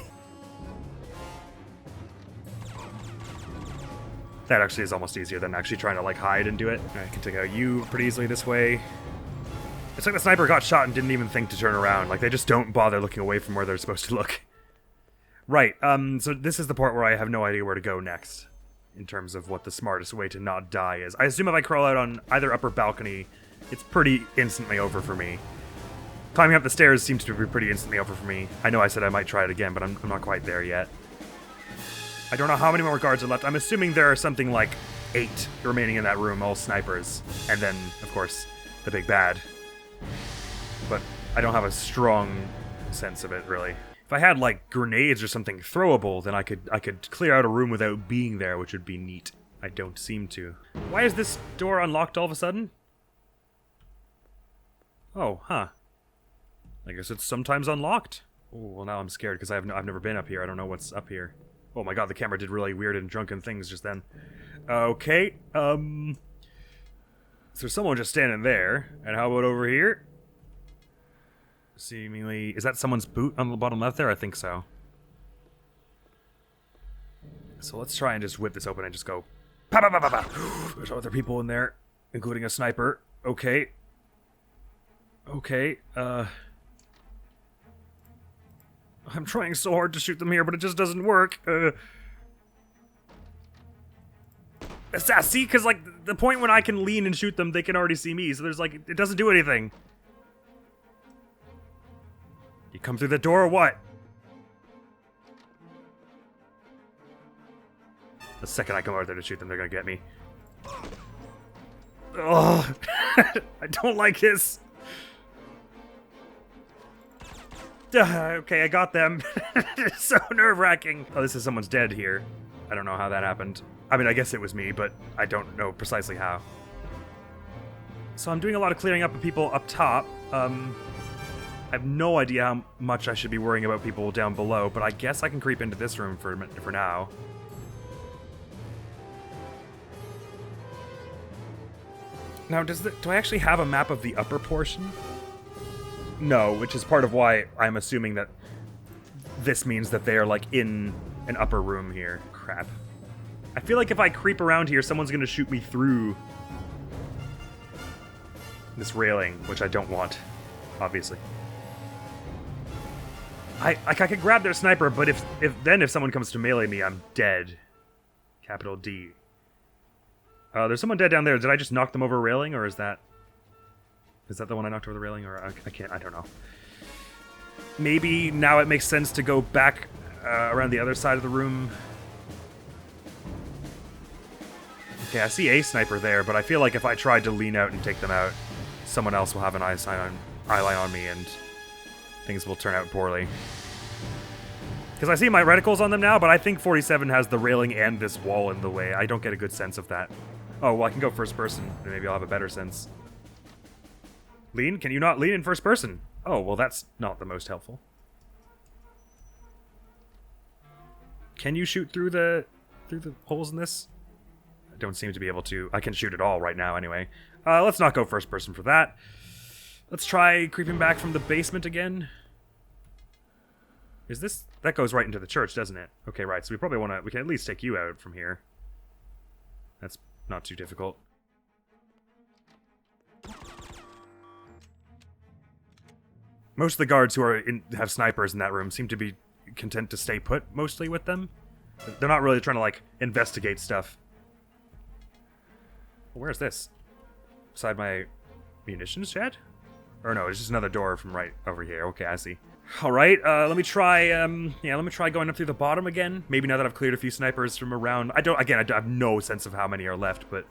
That actually is almost easier than actually trying to, like, hide and do it. I can take out you pretty easily this way. It's like the sniper got shot and didn't even think to turn around. Like, they just don't bother looking away from where they're supposed to look. Right, so this is the part where I have no idea where to go next, in terms of what the smartest way to not die is. I assume if I crawl out on either upper balcony, it's pretty instantly over for me. Climbing up the stairs seems to be pretty instantly over for me. I know I said I might try it again, but I'm not quite there yet. I don't know how many more guards are left. I'm assuming there are something like 8 remaining in that room, all snipers. And then, of course, the big bad. But I don't have a strong sense of it, really. If I had, like, grenades or something throwable, then I could clear out a room without being there, which would be neat. I don't seem to. Why is this door unlocked all of a sudden? Oh, huh. I guess it's sometimes unlocked. Oh, well now I'm scared because I've never been up here. I don't know what's up here. Oh my god, the camera did really weird and drunken things just then. Okay, so there's someone just standing there. And how about over here? Seemingly... Is that someone's boot on the bottom left there? I think so. So let's try and just whip this open and just go... Pa pa pa pa pa! There's other people in there, including a sniper. Okay. Okay, I'm trying so hard to shoot them here, but it just doesn't work. See, because, like, the point when I can lean and shoot them, they can already see me, so there's, like, it doesn't do anything. You come through the door or what? The second I come over there to shoot them, they're gonna get me. Ugh. I don't like this. Okay, I got them. It's so nerve-wracking. Oh, this is someone's dead here. I don't know how that happened. I mean, I guess it was me, but I don't know precisely how. So I'm doing a lot of clearing up of people up top. I have no idea how much I should be worrying about people down below, but I guess I can creep into this room for now. Now, do I actually have a map of the upper portion? No, which is part of why I'm assuming that this means that they are, like, in an upper room here. Crap. I feel like if I creep around here, someone's gonna shoot me through this railing, which I don't want, obviously. I could grab their sniper, but if someone comes to melee me, I'm dead. Capital D. There's someone dead down there. Did I just knock them over a railing, or is that the one I knocked over the railing, or I don't know. Maybe now it makes sense to go back around the other side of the room. Okay, I see a sniper there, but I feel like if I tried to lean out and take them out, someone else will have an eye line on me, and things will turn out poorly. Because I see my reticles on them now, but I think 47 has the railing and this wall in the way. I don't get a good sense of that. Oh, well, I can go first person, and maybe I'll have a better sense. Lean? Can you not lean in first person? Oh, well, that's not the most helpful. Can you shoot through the holes in this? I don't seem to be able to. I can shoot it all right now, anyway. Let's not go first person for that. Let's try creeping back from the basement again. Is this... That goes right into the church, doesn't it? Okay, right, so we probably want to... We can at least take you out from here. That's not too difficult. Most of the guards who have snipers in that room seem to be content to stay put, mostly, with them. They're not really trying to, like, investigate stuff. Where's this? Beside my munitions shed? Or no, it's just another door from right over here. Okay, I see. Alright, let me try, let me try going up through the bottom again. Maybe now that I've cleared a few snipers from around... I have no sense of how many are left, but...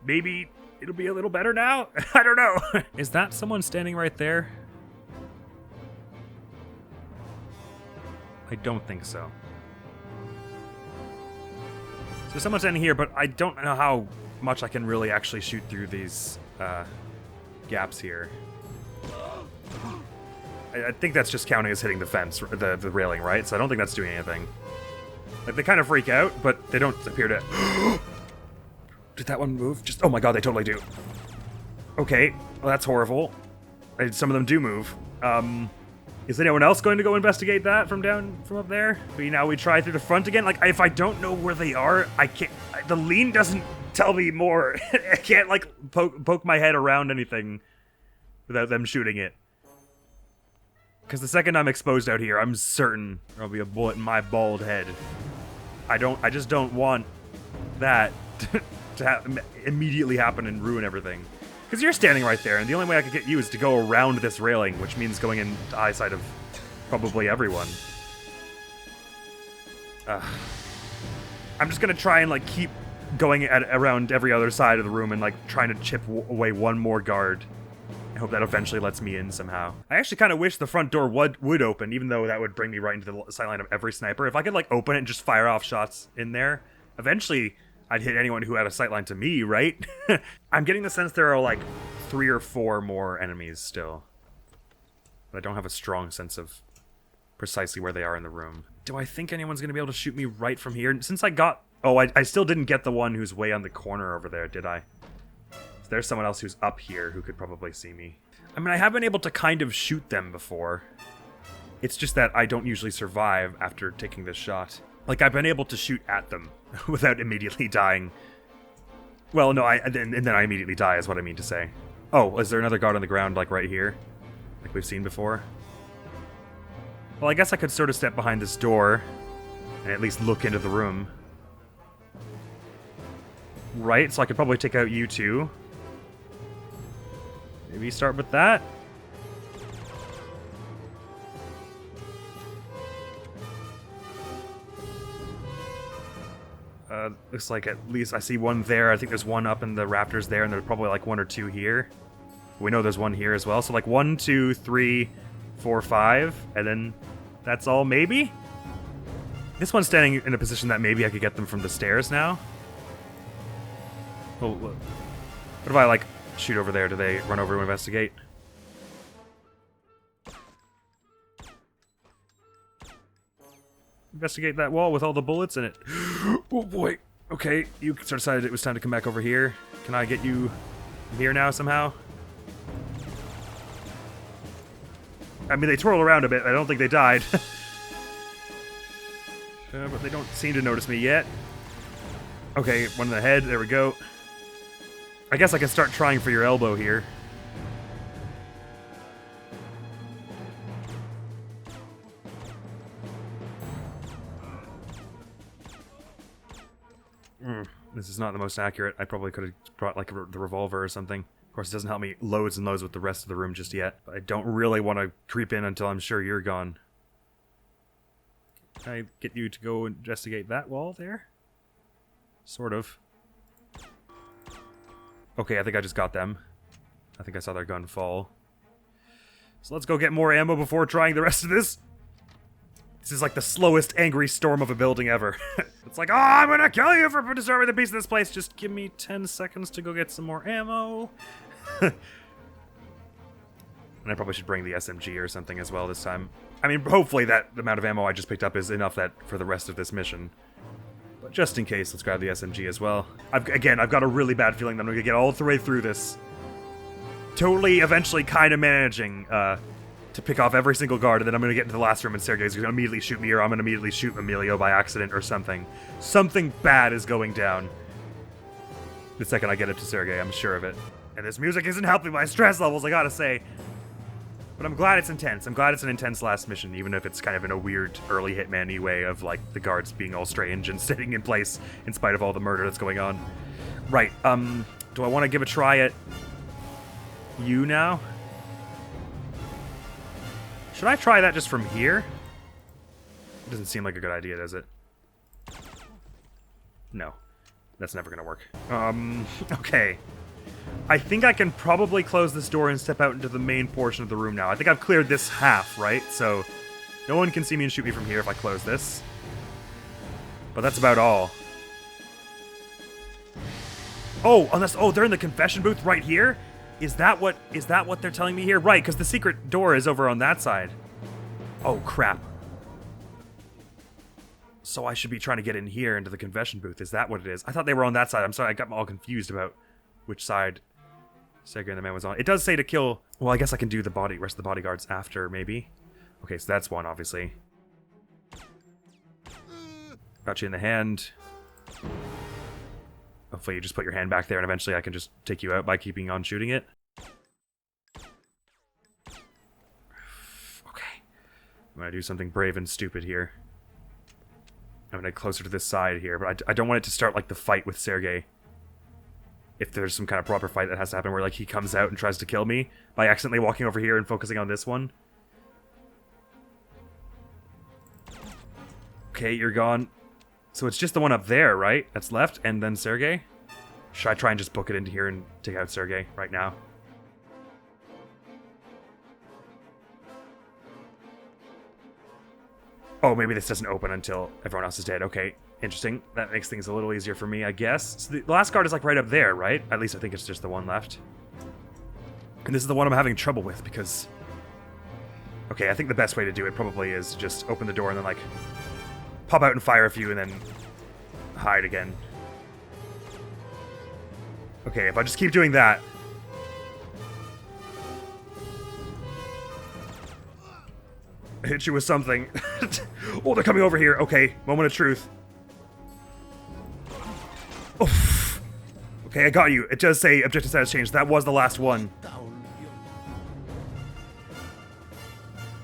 Maybe it'll be a little better now? I don't know. Is that someone standing right there? I don't think so. So someone's standing here, but I don't know how much I can really actually shoot through these gaps here. I think that's just counting as hitting the fence, the railing, right? So I don't think that's doing anything. Like, they kind of freak out, but they don't appear to... Did that one move? Oh my god, they totally do. Okay, well that's horrible. Some of them do move. Is anyone else going to go investigate that from up there? Now we try through the front again? Like, if I don't know where they are, I can't... The lean doesn't tell me more. I can't, like, poke my head around anything without them shooting it. Because the second I'm exposed out here, I'm certain there'll be a bullet in my bald head. I just don't want that to immediately happen and ruin everything. Because you're standing right there, and the only way I could get you is to go around this railing, which means going into eyesight of probably everyone. I'm just gonna try and, like, keep going around every other side of the room and, like, trying to chip away one more guard I hope that eventually lets me in somehow. I actually kind of wish the front door would open, even though that would bring me right into the sightline of every sniper. If I could, like, open it and just fire off shots in there, eventually I'd hit anyone who had a sightline to me, right? I'm getting the sense there are, like, 3 or 4 more enemies still. But I don't have a strong sense of precisely where they are in the room. Do I think anyone's going to be able to shoot me right from here? Since I got... Oh, I still didn't get the one who's way on the corner over there, did I? So there's someone else who's up here who could probably see me. I mean, I have been able to kind of shoot them before. It's just that I don't usually survive after taking this shot. Like, I've been able to shoot at them without immediately dying. Well, no, and then I immediately die is what I mean to say. Oh, is there another guard on the ground, like, right here? Like we've seen before? Well, I guess I could sort of step behind this door and at least look into the room. Right, so I could probably take out you two. Maybe start with that. Looks like at least I see one there. I think there's one up in the rafters there, and there's probably like 1 or 2 here. We know there's one here as well. So like 1, 2, 3, 4, 5, and then that's all maybe? This one's standing in a position that maybe I could get them from the stairs now. Oh, what if I like shoot over there? Do they run over to investigate? Investigate that wall with all the bullets in it. Oh boy. Okay, you sort of decided it was time to come back over here. Can I get you here now somehow? I mean, they twirl around a bit. I don't think they died. But they don't seem to notice me yet. Okay, one in the head. There we go. I guess I can start trying for your elbow here. This is not the most accurate. I probably could have brought like the revolver or something. Of course, it doesn't help me loads and loads with the rest of the room just yet. But I don't really want to creep in until I'm sure you're gone. Can I get you to go investigate that wall there? Sort of. Okay, I think I just got them. I think I saw their gun fall. So let's go get more ammo before trying the rest of this. This is like the slowest angry storm of a building ever. It's like, oh, I'm gonna kill you for disturbing the peace of this place. Just give me 10 seconds to go get some more ammo. And I probably should bring the SMG or something as well this time. I mean, hopefully that amount of ammo I just picked up is enough that for the rest of this mission. But just in case, let's grab the SMG as well. I've got a really bad feeling that I'm gonna get all the way through this. Totally, eventually, kind of managing to pick off every single guard, and then I'm gonna get into the last room and Sergey's gonna immediately shoot me, or I'm gonna immediately shoot Emilio by accident or something. Something bad is going down. The second I get it to Sergey, I'm sure of it. And this music isn't helping my stress levels, I gotta say. But I'm glad it's intense. I'm glad it's an intense last mission, even if it's kind of in a weird early Hitman-y way of, like, the guards being all strange and sitting in place in spite of all the murder that's going on. Right, do I want to give a try at you now? Should I try that just from here? It doesn't seem like a good idea, does it? No. That's never gonna work. Okay. I think I can probably close this door and step out into the main portion of the room now. I think I've cleared this half, right? So no one can see me and shoot me from here if I close this. But that's about all. Oh, unless they're in the confession booth right here? Is that what they're telling me here? Right, because the secret door is over on that side. Oh crap. So I should be trying to get in here into the confession booth. Is that what it is? I thought they were on that side. I'm sorry, I got all confused about which side Sergey and the man was on. It does say to kill... Well, I guess I can do the rest of the bodyguards after, maybe. Okay, so that's one, obviously. Got you in the hand. Hopefully you just put your hand back there and eventually I can just take you out by keeping on shooting it. Okay. I'm gonna do something brave and stupid here. I'm gonna get closer to this side here, but I don't want it to start like the fight with Sergey. If there's some kind of proper fight that has to happen where like he comes out and tries to kill me by accidentally walking over here and focusing on this one. Okay, you're gone. So it's just the one up there, right? That's left, and then Sergey? Should I try and just book it into here and take out Sergey right now? Oh, maybe this doesn't open until everyone else is dead. Okay, interesting. That makes things a little easier for me, I guess. So the last guard is like right up there, right? At least I think it's just the one left. And this is the one I'm having trouble with because... Okay, I think the best way to do it probably is just open the door and then like pop out and fire a few and then hide again. Okay, if I just keep doing that... Hit you with something. Oh, they're coming over here. Okay, moment of truth. Oof. Okay, I got you. It does say objective status change. That was the last one.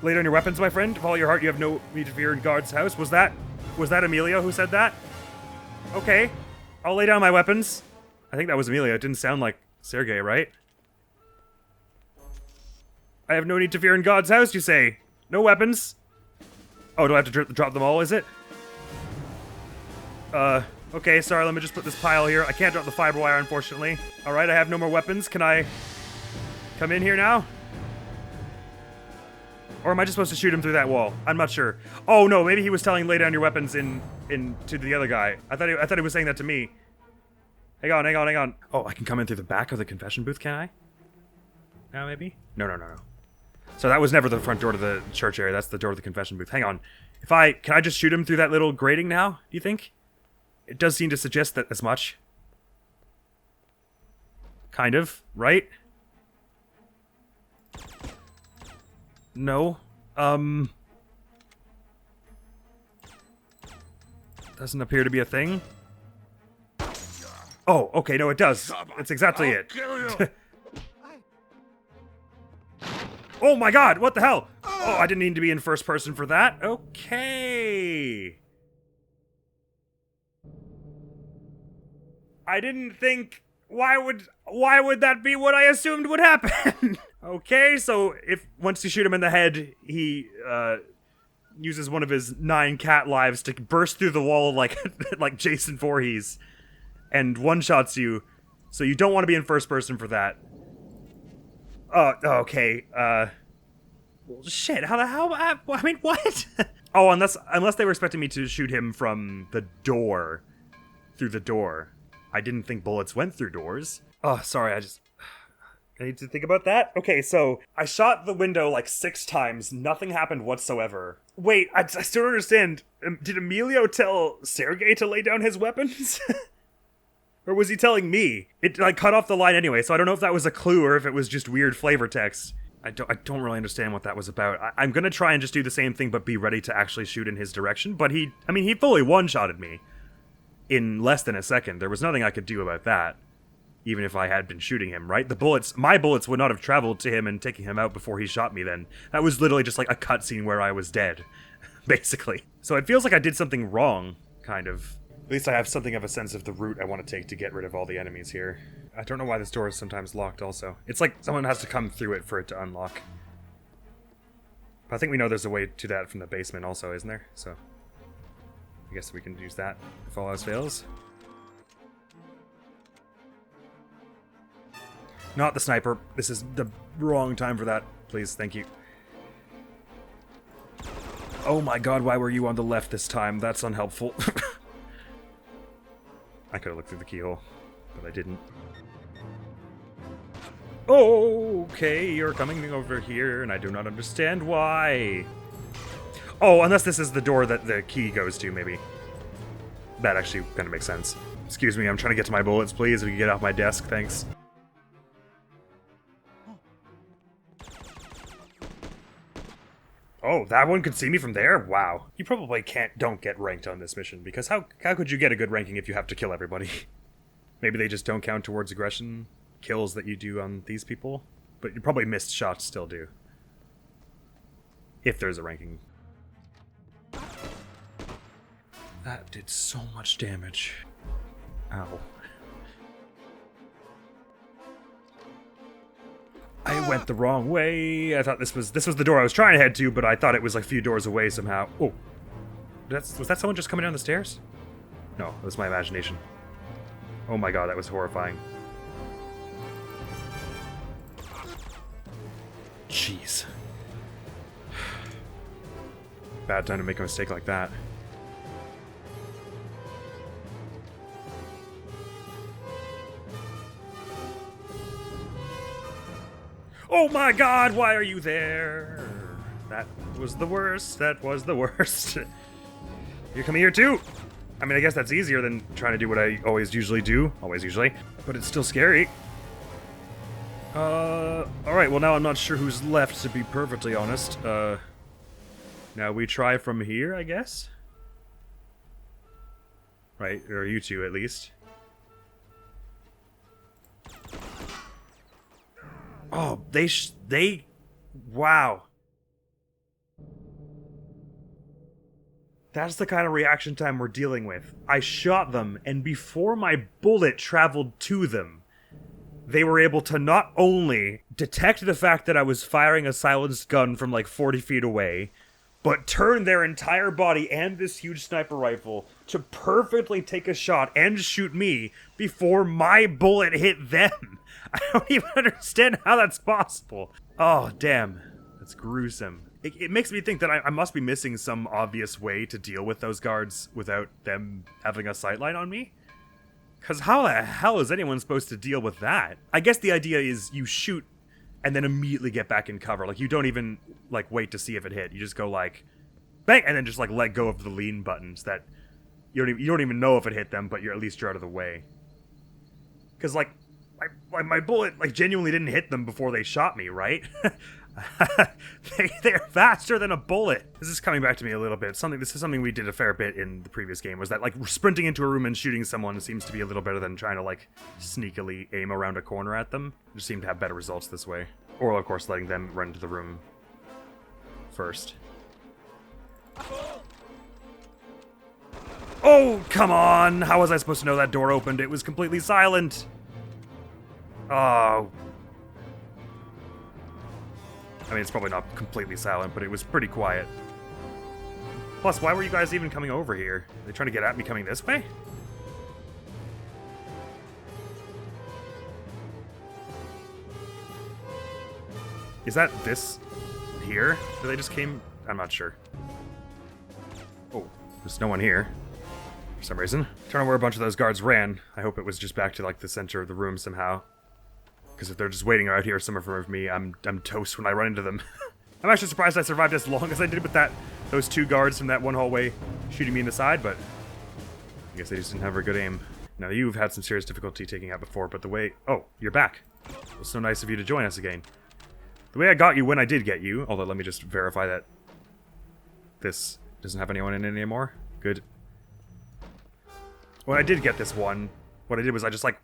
Lay down your weapons, my friend. Follow your heart. You have no need to fear in Guard's house. Was that Emilio who said that? Okay, I'll lay down my weapons. I think that was Emilio. It didn't sound like Sergei, right? I have no need to fear in God's house, you say? No weapons? Oh, do I have to drop them all, is it? Okay, sorry, let me just put this pile here. I can't drop the fiber wire, unfortunately. Alright, I have no more weapons. Can I come in here now? Or am I just supposed to shoot him through that wall? I'm not sure. Oh, no, maybe he was telling lay down your weapons to the other guy. I thought he was saying that to me. Hang on. Oh, I can come in through the back of the confession booth, can I? Now, maybe? No. So that was never the front door to the church area. That's the door to the confession booth. Hang on. Can I just shoot him through that little grating now, do you think? It does seem to suggest that as much. Kind of, right? No. Doesn't appear to be a thing. Oh, okay, no, it does. It's exactly it. Oh my god, what the hell? Oh, I didn't need to be in first person for that. Okay. I didn't think... Why would that be what I assumed would happen? Okay, so once you shoot him in the head, he uses one of his 9 cat lives to burst through the wall like like Jason Voorhees and one-shots you. So you don't want to be in first person for that. Okay. Well, shit. How the hell? I mean, what? Oh, unless they were expecting me to shoot him from the door, through the door. I didn't think bullets went through doors. Oh, sorry. I need to think about that. Okay, so I shot the window like 6 times. Nothing happened whatsoever. Wait, I still don't understand. Did Emilio tell Sergei to lay down his weapons? Or was he telling me? It like cut off the line anyway, so I don't know if that was a clue or if it was just weird flavor text. I don't really understand what that was about. I'm gonna try and just do the same thing, but be ready to actually shoot in his direction. But he fully one-shotted me in less than a second. There was nothing I could do about that, even if I had been shooting him, right? My bullets would not have traveled to him and taking him out before he shot me then. That was literally just like a cutscene where I was dead, basically. So it feels like I did something wrong, kind of. At least I have something of a sense of the route I want to take to get rid of all the enemies here. I don't know why this door is sometimes locked also. It's like someone has to come through it for it to unlock. But I think we know there's a way to that from the basement also, isn't there? So I guess we can use that if all else fails. Not the sniper. This is the wrong time for that. Please, thank you. Oh my god, why were you on the left this time? That's unhelpful. I could have looked through the keyhole, but I didn't. Okay, you're coming over here, and I do not understand why. Oh, unless this is the door that the key goes to, maybe. That actually kind of makes sense. Excuse me, I'm trying to get to my bullets, please. If you get off my desk, thanks. Oh, that one could see me from there? Wow. You probably don't get ranked on this mission, because how could you get a good ranking if you have to kill everybody? Maybe they just don't count towards aggression kills that you do on these people? But you probably missed shots still do. If there's a ranking. That did so much damage. Ow. I went the wrong way. I thought this was the door I was trying to head to, but I thought it was like a few doors away somehow. Oh. Was that someone just coming down the stairs? No, it was my imagination. Oh my god, that was horrifying. Jeez. bad time to make a mistake like that. Oh my god, why are you there? That was the worst. That was the worst. You're coming here too. I mean, I guess that's easier than trying to do what I always usually do. Always usually. But it's still scary. Alright, well now I'm not sure who's left, to be perfectly honest. Now we try from here, I guess? Right, or you two at least. Oh, wow. That's the kind of reaction time we're dealing with. I shot them, and before my bullet traveled to them, they were able to not only detect the fact that I was firing a silenced gun from like 40 feet away, but turn their entire body and this huge sniper rifle to perfectly take a shot and shoot me before my bullet hit them. I don't even understand how that's possible. Oh, damn. That's gruesome. It makes me think that I must be missing some obvious way to deal with those guards without them having a sightline on me. Because how the hell is anyone supposed to deal with that? I guess the idea is you shoot and then immediately get back in cover. Like, you don't even, like, wait to see if it hit. You just go, like, bang, and then just, like, let go of the lean buttons that you don't even know if it hit them, but you're out of the way. Because, like, my bullet, like, genuinely didn't hit them before they shot me, right? They're faster than a bullet. This is coming back to me a little bit. This is something we did a fair bit in the previous game, was that, like, sprinting into a room and shooting someone seems to be a little better than trying to, like, sneakily aim around a corner at them. It just seem to have better results this way. Or, of course, letting them run into the room first. Oh, come on! How was I supposed to know that door opened? It was completely silent! Oh. I mean, it's probably not completely silent, but it was pretty quiet. Plus, why were you guys even coming over here? Are they trying to get at me coming this way? Is that this here? Or they just came? I'm not sure. Oh, there's no one here. For some reason. I don't know where a bunch of those guards ran. I hope it was just back to, like, the center of the room somehow. Because if they're just waiting out here somewhere for me, I'm toast when I run into them. I'm actually surprised I survived as long as I did with those two guards from that one hallway shooting me in the side, but I guess they just didn't have very good aim. Now, you've had some serious difficulty taking out before, but the way... Oh, you're back. It was so nice of you to join us again. The way I got you when I did get you, although let me just verify that this doesn't have anyone in it anymore. Good. When I did get this one, what I did was I just, like,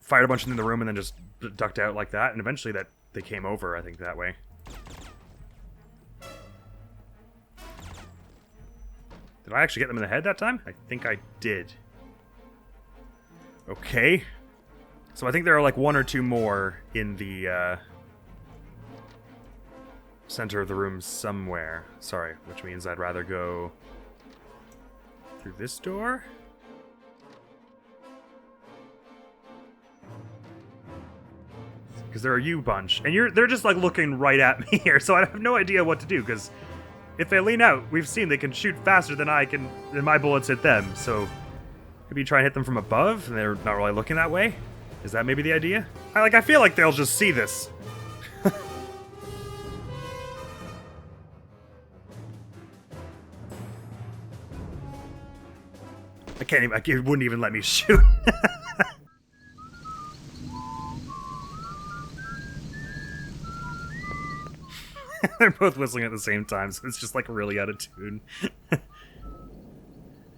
fired a bunch in the room and then just ducked out like that, and eventually they came over, I think, that way. Did I actually get them in the head that time? I think I did. Okay. So I think there are, like, one or two more in the, center of the room somewhere. Sorry, which means I'd rather go through this door? Because there are you bunch, and they're just, like, looking right at me here, so I have no idea what to do, because if they lean out, we've seen they can shoot faster than than my bullets hit them, so could you try and hit them from above, and they're not really looking that way? Is that maybe the idea? I feel like they'll just see this. It wouldn't even let me shoot. They're both whistling at the same time, so it's just, like, really out of tune.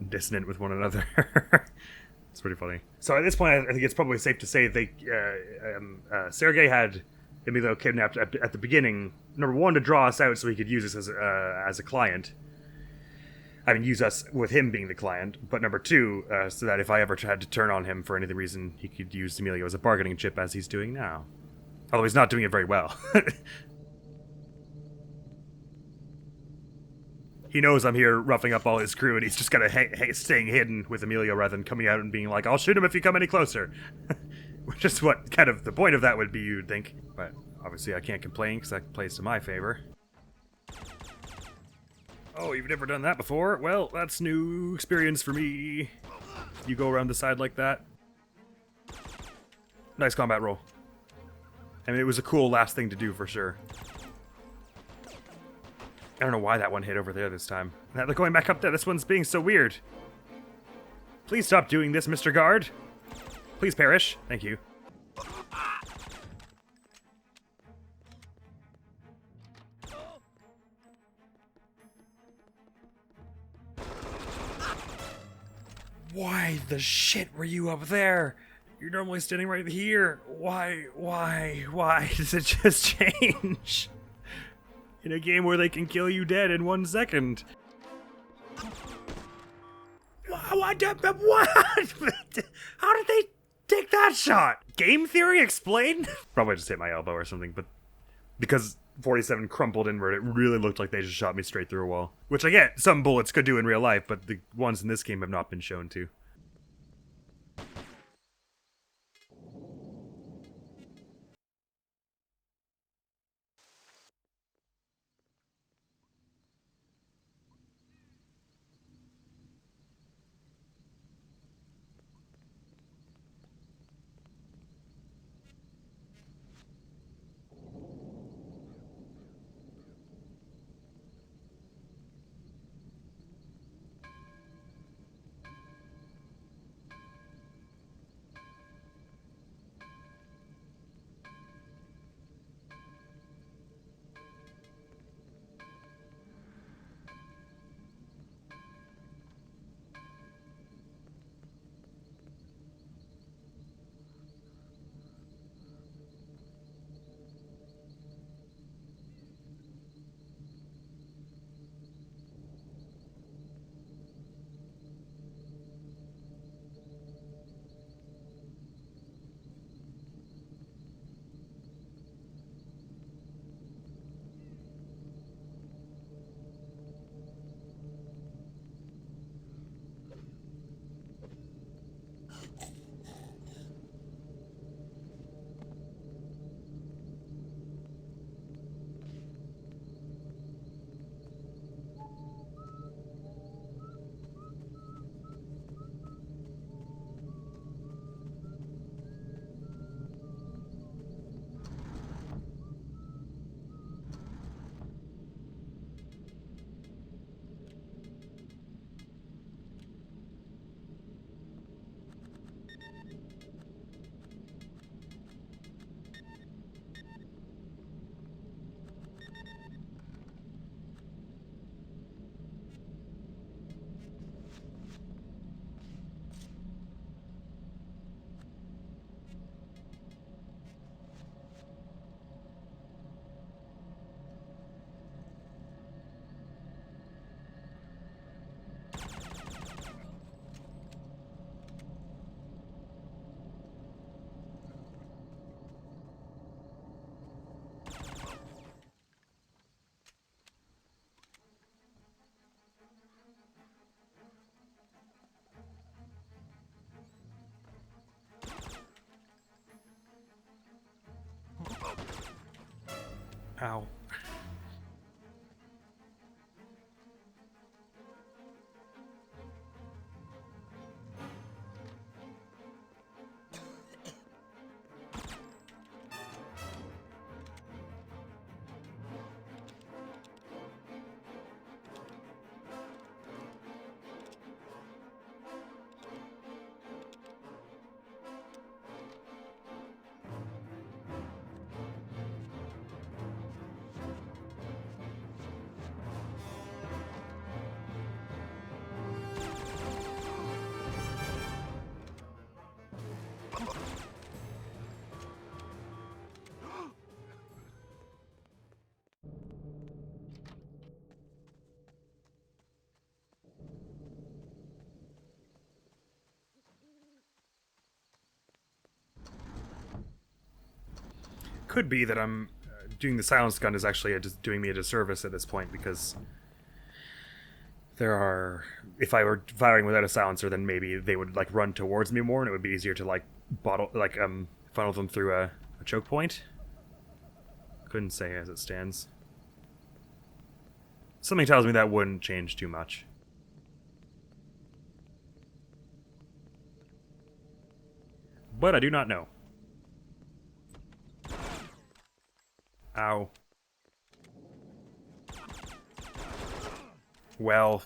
Dissonant with one another. It's pretty funny. So at this point, I think it's probably safe to say Sergei had Emilio kidnapped at the beginning. Number one, to draw us out so he could use us as a client. I mean, use us with him being the client. But number two, so that if I ever had to turn on him for any other reason, he could use Emilio as a bargaining chip, as he's doing now. Although he's not doing it very well. He knows I'm here roughing up all his crew, and he's just kind of staying hidden with Emilio rather than coming out and being like, I'll shoot him if you come any closer. Which is what kind of the point of that would be, you'd think. But obviously I can't complain, because that plays to my favor. Oh, you've never done that before? Well, that's new experience for me. You go around the side like that. Nice combat roll. I mean, it was a cool last thing to do for sure. I don't know why that one hit over there this time. Now they're going back up there. This one's being so weird. Please stop doing this, Mr. Guard. Please perish. Thank you. Why the shit were you up there? You're normally standing right here. Why does it just change? In a game where they can kill you dead in 1 second. What? How did they take that shot? Game theory explained? Probably just hit my elbow or something, but because 47 crumpled inward, it really looked like they just shot me straight through a wall. Which I get, some bullets could do in real life, but the ones in this game have not been shown to. Ow. Could be that I'm doing the silence gun is actually just doing me a disservice at this point, because there are, if I were firing without a silencer, then maybe they would like run towards me more and it would be easier to like funnel them through a choke point. Couldn't say as it stands. Something tells me that wouldn't change too much. But I do not know. Ow. Well,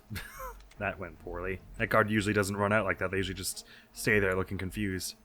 that went poorly. That guard usually doesn't run out like that. They usually just stay there looking confused.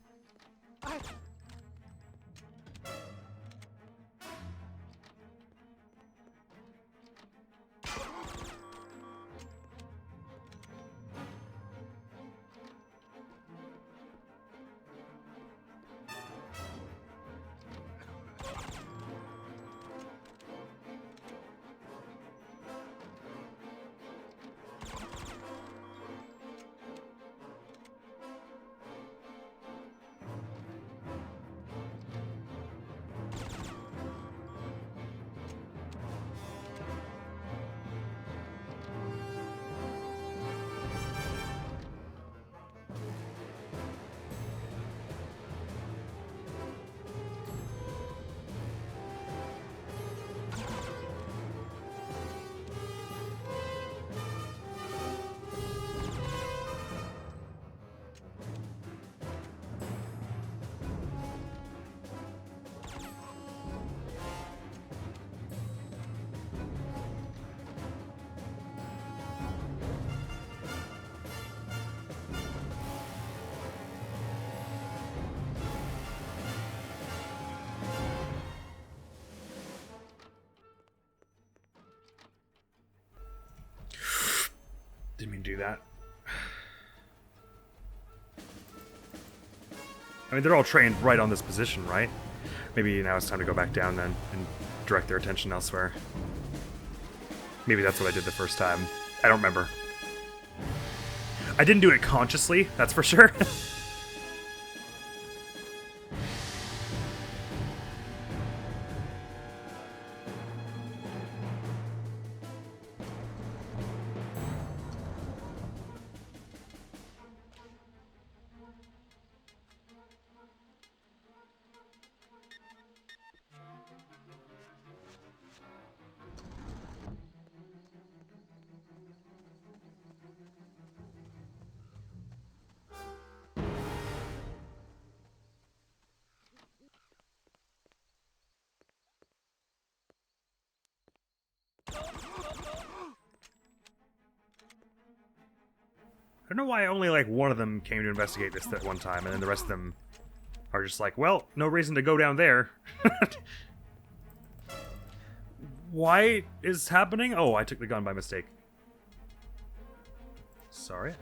Didn't mean to do that. I mean, they're all trained right on this position, right? Maybe now it's time to go back down then and direct their attention elsewhere. Maybe that's what I did the first time. I don't remember. I didn't do it consciously, that's for sure. I don't know why only like one of them came to investigate this that one time, and then the rest of them are just like, well, no reason to go down there. Why is happening? Oh, I took the gun by mistake. Sorry.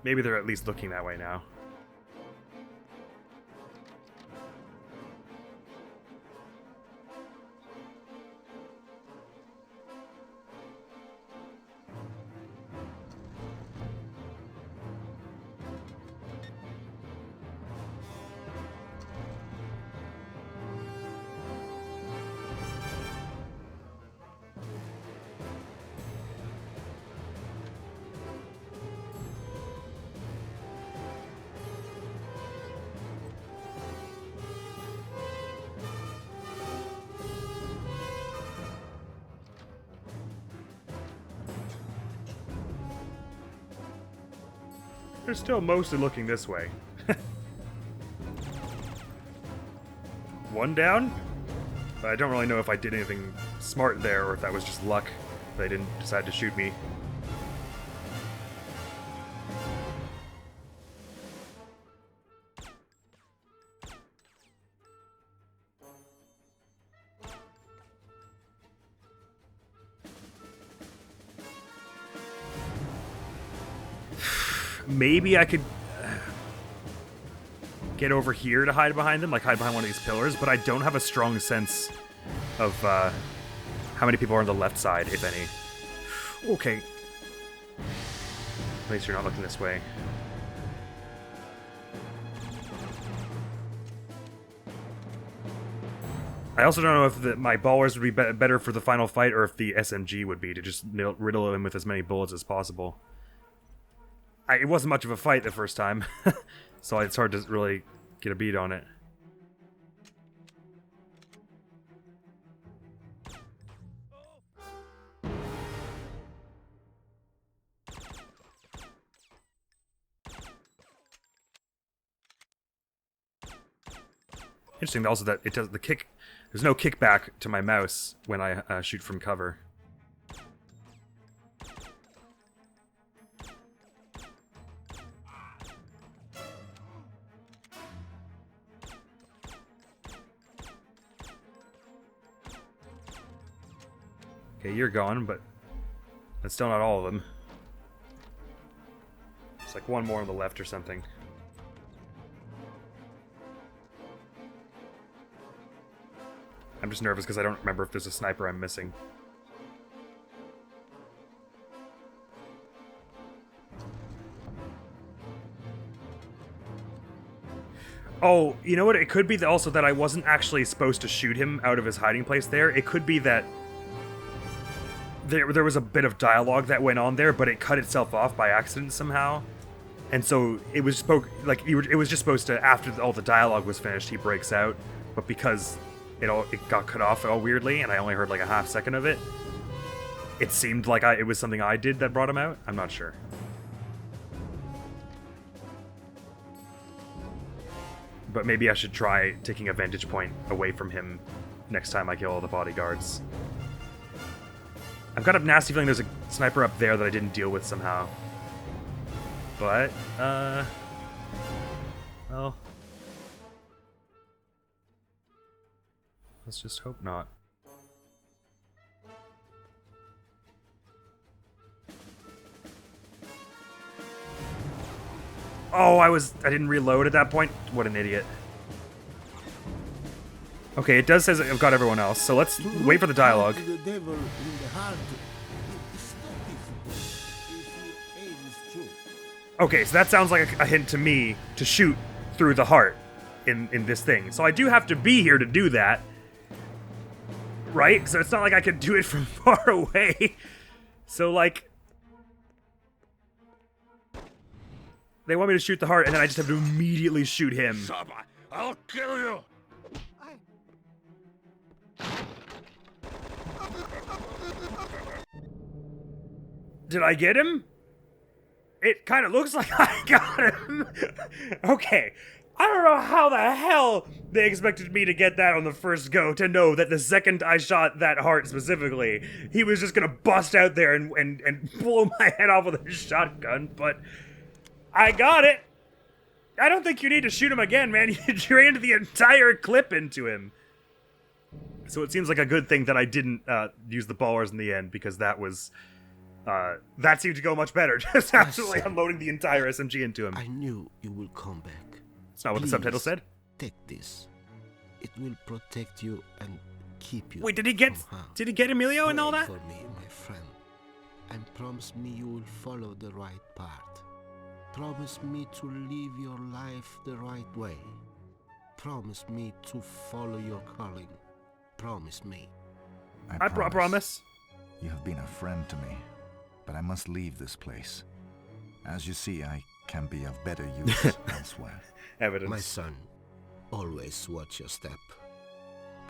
Maybe they're at least looking that way now. They're still mostly looking this way. One down? But I don't really know if I did anything smart there or if that was just luck. They didn't decide to shoot me. Maybe I could get over here to hide behind them, like hide behind one of these pillars, but I don't have a strong sense of how many people are on the left side, if any. Okay. At least you're not looking this way. I also don't know if my ballers would be better for the final fight or if the SMG would be to just riddle him with as many bullets as possible. It wasn't much of a fight the first time. so it's hard to really get a beat on it. Interesting also that it does the kick. There's no kickback to my mouse when I shoot from cover. Okay, you're gone, but that's still not all of them. It's like one more on the left or something. I'm just nervous because I don't remember if there's a sniper I'm missing. Oh, you know what? It could be also that I wasn't actually supposed to shoot him out of his hiding place there. It could be that there was a bit of dialogue that went on there, but it cut itself off by accident somehow. And so it was it was just supposed to, after all the dialogue was finished, he breaks out. But because it got cut off all weirdly, and I only heard like a half second of it, it seemed like it was something I did that brought him out. I'm not sure. But maybe I should try taking a vantage point away from him next time I kill all the bodyguards. I've got a nasty feeling there's a sniper up there that I didn't deal with somehow. But, well, let's just hope not. Oh, I didn't reload at that point. What an idiot. Okay, it does say I've got everyone else, so let's wait for the dialogue. Okay, so that sounds like a hint to me to shoot through the heart in this thing. So I do have to be here to do that. Right? So it's not like I can do it from far away. So, like, they want me to shoot the heart, and then I just have to immediately shoot him. Saba, I'll kill you! Did I get him? It kind of looks like I got him. Okay. I don't know how the hell they expected me to get that on the first go, to know that the second I shot that heart specifically, he was just gonna bust out there and blow my head off with a shotgun, but I got it. I don't think you need to shoot him again, man. You drained the entire clip into him. So it seems like a good thing that I didn't use the ballers in the end, because that was... that seemed to go much better. Just absolutely unloading the entire SMG into him. I knew you will come back. It's not what the subtitle said. Take this. It will protect you and keep you. Wait, did he get Emilio and all that? Pray for me, my friend, and promise me you will follow the right path. Promise me to live your life the right way. Promise me to follow your calling. Promise me. I promise. You have been a friend to me, but I must leave this place. As you see, I can be of better use elsewhere. Evidence. My son, always watch your step.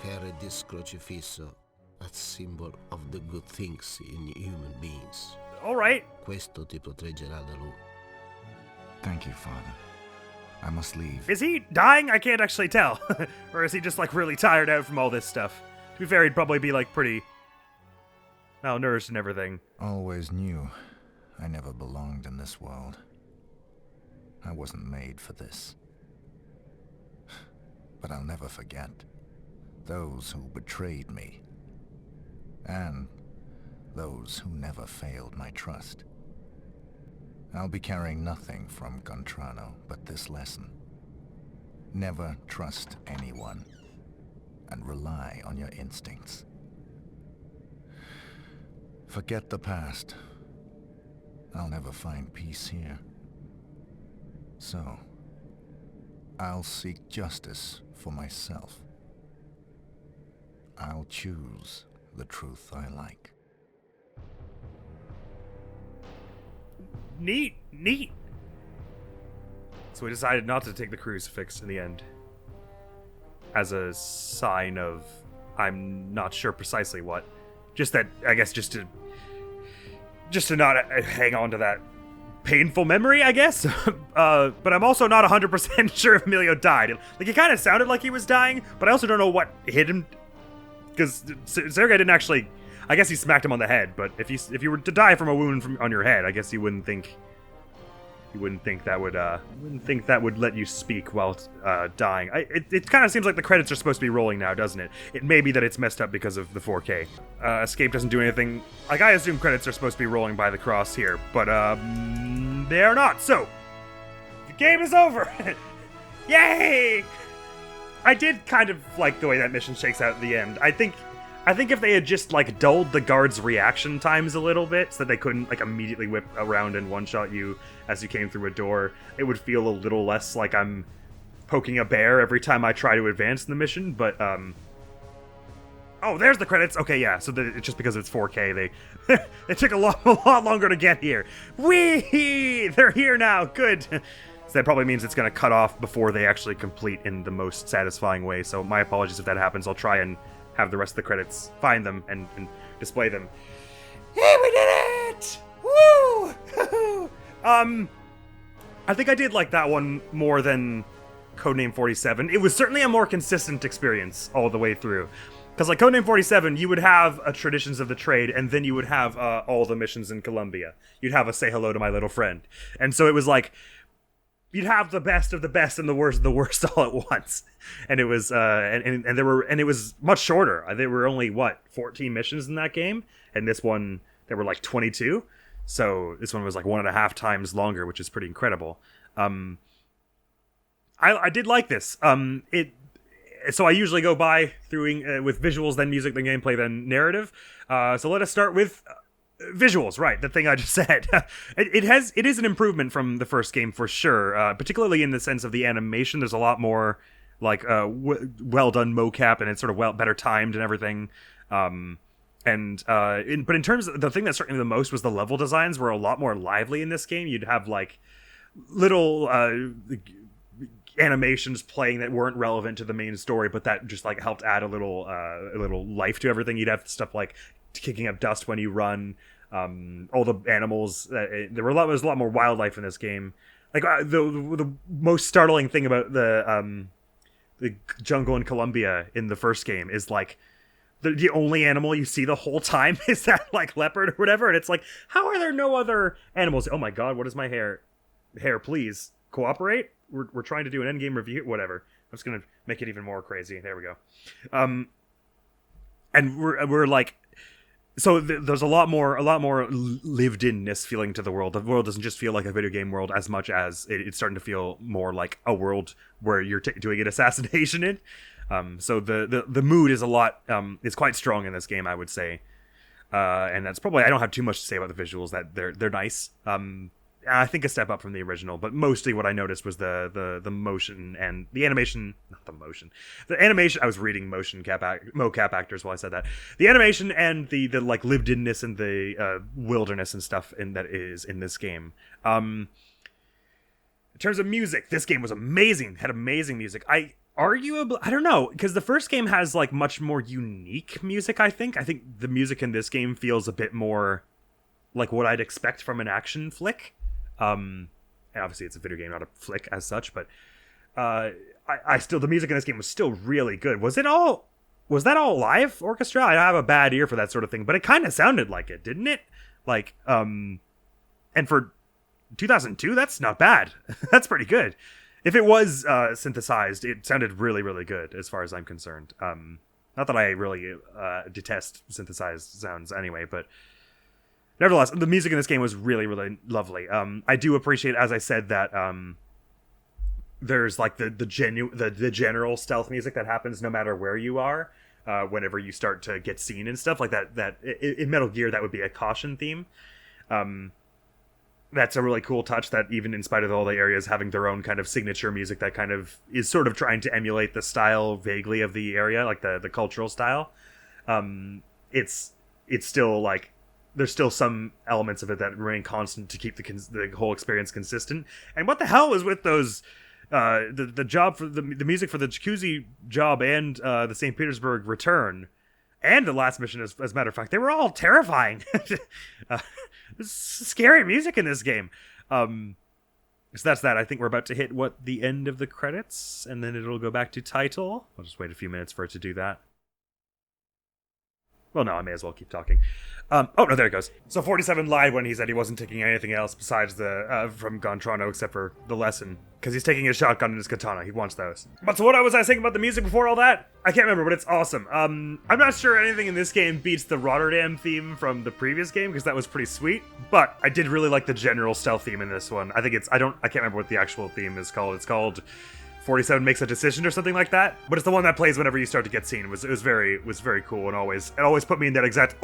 Carry this crocifisso, that symbol of the good things in human beings. All right. Questo ti proteggerà da lui. Thank you, Father. I must leave. Is he dying? I can't actually tell. Or is he just like really tired out from all this stuff? To be fair, he'd probably be like pretty malnourished and everything. Always knew I never belonged in this world. I wasn't made for this. But I'll never forget those who betrayed me, and those who never failed my trust. I'll be carrying nothing from Gontrano but this lesson. Never trust anyone, and rely on your instincts. Forget the past. I'll never find peace here. So, I'll seek justice for myself. I'll choose the truth I like. Neat. So we decided not to take the crucifix in the end. As a sign of, I'm not sure precisely what. Just that, I guess, just to not hang on to that painful memory, I guess. But I'm also not 100% sure if Emilio died. Like, it kind of sounded like he was dying, but I also don't know what hit him. Because Sergei didn't actually... I guess he smacked him on the head, but if you were to die from a wound on your head, I guess you wouldn't think that would let you speak while dying. It kind of seems like the credits are supposed to be rolling now, doesn't it? It may be that it's messed up because of the 4K. Escape doesn't do anything. Like, I assume credits are supposed to be rolling by the cross here, but they are not. So the game is over. Yay! I did kind of like the way that mission shakes out at the end. I think if they had just, like, dulled the guards' reaction times a little bit so that they couldn't, like, immediately whip around and one-shot you as you came through a door, it would feel a little less like I'm poking a bear every time I try to advance in the mission, but, oh, there's the credits! Okay, yeah, so it's just because it's 4K, they took a lot longer to get here. Whee! They're here now! Good! So that probably means it's gonna cut off before they actually complete in the most satisfying way, so my apologies if that happens. I'll try and have the rest of the credits, find them, and display them. Hey, we did it! Woo! I think I did like that one more than Codename 47. It was certainly a more consistent experience all the way through. Because, like, Codename 47, you would have a Traditions of the Trade, and then you would have all the missions in Colombia. You'd have a Say Hello to My Little Friend. And so it was like, you'd have the best of the best and the worst of the worst all at once. And it was and it was much shorter. There were only 14 missions in that game, and this one there were like 22. So this one was like 1.5 times longer, which is pretty incredible. I did like this. So I usually go by through with visuals, then music, then gameplay, then narrative. So let us start with visuals, right? The thing I just said. It is an improvement from the first game for sure, particularly in the sense of the animation. There's a lot more like well done mocap, and it's sort of better timed and everything. But in terms of the thing that struck me the most was the level designs were a lot more lively in this game. You'd have like little animations playing that weren't relevant to the main story, but that just like helped add a little life to everything. You'd have stuff like kicking up dust when you run. All the animals. There was a lot more wildlife in this game. Like the most startling thing about the jungle in Colombia in the first game is like the only animal you see the whole time is that like leopard or whatever, and it's like, how are there no other animals? Oh my god, what is my hair? Hair, please cooperate. We're trying to do an endgame review. Whatever. I'm just gonna make it even more crazy. There we go. And we're like. So there's a lot more lived-inness feeling to the world. The world doesn't just feel like a video game world as much as it's starting to feel more like a world where you're doing an assassination in. So the mood is is quite strong in this game, I would say. And that's probably, I don't have too much to say about the visuals. That they're nice. I think a step up from the original, but mostly what I noticed was the motion and the animation. Not the motion, the animation. I was reading mocap actors while I said that. The animation and the like lived-inness and the wilderness and stuff that is in this game. In terms of music, this game was amazing. Had amazing music. I don't know, because the first game has like much more unique music. I think the music in this game feels a bit more like what I'd expect from an action flick. And obviously it's a video game, not a flick as such, but I still, the music in this game was still really good. Was that all live orchestra? I have a bad ear for that sort of thing, but it kind of sounded like it, didn't it? Like, and for 2002, that's not bad. That's pretty good. If it was synthesized, it sounded really, really good as far as I'm concerned. Not that I really detest synthesized sounds anyway, but nevertheless, the music in this game was really, really lovely. I do appreciate, as I said, that there's like the general stealth music that happens no matter where you are, whenever you start to get seen and stuff like that. That in Metal Gear, that would be a caution theme. That's a really cool touch, that even in spite of all the areas having their own kind of signature music that kind of is sort of trying to emulate the style vaguely of the area, like the cultural style. It's still like there's still some elements of it that remain constant to keep the whole experience consistent. And what the hell is with those the job for the music for the Jacuzzi job and the St. Petersburg return and the last mission, as a matter of fact, they were all terrifying. There's scary music in this game. So that's that. I think we're about to hit the end of the credits, and then it'll go back to title. I'll just wait a few minutes for it to do that. Well, no, I may as well keep talking. Oh, no, there it goes. So 47 lied when he said he wasn't taking anything else besides from Gontrano except for the lesson. Because he's taking his shotgun and his katana. He wants those. But so what was I saying about the music before all that? I can't remember, but it's awesome. I'm not sure anything in this game beats the Rotterdam theme from the previous game, because that was pretty sweet. But I did really like the general stealth theme in this one. I think I can't remember what the actual theme is called. It's called 47 Makes a Decision or something like that. But it's the one that plays whenever you start to get seen. It was very cool, and it always put me in that exact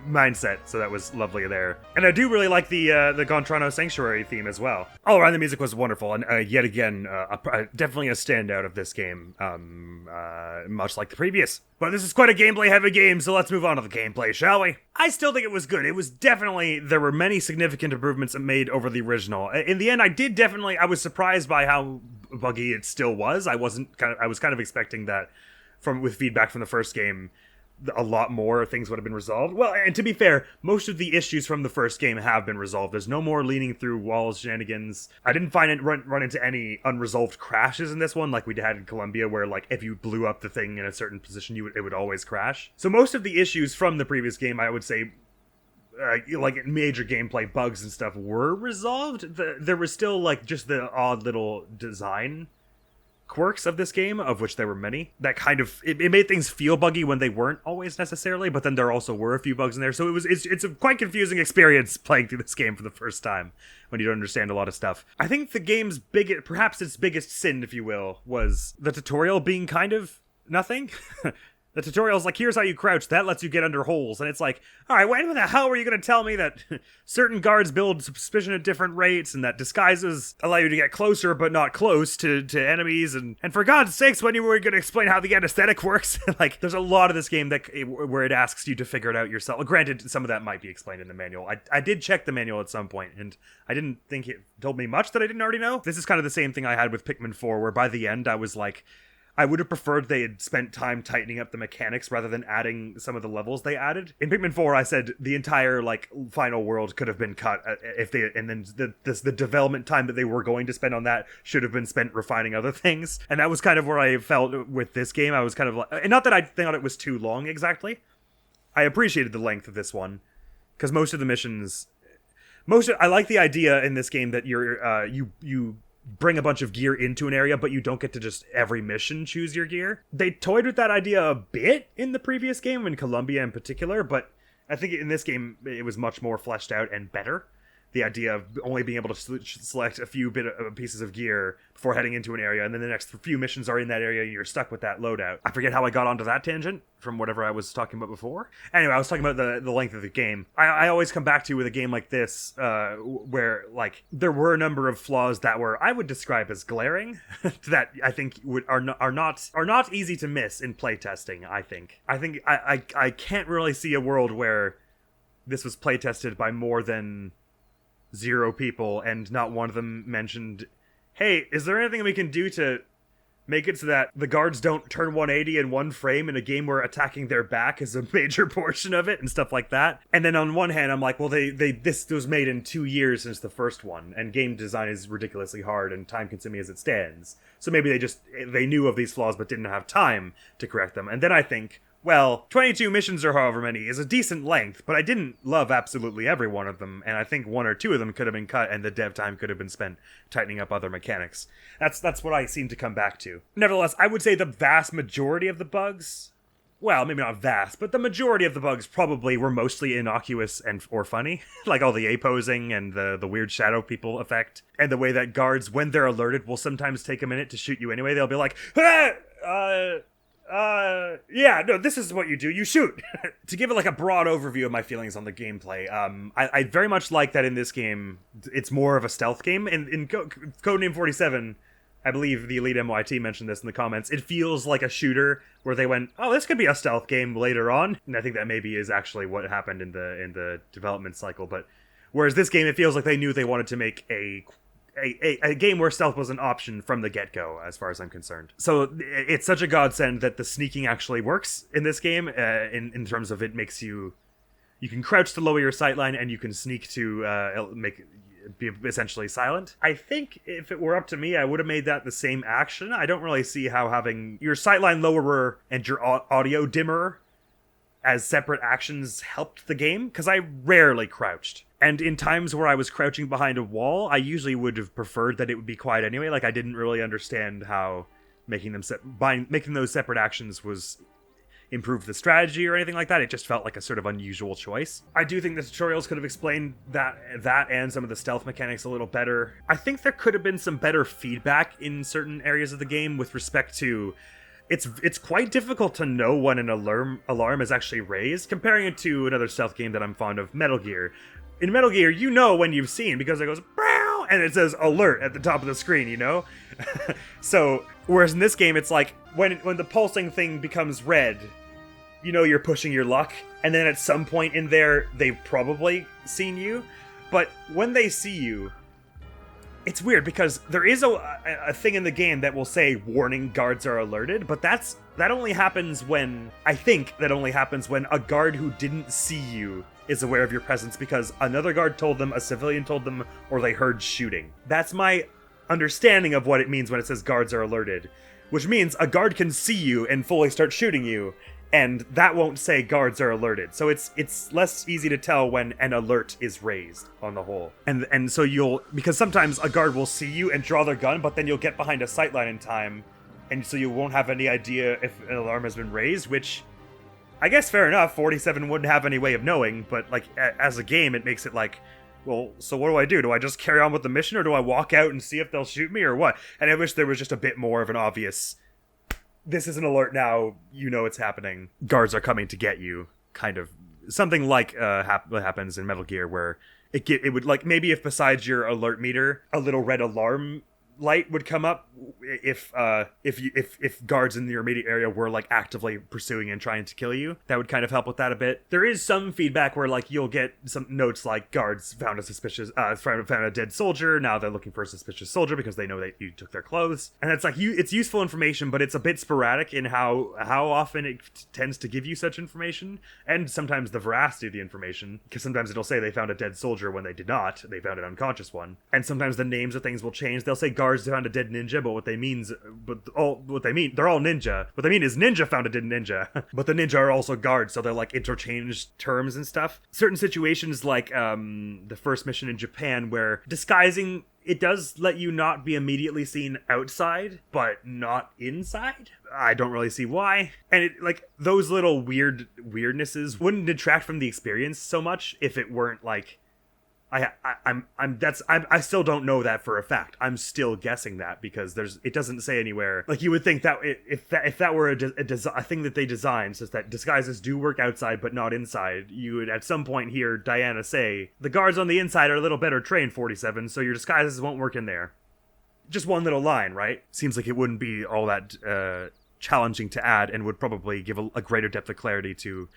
mindset. So that was lovely there. And I do really like the Gontrano Sanctuary theme as well. All around, the music was wonderful, and yet again, definitely a standout of this game, much like the previous. But this is quite a gameplay-heavy game, so let's move on to the gameplay, shall we? I still think it was good. It was definitely, there were many significant improvements made over the original. In the end, I was surprised by how buggy it still was. I was kind of expecting that with feedback from the first game, a lot more things would have been resolved. Well, and to be fair, most of the issues from the first game have been resolved. There's no more leaning through walls shenanigans. I didn't find it run into any unresolved crashes in this one, like we had in Columbia, where like if you blew up the thing in a certain position, it would always crash. So most of the issues from the previous game, I would say, like major gameplay bugs and stuff, were resolved. There was still like just the odd little design quirks of this game, of which there were many, that kind of it made things feel buggy when they weren't always necessarily, but then there also were a few bugs in there, so it's a quite confusing experience playing through this game for the first time when you don't understand a lot of stuff. I think the game's perhaps its biggest sin, if you will, was the tutorial being kind of nothing. The tutorial's like, here's how you crouch, that lets you get under holes, and it's like, alright, when the hell were you going to tell me that certain guards build suspicion at different rates, and that disguises allow you to get closer but not close to enemies, and for God's sakes, when you were going to explain how the anesthetic works? Like, there's a lot of this game where it asks you to figure it out yourself. Granted, some of that might be explained in the manual. I did check the manual at some point, and I didn't think it told me much that I didn't already know. This is kind of the same thing I had with Pikmin 4, where by the end I was like, I would have preferred they had spent time tightening up the mechanics rather than adding some of the levels they added. In Pikmin 4, I said the entire final world could have been cut and then the development time that they were going to spend on that should have been spent refining other things. And that was kind of where I felt with this game. I was kind of like, and not that I thought it was too long exactly. I appreciated the length of this one, because most of the missions, I like the idea in this game that you bring a bunch of gear into an area, but you don't get to just every mission choose your gear. They toyed with that idea a bit in the previous game, in Columbia in particular, but I think in this game it was much more fleshed out and better. The idea of only being able to select a few pieces of gear before heading into an area, and then the next few missions are in that area and you're stuck with that loadout. I forget how I got onto that tangent from whatever I was talking about before. Anyway, I was talking about the length of the game. I always come back to with a game like this, where like there were a number of flaws that I would describe as glaring, that I think are not easy to miss in playtesting. I think I can't really see a world where this was playtested by more than 0 people, and not one of them mentioned, hey, is there anything we can do to make it so that the guards don't turn 180 in one frame in a game where attacking their back is a major portion of it, and stuff like that. And then on one hand, I'm like, well, this was made in 2 years since the first one, and game design is ridiculously hard and time-consuming as it stands. So maybe they knew of these flaws but didn't have time to correct them. And then I think, well, 22 missions or however many is a decent length, but I didn't love absolutely every one of them, and I think 1 or 2 of them could have been cut, and the dev time could have been spent tightening up other mechanics. That's what I seem to come back to. Nevertheless, I would say the vast majority of the bugs, well, maybe not vast, but the majority of the bugs probably were mostly innocuous or funny, like all the A-posing and the weird shadow people effect, and the way that guards, when they're alerted, will sometimes take a minute to shoot you anyway. They'll be like, yeah, no, this is what you do. You shoot. To give it like a broad overview of my feelings on the gameplay, I very much like that in this game, it's more of a stealth game. In Codename 47, I believe the Elite MYT mentioned this in the comments. It feels like a shooter where they went, oh, this could be a stealth game later on. And I think that maybe is actually what happened in the development cycle. But whereas this game, it feels like they knew they wanted to make a game where stealth was an option from the get-go, as far as I'm concerned. So it's such a godsend that the sneaking actually works in this game, in terms of it makes you can crouch to lower your sightline, and you can sneak to be essentially silent. I think if it were up to me, I would have made that the same action. I don't really see how having your sightline lowerer and your audio dimmer as separate actions helped the game, because I rarely crouched. And in times where I was crouching behind a wall, I usually would have preferred that it would be quiet anyway. Like, I didn't really understand how making those separate actions was improve the strategy or anything like that. It just felt like a sort of unusual choice. I do think the tutorials could have explained that and some of the stealth mechanics a little better. I think there could have been some better feedback in certain areas of the game with respect to it's quite difficult to know when an alarm is actually raised, comparing it to another stealth game that I'm fond of, Metal Gear. In Metal Gear, you know when you've seen, because it goes "Brow," and it says alert at the top of the screen, you know? So, whereas in this game, it's like, when the pulsing thing becomes red, you know you're pushing your luck, and then at some point in there, they've probably seen you. But when they see you, it's weird, because there is a thing in the game that will say, warning, guards are alerted, but that only happens when, I think that only happens when a guard who didn't see you is aware of your presence, because another guard told them, a civilian told them, or they heard shooting. That's my understanding of what it means when it says guards are alerted, which means a guard can see you and fully start shooting you, and that won't say guards are alerted. So it's less easy to tell when an alert is raised on the whole. And so because sometimes a guard will see you and draw their gun, but then you'll get behind a sightline in time, and so you won't have any idea if an alarm has been raised, which, I guess fair enough, 47 wouldn't have any way of knowing, but like as a game, it makes it like, well, so what do? Do I just carry on with the mission, or do I walk out and see if they'll shoot me, or what? And I wish there was just a bit more of an obvious, this is an alert now, you know it's happening, guards are coming to get you, kind of something like what happens in Metal Gear, where it would, like, maybe if besides your alert meter, a little red alarm light would come up if guards in your immediate area were like actively pursuing and trying to kill you. That would kind of help with that a bit. There is some feedback where like you'll get some notes like guards found a dead soldier, now they're looking for a suspicious soldier because they know that you took their clothes. And it's like it's useful information, but it's a bit sporadic in how often it tends to give you such information, and sometimes the veracity of the information, because sometimes it'll say they found a dead soldier when they did not, they found an unconscious one. And sometimes the names of things will change. They'll say guards found a dead ninja, but they're all ninja. What they mean is ninja found a dead ninja, but the ninja are also guards, so they're like interchanged terms and stuff. Certain situations, like the first mission in Japan, where disguising, it does let you not be immediately seen outside, but not inside. I don't really see why. And it, like, those little weirdnesses wouldn't detract from the experience so much if it weren't like, I still don't know that for a fact. I'm still guessing that because it doesn't say anywhere. Like, you would think that if that were a thing that they designed, so that disguises do work outside but not inside, you would at some point hear Diana say, the guards on the inside are a little better trained, 47, so your disguises won't work in there. Just one little line, right? Seems like it wouldn't be all that challenging to add, and would probably give a greater depth of clarity to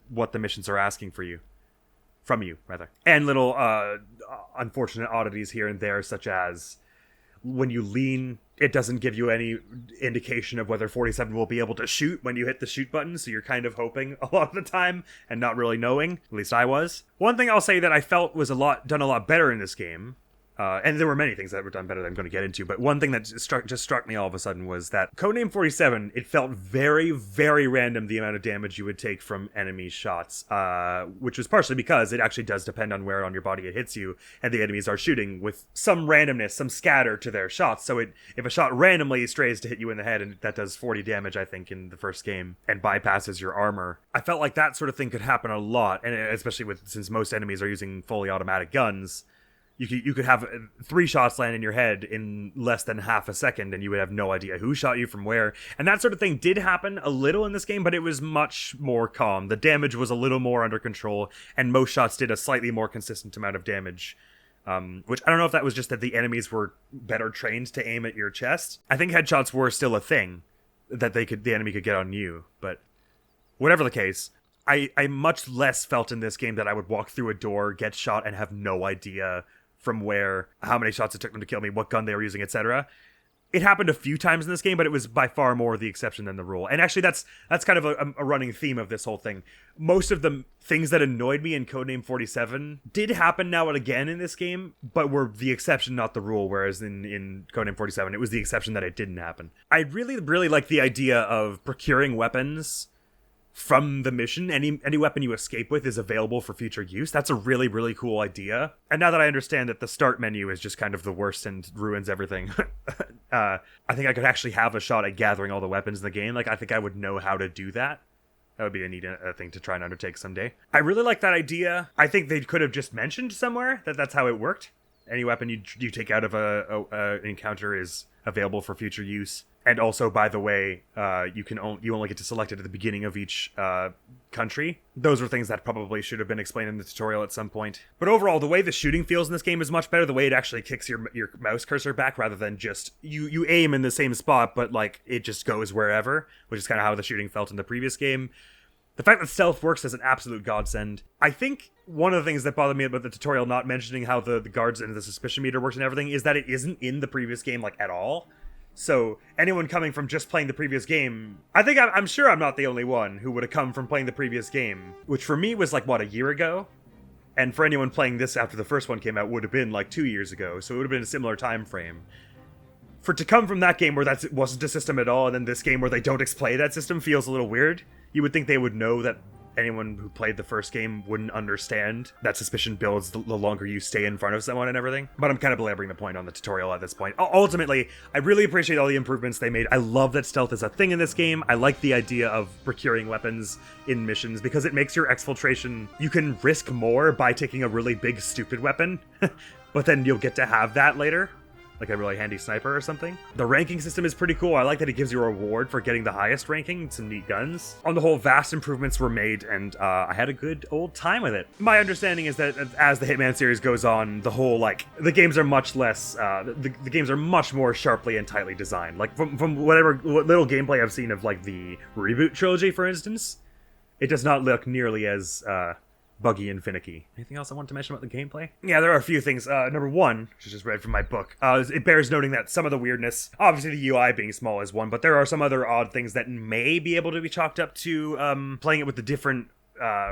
what the missions are asking from you, rather. And little unfortunate oddities here and there, such as when you lean, it doesn't give you any indication of whether 47 will be able to shoot when you hit the shoot button, so you're kind of hoping a lot of the time and not really knowing. At least I was. One thing I'll say that I felt was done a lot better in this game, and there were many things that were done better that I'm going to get into, but one thing that just struck me all of a sudden was that Codename 47, it felt very, very random the amount of damage you would take from enemy shots, which was partially because it actually does depend on where on your body it hits you, and the enemies are shooting with some randomness, some scatter to their shots, so if a shot randomly strays to hit you in the head, and that does 40 damage, I think, in the first game, and bypasses your armor, I felt like that sort of thing could happen a lot, and especially since most enemies are using fully automatic guns. You could have 3 shots land in your head in less than half a second, and you would have no idea who shot you from where. And that sort of thing did happen a little in this game, but it was much more calm. The damage was a little more under control, and most shots did a slightly more consistent amount of damage which I don't know if that was just that the enemies were better trained to aim at your chest. I think headshots were still a thing that the enemy could get on you, but whatever the case, I much less felt in this game that I would walk through a door, get shot, and have no idea from where, how many shots it took them to kill me, what gun they were using, etc. It happened a few times in this game, but it was by far more the exception than the rule. And actually, that's kind of a running theme of this whole thing. Most of the things that annoyed me in Codename 47 did happen now and again in this game, but were the exception, not the rule, whereas in Codename 47, it was the exception that it didn't happen. I really, really like the idea of procuring weapons from the mission. Any weapon you escape with is available for future use. That's a really, really cool idea. And now that I understand that the start menu is just kind of the worst and ruins everything, I think I could actually have a shot at gathering all the weapons in the game. Like, I think I would know how to do that. That would be a neat thing to try and undertake someday. I really like that idea. I think they could have just mentioned somewhere that that's how it worked. Any weapon you take out of an encounter is available for future use. And also, by the way, you only get to select it at the beginning of each country. Those were things that probably should have been explained in the tutorial at some point. But overall, the way the shooting feels in this game is much better. The way it actually kicks your mouse cursor back rather than just you aim in the same spot, but like it just goes wherever, which is kind of how the shooting felt in the previous game. The fact that stealth works is an absolute godsend. I think one of the things that bothered me about the tutorial not mentioning how the guards and the suspicion meter works and everything is that it isn't in the previous game like at all. So anyone coming from just playing the previous game, I'm sure I'm not the only one who would have come from playing the previous game, which for me was like, what, a year ago? And for anyone playing this after the first one came out would have been like 2 years ago, so it would have been a similar time frame. For it to come from that game where that wasn't a system at all, and then this game where they don't explain that system feels a little weird. You would think they would know that anyone who played the first game wouldn't understand that suspicion builds the longer you stay in front of someone and everything. But I'm kind of belaboring the point on the tutorial at this point. Ultimately, I really appreciate all the improvements they made. I love that stealth is a thing in this game. I like the idea of procuring weapons in missions because it makes your exfiltration... You can risk more by taking a really big, stupid weapon, but then you'll get to have that later. Like a really handy sniper or something. The ranking system is pretty cool. I like that it gives you a reward for getting the highest ranking, some neat guns. On the whole, vast improvements were made, and I had a good old time with it. My understanding is that as the Hitman series goes on, the whole, like, the games are much less, the games are much more sharply and tightly designed. Like, from what little gameplay I've seen of, like, the reboot trilogy, for instance, it does not look nearly as, buggy and finicky. Anything else I want to mention about the gameplay? Yeah, there are a few things. Number one, which I just read from my book, it bears noting that some of the weirdness, obviously the UI being small is one, but there are some other odd things that may be able to be chalked up to playing it with the different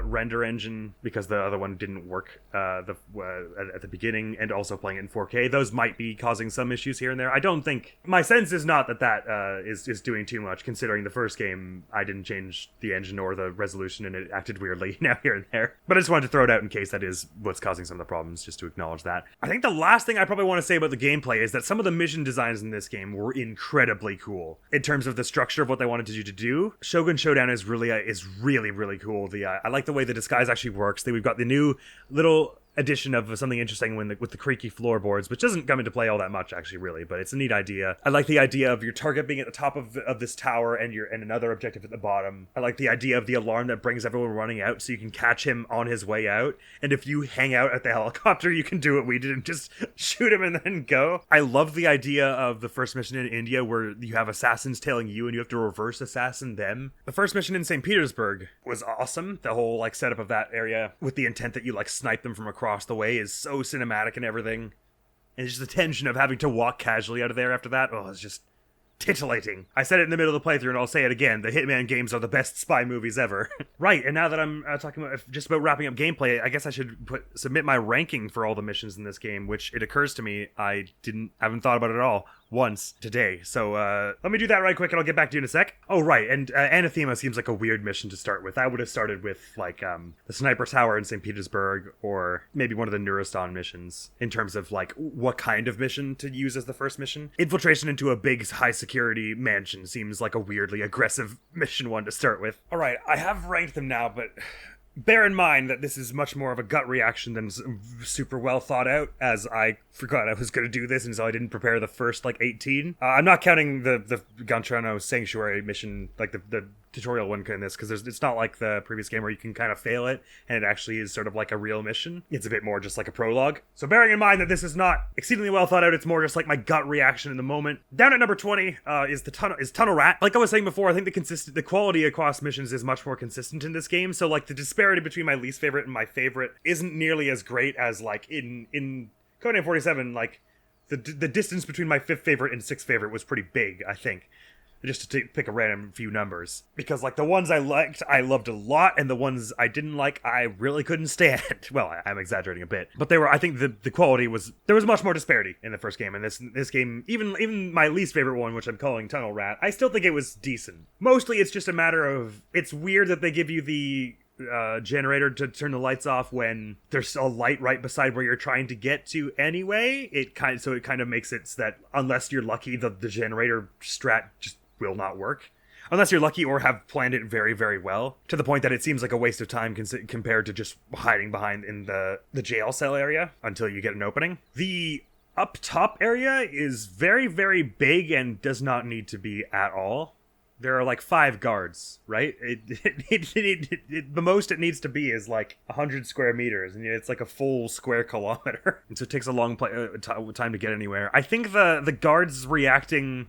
render engine, because the other one didn't work at the beginning, and also playing it in 4K. Those might be causing some issues here and there. I don't think... My sense is not that is doing too much, considering the first game I didn't change the engine or the resolution and it acted weirdly now here and there. But I just wanted to throw it out in case that is what's causing some of the problems, just to acknowledge that. I think the last thing I probably want to say about the gameplay is that some of the mission designs in this game were incredibly cool. In terms of the structure of what they wanted you to do, Shogun Showdown is really, really cool. I like the way the disguise actually works. We've got the new little addition of something interesting with the creaky floorboards, which doesn't come into play all that much actually, really, but it's a neat idea. I like the idea of your target being at the top of this tower and another objective at the bottom. I like the idea of the alarm that brings everyone running out so you can catch him on his way out, and if you hang out at the helicopter, you can do what we did and just shoot him and then go. I love the idea of the first mission in India where you have assassins tailing you and you have to reverse assassin them. The first mission in St. Petersburg was awesome. The whole like setup of that area with the intent that you like snipe them from across the way is so cinematic and everything. And just the tension of having to walk casually out of there after that, it's just titillating. I said it in the middle of the playthrough and I'll say it again, the Hitman games are the best spy movies ever. Right, and now that I'm talking about just about wrapping up gameplay, I guess I should submit my ranking for all the missions in this game, which it occurs to me I haven't thought about it at all once today. So let me do that right quick and I'll get back to you in a sec. Oh, right, and Anathema seems like a weird mission to start with. I would have started with like the Sniper Tower in St. Petersburg, or maybe one of the Nuristan missions, in terms of like what kind of mission to use as the first mission. Infiltration into a big high security mansion seems like a weirdly aggressive mission one to start with. All right, I have ranked them now, but bear in mind that this is much more of a gut reaction than super well thought out, as I forgot I was going to do this, and so I didn't prepare the first, 18. I'm not counting the Gantrano Sanctuary mission, the tutorial one in this, because it's not like the previous game where you can kind of fail it and it actually is sort of like a real mission. It's a bit more just like a prologue. So bearing in mind that this is not exceedingly well thought out, it's more just like my gut reaction in the moment. Down at number 20 is Tunnel Rat. Like I was saying before, I think the quality across missions is much more consistent in this game. So like the disparity between my least favorite and my favorite isn't nearly as great as like in Codename 47. Like the distance between my 5th favorite and 6th favorite was pretty big, I think. Just to pick a random few numbers. Because, like, the ones I liked, I loved a lot, and the ones I didn't like, I really couldn't stand. Well, I'm exaggerating a bit. But they were, I think the quality was, there was much more disparity in the first game. And this game, even my least favorite one, which I'm calling Tunnel Rat, I still think it was decent. Mostly it's just a matter of, it's weird that they give you the generator to turn the lights off when there's a light right beside where you're trying to get to anyway. It kind of makes it so that unless you're lucky, the generator strat just will not work. Unless you're lucky or have planned it very, very well, to the point that it seems like a waste of time compared to just hiding behind in the jail cell area until you get an opening. The up top area is very, very big and does not need to be at all. There are like 5 guards, right? The most it needs to be is like 100 square meters, and it's like a full square kilometer. And so it takes a long time to get anywhere. I think the guards reacting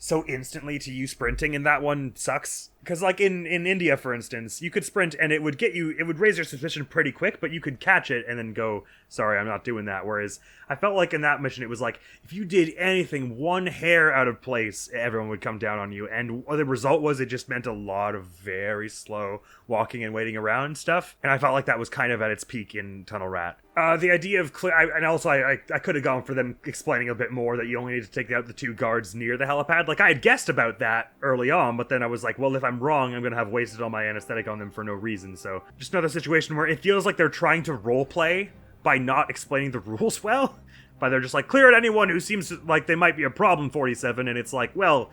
so instantly to you sprinting in that one sucks. Because like in India, for instance, you could sprint and it would raise your suspicion pretty quick, but you could catch it and then go, sorry, I'm not doing that. Whereas I felt like in that mission, it was like, if you did anything one hair out of place, everyone would come down on you. And the result was it just meant a lot of very slow walking and waiting around and stuff. And I felt like that was kind of at its peak in Tunnel Rat. The idea of I could have gone for them explaining a bit more that you only need to take out the 2 guards near the helipad. Like I had guessed about that early on, but then I was like, well, if I'm wrong, I'm gonna have wasted all my anesthetic on them for no reason. So just another situation where it feels like they're trying to roleplay by not explaining the rules well. By they're just like, clear at anyone who seems like they might be a problem, 47, and it's like, well,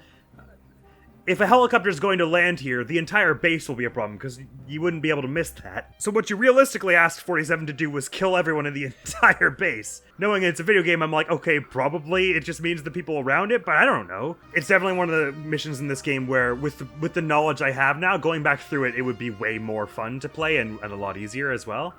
if a helicopter is going to land here, the entire base will be a problem, because you wouldn't be able to miss that. So what you realistically asked 47 to do was kill everyone in the entire base. Knowing it's a video game, I'm like, okay, probably it just means the people around it, but I don't know. It's definitely one of the missions in this game where, with the knowledge I have now, going back through it, it would be way more fun to play and a lot easier as well.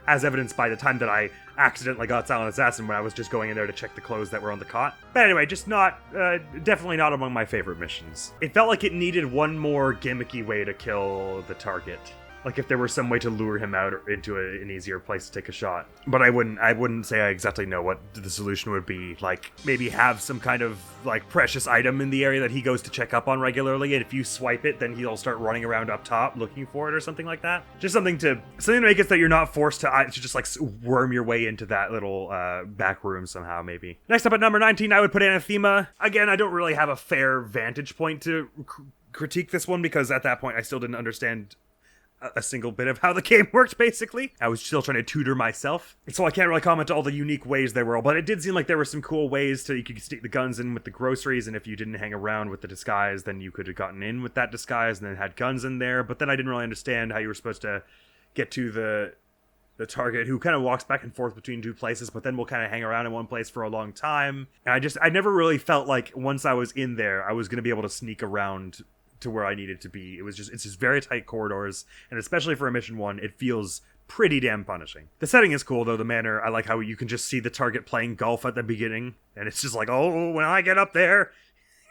As evidenced by the time that I accidentally got Silent Assassin when I was just going in there to check the clothes that were on the cot. But anyway, just definitely not among my favorite missions. It felt like it needed one more gimmicky way to kill the target. Like if there were some way to lure him out into an easier place to take a shot. But I wouldn't say I exactly know what the solution would be. Like maybe have some kind of like precious item in the area that he goes to check up on regularly, and if you swipe it, then he'll start running around up top looking for it or something like that. Just something to make it so that you're not forced to just like worm your way into that little back room somehow, maybe. Next up at number 19, I would put Anathema. Again, I don't really have a fair vantage point to critique this one, because at that point I still didn't understand a single bit of how the game worked, basically. I was still trying to tutor myself. So I can't really comment on all the unique ways they were all, but it did seem like there were some cool ways you could stick the guns in with the groceries, and if you didn't hang around with the disguise, then you could have gotten in with that disguise and then had guns in there. But then I didn't really understand how you were supposed to get to the target, who kind of walks back and forth between 2 places, but then will kind of hang around in one place for a long time. And I never really felt like once I was in there, I was going to be able to sneak around to where I needed to be. It's just very tight corridors, and especially for a mission 1, it feels pretty damn punishing. The setting is cool though, the manner. I like how you can just see the target playing golf at the beginning, and it's just like, oh, when I get up there,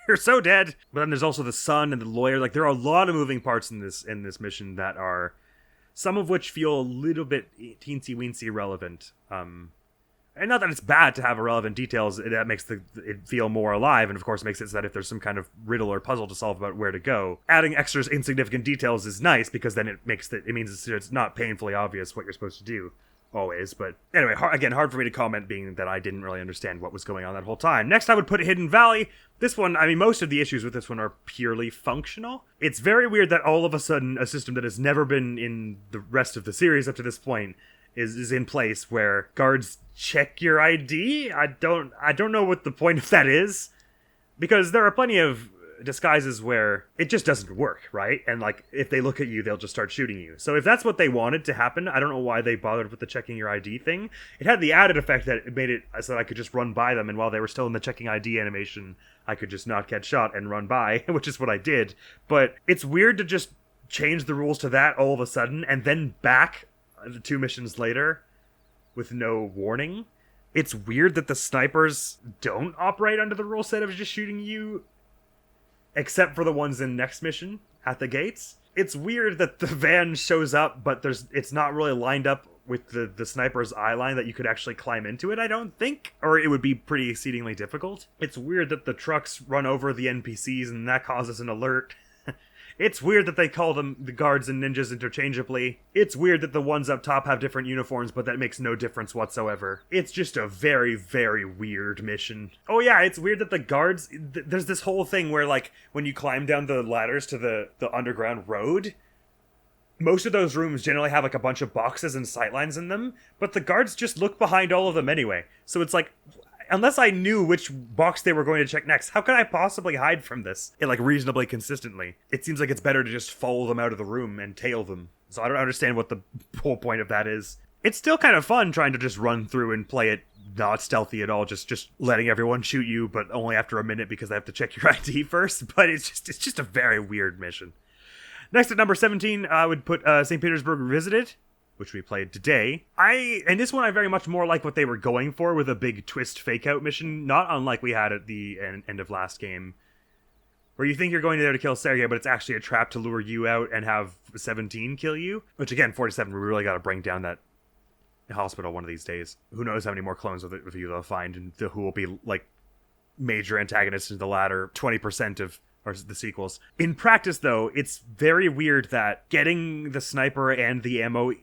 you're so dead. But then there's also the sun and the lawyer. Like there are a lot of moving parts in this mission that are, some of which feel a little bit teensy weensy relevant. And not that it's bad to have irrelevant details, that makes it feel more alive, and of course makes it so that if there's some kind of riddle or puzzle to solve about where to go, adding extra insignificant details is nice, because then it means it's not painfully obvious what you're supposed to do, always. But anyway, hard for me to comment, being that I didn't really understand what was going on that whole time. Next, I would put Hidden Valley. This one, I mean, most of the issues with this one are purely functional. It's very weird that all of a sudden a system that has never been in the rest of the series up to this point is in place, where guards check your ID. I don't know what the point of that is, because there are plenty of disguises where it just doesn't work, right? And like, if they look at you, they'll just start shooting you. So if that's what they wanted to happen, I don't know why they bothered with the checking your ID thing. It had the added effect that it made it so that I could just run by them, and while they were still in the checking ID animation, I could just not get shot and run by, which is what I did. But it's weird to just change the rules to that all of a sudden, and then back 2 missions later with no warning. It's weird that the snipers don't operate under the rule set of just shooting you, except for the ones in next mission at the gates. It's weird that the van shows up, but it's not really lined up with the sniper's eye line that you could actually climb into it, I don't think. Or it would be pretty exceedingly difficult. It's weird that the trucks run over the NPCs and that causes an alert. It's weird that they call them the guards and ninjas interchangeably. It's weird that the ones up top have different uniforms, but that makes no difference whatsoever. It's just a very, very weird mission. Oh yeah, it's weird that the guards... there's this whole thing where, like, when you climb down the ladders to the underground road, most of those rooms generally have, like, a bunch of boxes and sightlines in them, but the guards just look behind all of them anyway. So it's like... unless I knew which box they were going to check next, how could I possibly hide from this? Like, reasonably consistently. It seems like it's better to just follow them out of the room and tail them. So I don't understand what the whole point of that is. It's still kind of fun trying to just run through and play it not stealthy at all, just letting everyone shoot you, but only after a minute because they have to check your ID first. But it's just a very weird mission. Next at number 17, I would put St. Petersburg Revisited, which we played today. And this one I very much more like what they were going for with a big twist fake-out mission, not unlike we had at the end of last game, where you think you're going there to kill Sergei, but it's actually a trap to lure you out and have 17 kill you. Which again, 47, we really got to bring down that hospital one of these days. Who knows how many more clones of you they'll find, and who will be like major antagonists in the latter 20% of or the sequels. In practice, though, it's very weird that getting the sniper and the ammo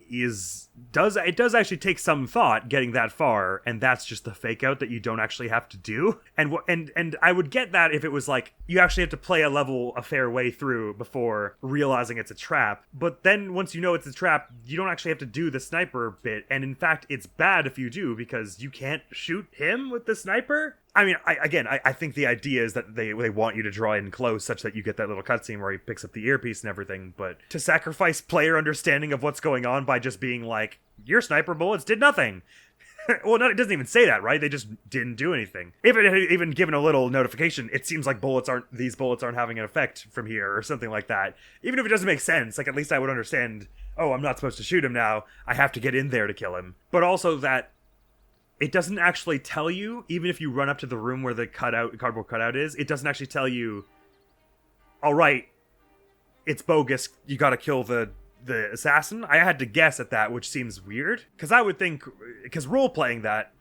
does actually take some thought getting that far, and that's just the fake out that you don't actually have to do. And I would get that if it was like you actually have to play a level a fair way through before realizing it's a trap. But then once you know it's a trap, you don't actually have to do the sniper bit, and in fact, it's bad if you do because you can't shoot him with the sniper. I mean, I think the idea is that they want you to draw in close such that you get that little cutscene where he picks up the earpiece and everything, but to sacrifice player understanding of what's going on by just being like, your sniper bullets did nothing. Well, no, it doesn't even say that, right? They just didn't do anything. If it had even given a little notification, it seems like these bullets aren't having an effect from here or something like that. Even if it doesn't make sense, like at least I would understand, oh, I'm not supposed to shoot him now. I have to get in there to kill him. But also that it doesn't actually tell you, even if you run up to the room where the cardboard cutout is, it doesn't actually tell you, all right, it's bogus, you gotta kill the assassin. I had to guess at that, which seems weird. Because I would think, because role-playing that,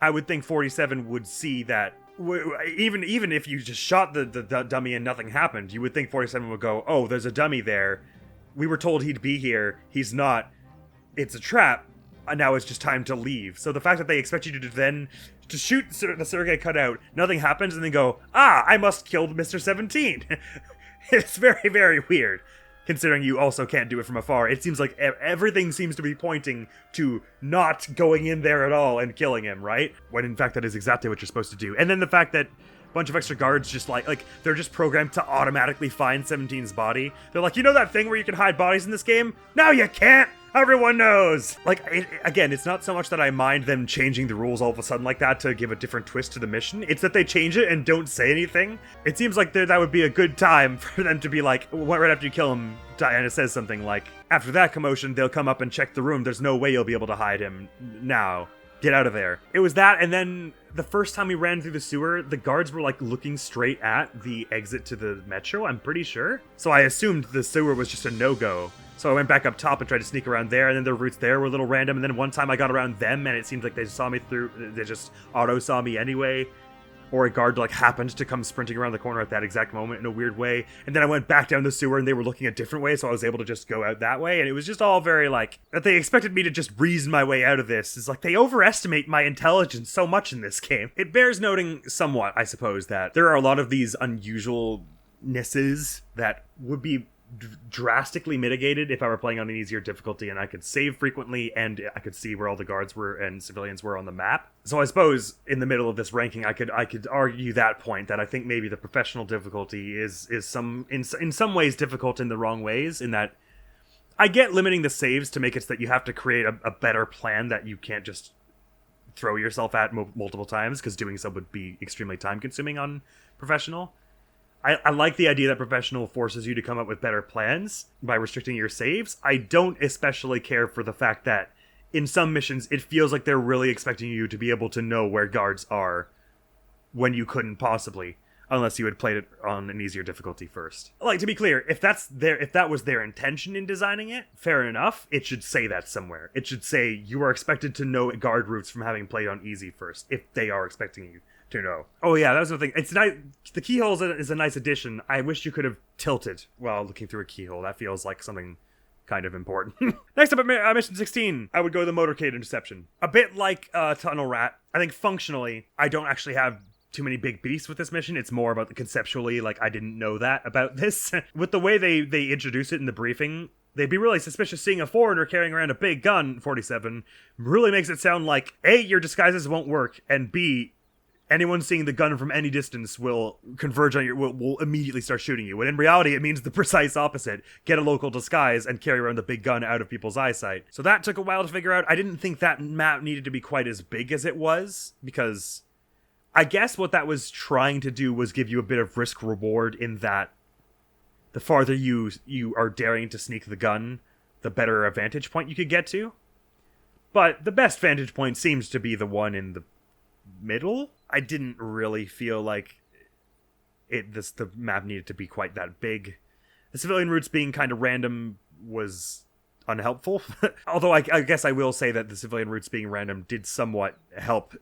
I would think 47 would see that, even if you just shot the dummy and nothing happened, you would think 47 would go, oh, there's a dummy there. We were told he'd be here. He's not. It's a trap. Now it's just time to leave. So the fact that they expect you to shoot the Sergei cutout, nothing happens, and then go, I must kill Mr. 17. It's very, very weird, considering you also can't do it from afar. It seems like everything seems to be pointing to not going in there at all and killing him, right? When in fact that is exactly what you're supposed to do. And then the fact that a bunch of extra guards just like they're just programmed to automatically find 17's body. They're like, you know that thing where you can hide bodies in this game? No, you can't! Everyone knows! Like, again, it's not so much that I mind them changing the rules all of a sudden like that to give a different twist to the mission. It's that they change it and don't say anything. It seems like that would be a good time for them to be like, right after you kill him, Diana says something like, after that commotion, they'll come up and check the room. There's no way you'll be able to hide him now. Get out of there. It was that, and then the first time we ran through the sewer, the guards were like looking straight at the exit to the metro, I'm pretty sure. So I assumed the sewer was just a no-go. So I went back up top and tried to sneak around there, and then the routes there were a little random, and then one time I got around them, and it seems like they saw me through, they just auto-saw me anyway, or a guard like happened to come sprinting around the corner at that exact moment in a weird way, and then I went back down the sewer, and they were looking a different way, so I was able to just go out that way, and it was just all very like, that they expected me to just reason my way out of this. It's like, they overestimate my intelligence so much in this game. It bears noting somewhat, I suppose, that there are a lot of these unusualnesses that would be drastically mitigated if I were playing on an easier difficulty and I could save frequently and I could see where all the guards were and civilians were on the map. So I suppose in the middle of this ranking, I could argue that point, that I think maybe the professional difficulty is in some ways difficult in the wrong ways, in that I get limiting the saves to make it so that you have to create a better plan that you can't just throw yourself at multiple times, because doing so would be extremely time consuming on professional. I like the idea that professional forces you to come up with better plans by restricting your saves. I don't especially care for the fact that in some missions it feels like they're really expecting you to be able to know where guards are when you couldn't possibly, unless you had played it on an easier difficulty first. Like, to be clear, if that was their intention in designing it, fair enough. It should say that somewhere. It should say you are expected to know guard routes from having played on easy first, if they are expecting you to know. Oh yeah, that was the thing. It's nice. The keyhole is a nice addition. I wish you could have tilted while looking through a keyhole. That feels like something kind of important. Next up at mission 16, I would go the motorcade interception. A bit like Tunnel Rat, I think functionally, I don't actually have too many big beasts with this mission. It's more about the conceptually, like, I didn't know that about this. With the way they introduce it in the briefing, they'd be really suspicious seeing a foreigner carrying around a big gun. 47 really makes it sound like, A, your disguises won't work, and B, anyone seeing the gun from any distance will converge on will immediately start shooting you. When in reality, it means the precise opposite. Get a local disguise and carry around the big gun out of people's eyesight. So that took a while to figure out. I didn't think that map needed to be quite as big as it was, because I guess what that was trying to do was give you a bit of risk reward, in that the farther you are daring to sneak the gun, the better a vantage point you could get to. But the best vantage point seems to be the one in the middle. I didn't really feel like the map needed to be quite that big. The civilian routes being kind of random was unhelpful. Although I guess I will say that the civilian routes being random did somewhat help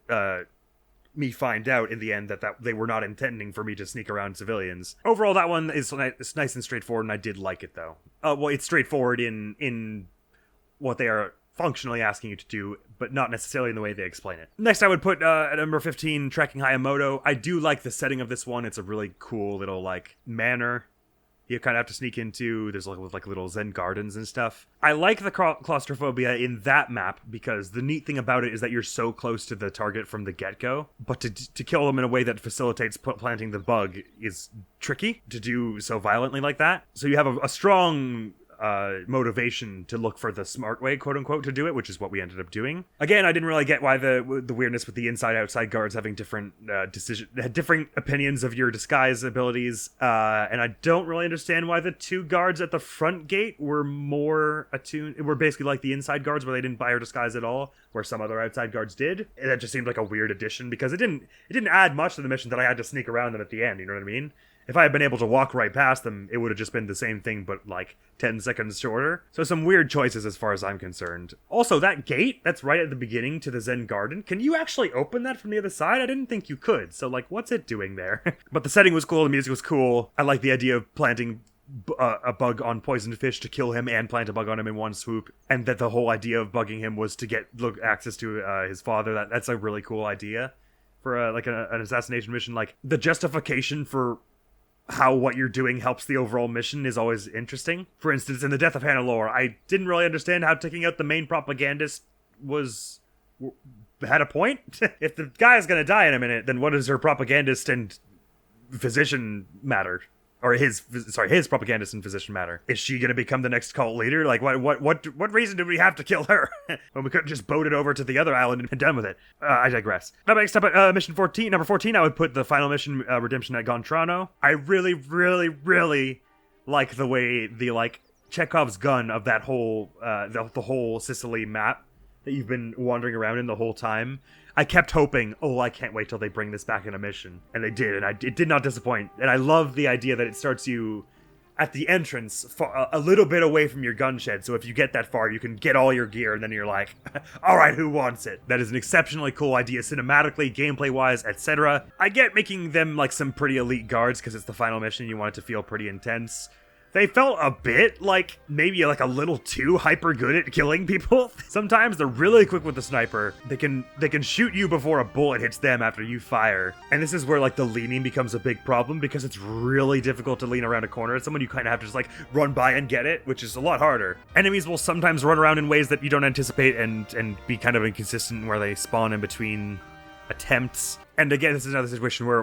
me find out in the end that they were not intending for me to sneak around civilians. Overall, that one is nice and straightforward, and I did like it, though. Well, it's straightforward in what they are functionally asking you to do, but not necessarily in the way they explain it. Next, I would put at number 15, Tracking Hayamoto. I do like the setting of this one. It's a really cool little, like, manor you kind of have to sneak into. There's like little Zen gardens and stuff. I like the claustrophobia in that map, because the neat thing about it is that you're so close to the target from the get-go, but to kill them in a way that facilitates planting the bug is tricky to do so violently like that. So you have a strong motivation to look for the smart way, quote unquote, to do it, which is what we ended up doing. Again, I didn't really get why the weirdness with the inside-outside guards having different different opinions of your disguise abilities, and I don't really understand why the two guards at the front gate were more attuned. Were basically like the inside guards, where they didn't buy or disguise at all, where some other outside guards did. And that just seemed like a weird addition, because it didn't add much to the mission that I had to sneak around them at the end. You know what I mean? If I had been able to walk right past them, it would have just been the same thing, but like 10 seconds shorter. So some weird choices as far as I'm concerned. Also, that gate that's right at the beginning to the Zen garden, can you actually open that from the other side? I didn't think you could. So like, what's it doing there? But the setting was cool, the music was cool. I like the idea of planting a bug on poisoned fish to kill him and plant a bug on him in one swoop, and that the whole idea of bugging him was to get access to his father. That's a really cool idea for like an assassination mission. Like, the justification for how what you're doing helps the overall mission is always interesting. For instance, in the Death of Hannelore, I didn't really understand how taking out the main propagandist had a point. If the guy is going to die in a minute, then what does her propagandist and physician matter? Or his propagandist and physician matter? Is she going to become the next cult leader? Like, what reason did we have to kill her? When we could have just boated over to the other island and been done with it. I digress. Now, next up at mission 14, number 14, I would put the final mission, Redemption at Gontrano. I really, really, really like the way Chekhov's gun of that whole, the whole Sicily map that you've been wandering around in the whole time. I kept hoping, I can't wait till they bring this back in a mission. And they did, and it did not disappoint. And I love the idea that it starts you at the entrance, a little bit away from your gun shed. So if you get that far, you can get all your gear, and then you're like, all right, who wants it? That is an exceptionally cool idea, cinematically, gameplay-wise, etc. I get making them like some pretty elite guards, because it's the final mission, you want it to feel pretty intense. They felt a bit like maybe like a little too hyper good at killing people. Sometimes they're really quick with the sniper. They can shoot you before a bullet hits them after you fire. And this is where like the leaning becomes a big problem because it's really difficult to lean around a corner at someone. You kind of have to just like run by and get it, which is a lot harder. Enemies will sometimes run around in ways that you don't anticipate and be kind of inconsistent where they spawn in between attempts. And again, this is another situation where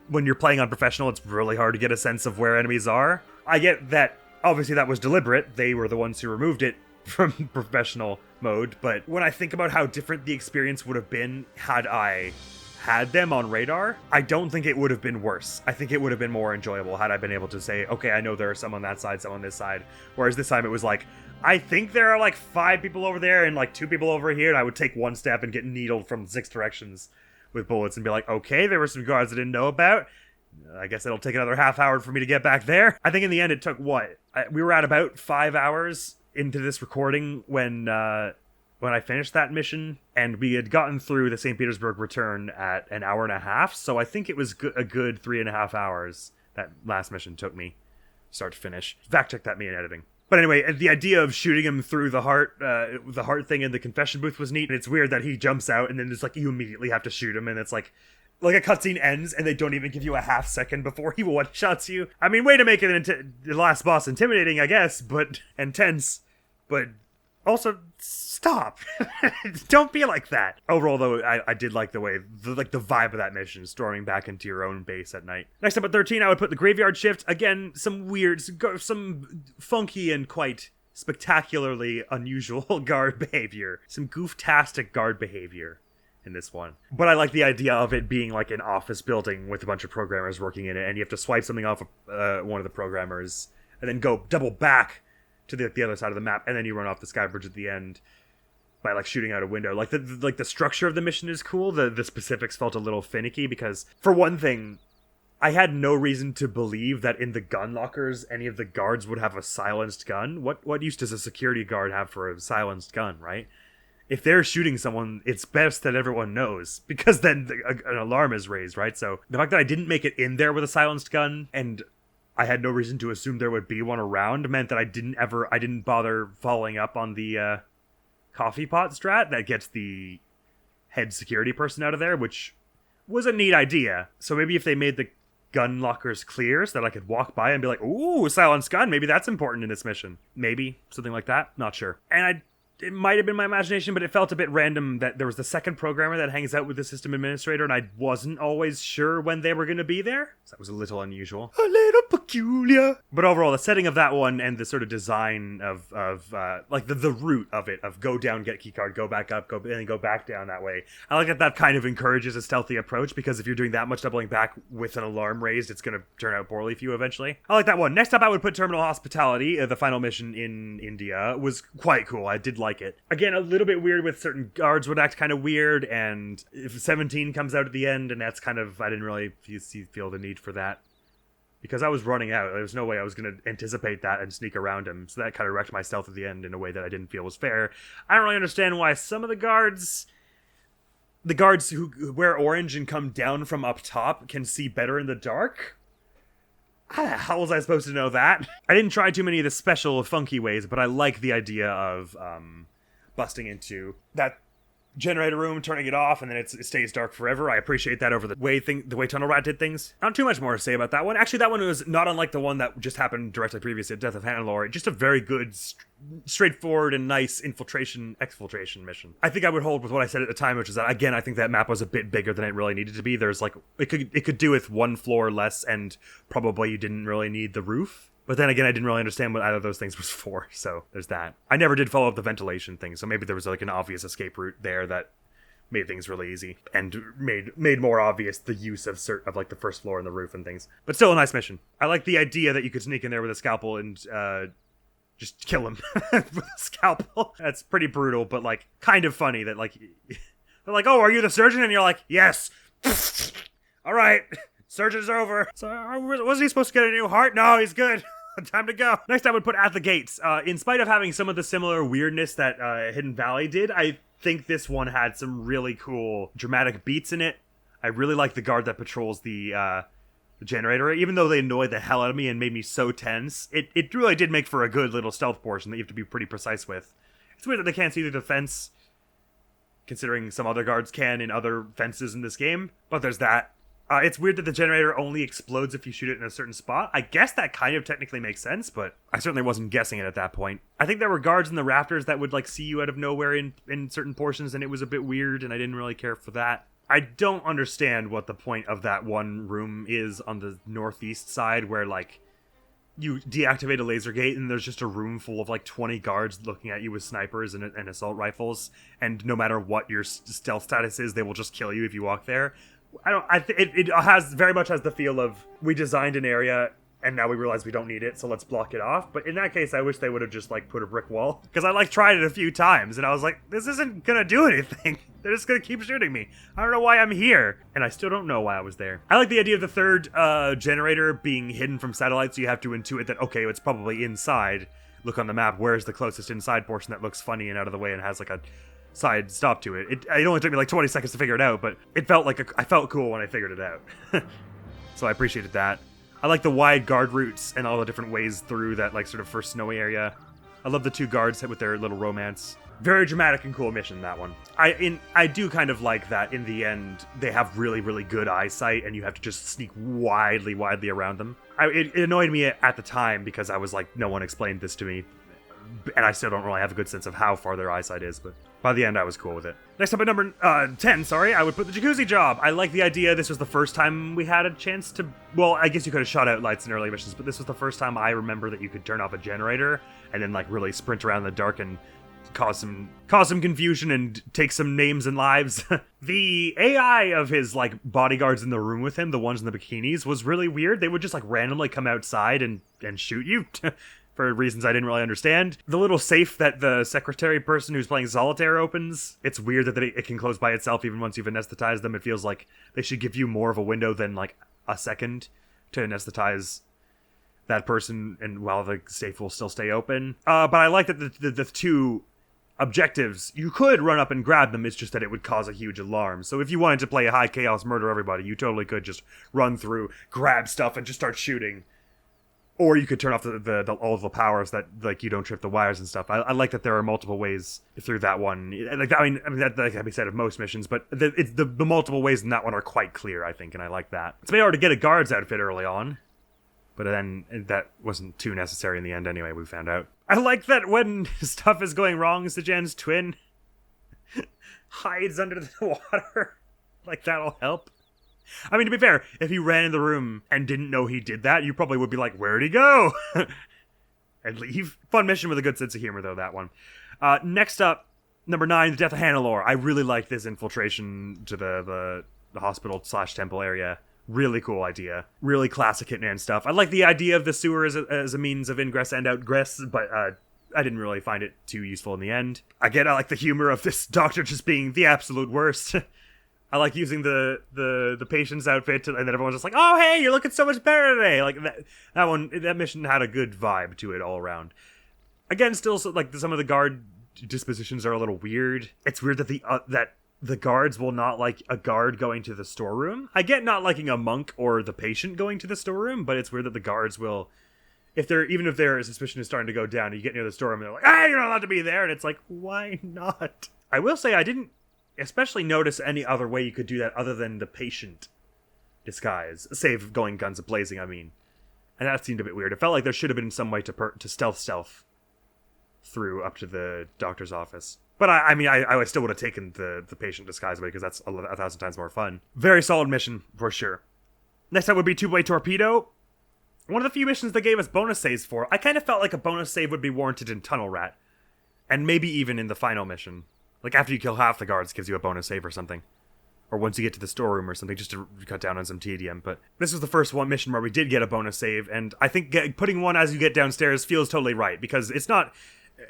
when you're playing on professional, it's really hard to get a sense of where enemies are. I get that, obviously that was deliberate. They were the ones who removed it from professional mode. But when I think about how different the experience would have been had I had them on radar, I don't think it would have been worse. I think it would have been more enjoyable had I been able to say, okay, I know there are some on that side, some on this side. Whereas this time it was like, I think there are like 5 people over there and like 2 people over here, and I would take one step and get needled from 6 directions with bullets and be like, okay, there were some guards I didn't know about. I guess it'll take another half hour for me to get back there. I think in the end it took we were at about 5 hours into this recording when I finished that mission, and we had gotten through the St. Petersburg return at an hour and a half, so I think it was a good 3.5 hours that last mission took me, start to finish. Fact check that me in editing. But anyway, the idea of shooting him through the heart thing in the confession booth was neat. And it's weird that he jumps out and then it's like you immediately have to shoot him, and it's like a cutscene ends and they don't even give you a half second before he one-shots you. I mean, way to make it the last boss intimidating, I guess, and tense, but also stop. Don't be like that. Overall, though, I did like the way, the vibe of that mission, storming back into your own base at night. Next up at 13, I would put the Graveyard Shift. Again, some funky and quite spectacularly unusual guard behavior. Some goof-tastic guard behavior in this one. But I like the idea of it being like an office building with a bunch of programmers working in it, and you have to swipe something off of one of the programmers, and then go double back to the other side of the map, and then you run off the sky bridge at the end by like shooting out a window. Like the structure of the mission is cool. The specifics felt a little finicky because, for one thing, I had no reason to believe that in the gun lockers any of the guards would have a silenced gun. What use does a security guard have for a silenced gun, right? If they're shooting someone, it's best that everyone knows, because then an alarm is raised, right? So the fact that I didn't make it in there with a silenced gun, and I had no reason to assume there would be one around, meant that I didn't bother following up on the coffee pot strat that gets the head security person out of there, which was a neat idea. So maybe if they made the gun lockers clear so that I could walk by and be like, ooh, silenced gun, maybe that's important in this mission. Maybe, something like that, not sure. And it might have been my imagination, but it felt a bit random that there was the second programmer that hangs out with the system administrator, and I wasn't always sure when they were going to be there. So that was a little unusual. A little peculiar. But overall, the setting of that one and the sort of design of like the route of it, of go down, get keycard, go back up, and then go back down that way. I like that kind of encourages a stealthy approach, because if you're doing that much doubling back with an alarm raised, it's going to turn out poorly for you eventually. I like that one. Next up, I would put Terminal Hospitality. The final mission in India was quite cool. I did like it. Again, a little bit weird with certain guards would act kind of weird, and if 17 comes out at the end, and that's kind of, I didn't really feel the need for that, because I was running out. There was no way I was going to anticipate that and sneak around him, so that kind of wrecked my stealth at the end in a way that I didn't feel was fair. I don't really understand why some of the guards who wear orange and come down from up top can see better in the dark. How was I supposed to know that? I didn't try too many of the special funky ways, but I like the idea of busting into that generator room, turning it off, and then it stays dark forever. I appreciate that over the way Tunnel Rat did things. Not too much more to say about that one. Actually, that one was not unlike the one that just happened directly previous to Death of Hannelore. Just a very good, straightforward and nice exfiltration mission. I think I would hold with what I said at the time, which is that, again, I think that map was a bit bigger than it really needed to be. There's like, it could do with one floor less, and probably you didn't really need the roof. But then again, I didn't really understand what either of those things was for, so there's that. I never did follow up the ventilation thing, so maybe there was like an obvious escape route there that made things really easy, and made more obvious the use of like the first floor and the roof and things. But still a nice mission. I like the idea that you could sneak in there with a scalpel and just kill him with a scalpel. That's pretty brutal, but like kind of funny that like they're like, oh, are you the surgeon? And you're like, yes. All right. Surgeon's over. So, wasn't he supposed to get a new heart? No, he's good. Time to go. Next, I would put At the Gates. In spite of having some of the similar weirdness that Hidden Valley did, I think this one had some really cool dramatic beats in it. I really like the guard that patrols the the generator, even though they annoyed the hell out of me and made me so tense, it really did make for a good little stealth portion that you have to be pretty precise with. It's weird that they can't see through the fence, considering some other guards can in other fences in this game, but there's that. It's weird that the generator only explodes if you shoot it in a certain spot. I guess that kind of technically makes sense, but I certainly wasn't guessing it at that point. I think there were guards in the rafters that would like see you out of nowhere in certain portions, and it was a bit weird, and I didn't really care for that. I don't understand what the point of that one room is on the northeast side where like you deactivate a laser gate and there's just a room full of like 20 guards looking at you with snipers and assault rifles, and no matter what your stealth status is, they will just kill you if you walk there. It has very much has the feel of we designed an area and now we realize we don't need it, so let's block it off. But in that case, I wish they would have just like put a brick wall, because I like tried it a few times and I was like, this isn't gonna do anything. They're just gonna keep shooting me. I don't know why I'm here, and I still don't know why I was there. I like the idea of the third generator being hidden from satellite, so you have to intuit that okay, it's probably inside. Look on the map, where's the closest inside portion that looks funny and out of the way and has like a side stop to it. It only took me like 20 seconds to figure it out, but it felt like I felt cool when I figured it out. So I appreciated that. I like the wide guard routes and all the different ways through that like sort of first snowy area. I love the two guards with their little romance. Very dramatic and cool mission, that one. I do kind of like that in the end they have really, really good eyesight and you have to just sneak widely around them. It annoyed me at the time because I was like, no one explained this to me. And I still don't really have a good sense of how far their eyesight is, but by the end I was cool with it. Next up at number 10, I would put the jacuzzi job. I like the idea this was the first time we had a chance to, well, I guess you could have shot out lights in early missions, but this was the first time I remember that you could turn off a generator and then like really sprint around in the dark and cause some confusion and take some names and lives. The AI of his like bodyguards in the room with him, the ones in the bikinis, was really weird. They would just like randomly come outside and shoot you. For reasons I didn't really understand. The little safe that the secretary person who's playing solitaire opens, it's weird that it can close by itself even once you've anesthetized them. It feels like they should give you more of a window than like a second to anesthetize that person, and while the safe will still stay open. But I like that the two objectives, you could run up and grab them, it's just that it would cause a huge alarm. So if you wanted to play a high chaos murder everybody, you totally could just run through, grab stuff, and just start shooting. Or you could turn off all of the powers that like you don't trip the wires and stuff. I like that there are multiple ways through that one. Like I mean that can be said of most missions, but the multiple ways in that one are quite clear, I think, and I like that. It's very hard to get a guard's outfit early on, but then that wasn't too necessary in the end anyway. We found out. I like that when stuff is going wrong, Sejan's twin hides under the water. Like that'll help. I mean, to be fair, if he ran in the room and didn't know he did that, you probably would be like, where'd he go? And leave. Fun mission with a good sense of humor, though, that one. Next up, number 9, the Death of Hannelore. I really like this infiltration to the hospital/temple area. Really cool idea. Really classic Hitman stuff. I like the idea of the sewer as a means of ingress and outgress, but I didn't really find it too useful in the end. Again, I like the humor of this doctor just being the absolute worst. I like using the patient's outfit, and then everyone's just like, "Oh, hey, you're looking so much better today!" Like that mission had a good vibe to it all around. Again, still like some of the guard dispositions are a little weird. It's weird that the guards will not like a guard going to the storeroom. I get not liking a monk or the patient going to the storeroom, but it's weird that the guards will, even if their suspicion is starting to go down, you get near the storeroom and they're like, "Hey, you're not allowed to be there," and it's like, why not? I will say I didn't especially notice any other way you could do that other than the patient disguise, save going guns a-blazing, I mean. And that seemed a bit weird. It felt like there should have been some way to stealth through up to the doctor's office. But I mean, I still would have taken the patient disguise away because that's 1,000 times more fun. Very solid mission, for sure. Next up would be two-way torpedo. One of the few missions they gave us bonus saves for. I kind of felt like a bonus save would be warranted in Tunnel Rat. And maybe even in the final mission. Like, after you kill half the guards, gives you a bonus save or something. Or once you get to the storeroom or something, just to cut down on some tedium. But this was the first one mission where we did get a bonus save, and I think putting one as you get downstairs feels totally right, because it's not...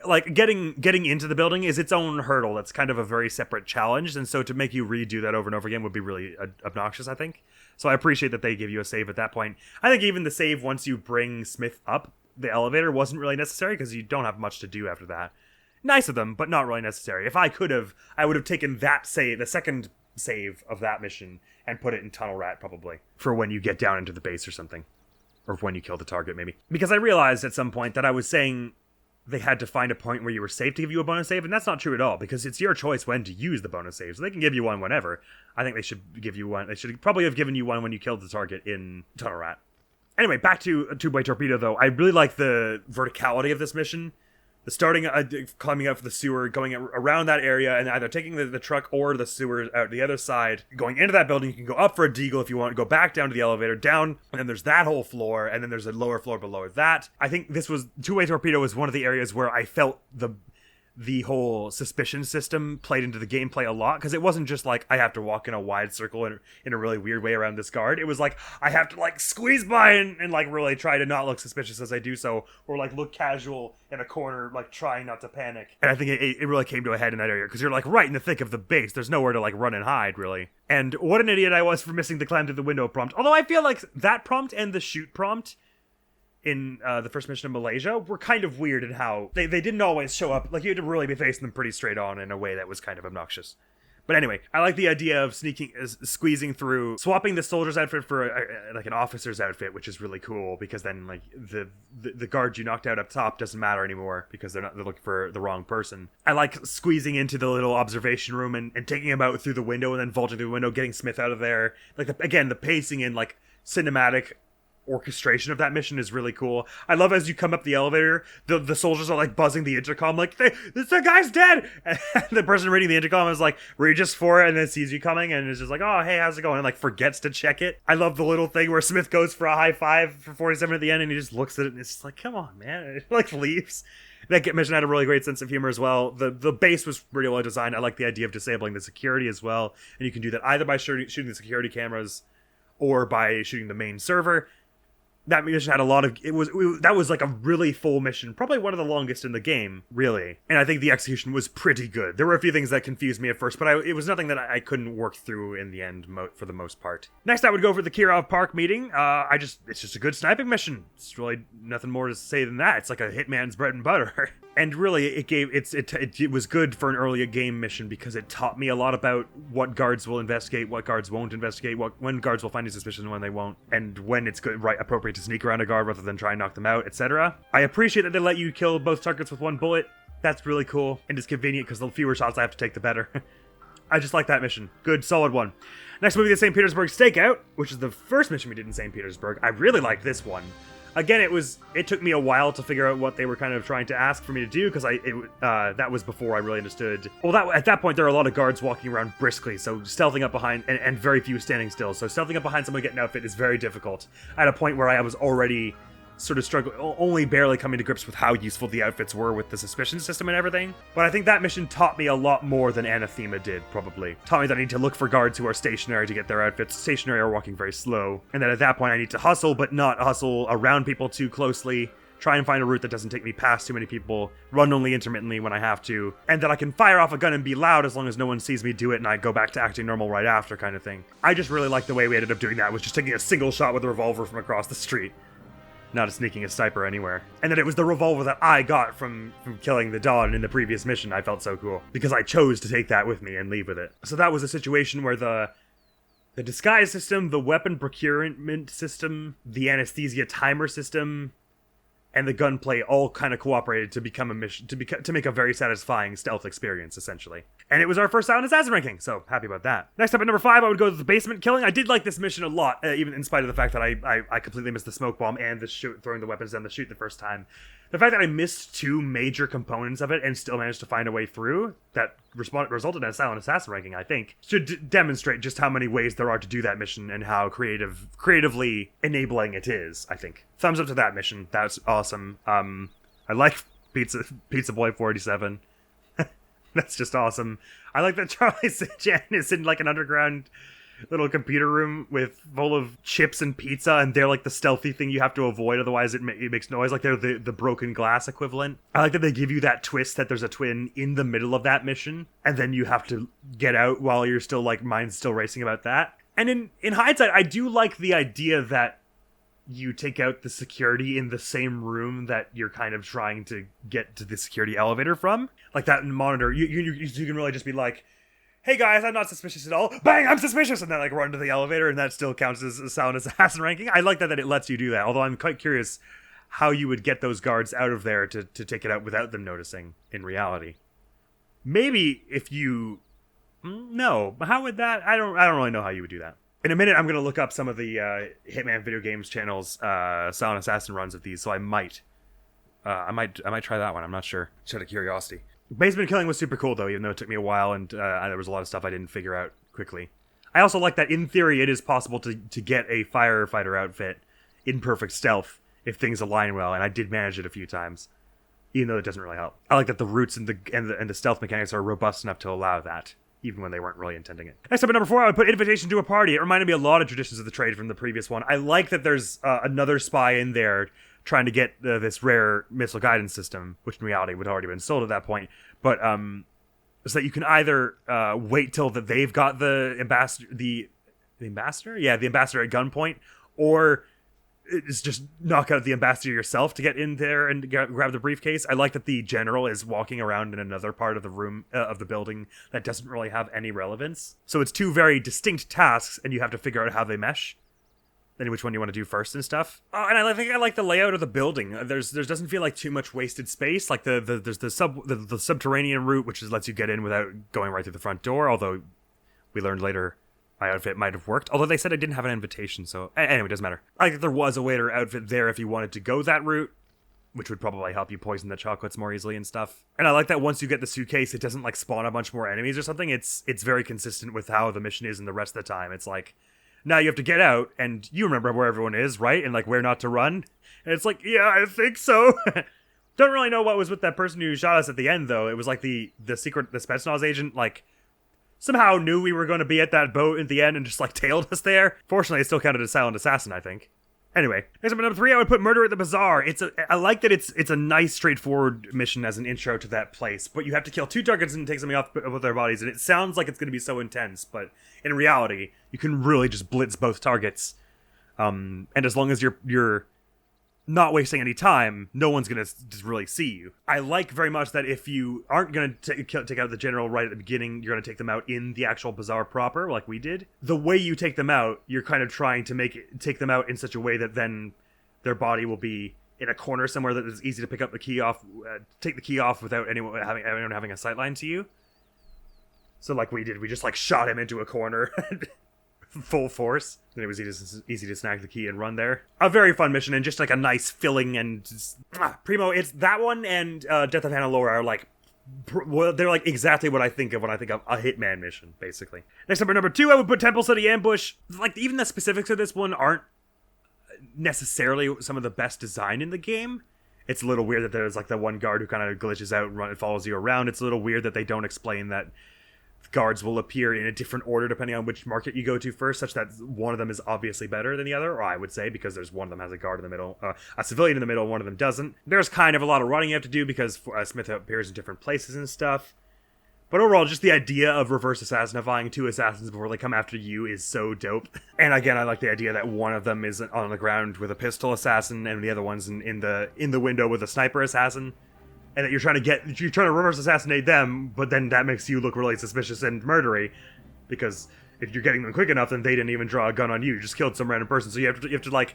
Like, getting into the building is its own hurdle. That's kind of a very separate challenge, and so to make you redo that over and over again would be really obnoxious, I think. So I appreciate that they give you a save at that point. I think even the save once you bring Smith up the elevator wasn't really necessary, because you don't have much to do after that. Nice of them, but not really necessary. If I could have, I would have taken that save, the second save of that mission and put it in Tunnel Rat, probably, for when you get down into the base or something. Or when you kill the target, maybe. Because I realized at some point that I was saying they had to find a point where you were safe to give you a bonus save, and that's not true at all, because it's your choice when to use the bonus save. So they can give you one whenever. I think they should give you one. They should probably have given you one when you killed the target in Tunnel Rat. Anyway, back to Two-Way Torpedo, though. I really like the verticality of this mission. The starting, climbing up the sewer, going around that area, and either taking the truck or the sewer out the other side, going into that building. You can go up for a deagle if you want, go back down to the elevator, down, and then there's that whole floor, and then there's a lower floor below that. I think Two-Way Torpedo was one of the areas where I felt the whole suspicion system played into the gameplay a lot, because it wasn't just like I have to walk in a wide circle in a really weird way around this guard. It was like I have to like squeeze by and like really try to not look suspicious as I do so, or like look casual in a corner, like trying not to panic. And I think it really came to a head in that area, because you're like right in the thick of the base. There's nowhere to like run and hide, really. And what an idiot I was for missing the climb through the window prompt. Although I feel like that prompt and the shoot prompt in the first mission in Malaysia were kind of weird in how they didn't always show up. Like, you had to really be facing them pretty straight on in a way that was kind of obnoxious. But anyway, I like the idea of squeezing through, swapping the soldier's outfit for like an officer's outfit, which is really cool, because then like the guard you knocked out up top doesn't matter anymore, because they're looking for the wrong person. I like squeezing into the little observation room and taking him out through the window and then vaulting through the window, getting Smith out of there. Like, the pacing and like cinematic orchestration of that mission is really cool. I love as you come up the elevator, the soldiers are like buzzing the intercom like, the guy's dead, and the person reading the intercom is like, Regis for it, and then sees you coming and is just like, oh hey, how's it going, and like forgets to check it. I love the little thing where Smith goes for a high five for 47 at the end, and he just looks at it and it's just like, come on man, and it like leaves. That mission had a really great sense of humor as well. The base was really well designed. I like the idea of disabling the security as well, and you can do that either by shooting the security cameras or by shooting the main server. That mission had a lot of... that was like a really full mission. Probably one of the longest in the game, really. And I think the execution was pretty good. There were a few things that confused me at first, but it was nothing that I couldn't work through in the end, for the most part. Next, I would go for the Kirov Park meeting. It's just a good sniping mission. It's really nothing more to say than that. It's like a Hitman's bread and butter. And really, it was good for an early game mission, because it taught me a lot about what guards will investigate, what guards won't investigate, when guards will find you suspicious and when they won't, and when it's good, appropriate to sneak around a guard rather than try and knock them out, etc. I appreciate that they let you kill both targets with one bullet. That's really cool, and it's convenient because the fewer shots I have to take, the better. I just like that mission. Good, solid one. Next movie, the St. Petersburg Stakeout, which is the first mission we did in St. Petersburg. I really liked this one. Again, it took me a while to figure out what they were kind of trying to ask for me to do, because that was before I really understood. Well, at that point, there are a lot of guards walking around briskly, so stealthing up behind, and very few standing still. So stealthing up behind someone getting an outfit is very difficult. At a point where I was already sort of struggling, only barely coming to grips with how useful the outfits were with the suspicion system and everything. But I think that mission taught me a lot more than Anathema did, probably. Taught me that I need to look for guards who are stationary to get their outfits, stationary or walking very slow. And that at that point I need to hustle, but not hustle around people too closely. Try and find a route that doesn't take me past too many people, run only intermittently when I have to, and that I can fire off a gun and be loud as long as no one sees me do it and I go back to acting normal right after, kind of thing. I just really liked the way we ended up doing that, was just taking a single shot with a revolver from across the street. Not sneaking a sniper anywhere. And that it was the revolver that I got from killing the Don in the previous mission. I felt so cool, because I chose to take that with me and leave with it. So that was a situation where the disguise system, the weapon procurement system, the anesthesia timer system, and the gunplay all kind of cooperated to become a mission, to make a very satisfying stealth experience, essentially. And it was our first silent assassin ranking, so happy about that. Next up at number 5, I would go to the basement killing. I did like this mission a lot, even in spite of the fact that I completely missed the smoke bomb and the throwing the weapons down the chute the first time. The fact that I missed two major components of it and still managed to find a way through, that resulted in a silent assassin ranking, I think, should demonstrate just how many ways there are to do that mission and how creatively enabling it is, I think. Thumbs up to that mission. That's awesome. I like Pizza Boy 47. That's just awesome. I like that Charlie Chan is in like an underground little computer room full of chips and pizza, and they're like the stealthy thing you have to avoid, otherwise it makes noise, like they're the broken glass equivalent. I like that they give you that twist that there's a twin in the middle of that mission, and then you have to get out while you're still like, mind's still racing about that. And in hindsight, I do like the idea that you take out the security in the same room that you're kind of trying to get to the security elevator from. Like that monitor, you can really just be like, hey guys, I'm not suspicious at all. Bang, I'm suspicious, and then like run to the elevator, and that still counts as a sound assassin ranking. I like that it lets you do that. Although I'm quite curious how you would get those guards out of there to take it out without them noticing in reality. Maybe if you... No. How would that... I don't really know how you would do that. In a minute, I'm going to look up some of the Hitman Video Games channel's Silent Assassin runs of these, so I might try that one. I'm not sure. Just out of curiosity. Basement killing was super cool, though, even though it took me a while, and there was a lot of stuff I didn't figure out quickly. I also like that, in theory, it is possible to get a firefighter outfit in perfect stealth if things align well, and I did manage it a few times, even though it doesn't really help. I like that the roots and the stealth mechanics are robust enough to allow that, even when they weren't really intending it. Next up at number 4, I would put Invitation to a Party. It reminded me a lot of Traditions of the Trade from the previous one. I like that there's another spy in there trying to get this rare missile guidance system, which in reality would already been sold at that point, but so that you can either wait till that they've got the ambassador, the ambassador at gunpoint, or is just knock out the ambassador yourself to get in there and grab the briefcase. I like that the general is walking around in another part of the room of the building that doesn't really have any relevance. So it's two very distinct tasks, and you have to figure out how they mesh. Then which one you want to do first and stuff. Oh, and I think I like the layout of the building. There doesn't feel like too much wasted space. Like there's the subterranean route, which lets you get in without going right through the front door. Although we learned later my outfit might have worked. Although they said I didn't have an invitation, so anyway, it doesn't matter. I think there was a waiter outfit there if you wanted to go that route, which would probably help you poison the chocolates more easily and stuff. And I like that once you get the suitcase, it doesn't like spawn a bunch more enemies or something. It's very consistent with how the mission is in the rest of the time. It's like, now you have to get out, and you remember where everyone is, right? And like where not to run. And it's like, yeah, I think so. Don't really know what was with that person who shot us at the end, though. It was like the Spetsnaz agent, like, somehow knew we were going to be at that boat at the end and just, like, tailed us there. Fortunately, it still counted as Silent Assassin, I think. Anyway, next up at number 3, I would put Murder at the Bazaar. I like that it's a nice, straightforward mission as an intro to that place, but you have to kill 2 targets and take something off with their bodies, and it sounds like it's going to be so intense, but in reality, you can really just blitz both targets. And as long as you're not wasting any time, no one's going to really see you. I like very much that if you aren't going to take out the general right at the beginning, you're going to take them out in the actual bazaar proper, like we did. The way you take them out, you're kind of trying to take them out in such a way that then their body will be in a corner somewhere that is easy to pick up the key off, take the key off without anyone having a sightline to you. So like we did, we just like shot him into a corner full force. Then it was easy to snag the key and run there. A very fun mission and just like a nice filling and Primo. It's that one and Death of Hannelore are like, well, they're like exactly what I think of when I think of a Hitman mission, basically. Next up at number 2, I would put Temple City Ambush. Like even the specifics of this one aren't necessarily some of the best design in the game. It's a little weird that there's like the one guard who kind of glitches out and follows you around. It's a little weird that they don't explain that guards will appear in a different order depending on which market you go to first, such that one of them is obviously better than the other, or I would say, because there's one of them has a guard in the middle, a civilian in the middle, one of them doesn't. There's kind of a lot of running you have to do because Smith appears in different places and stuff. But overall, just the idea of reverse assassinifying 2 assassins before they come after you is so dope. And again, I like the idea that one of them is on the ground with a pistol assassin and the other one's in the window with a sniper assassin. And that you're trying to reverse assassinate them, but then that makes you look really suspicious and murdery, because if you're getting them quick enough, then they didn't even draw a gun on you. You just killed some random person, so you have to like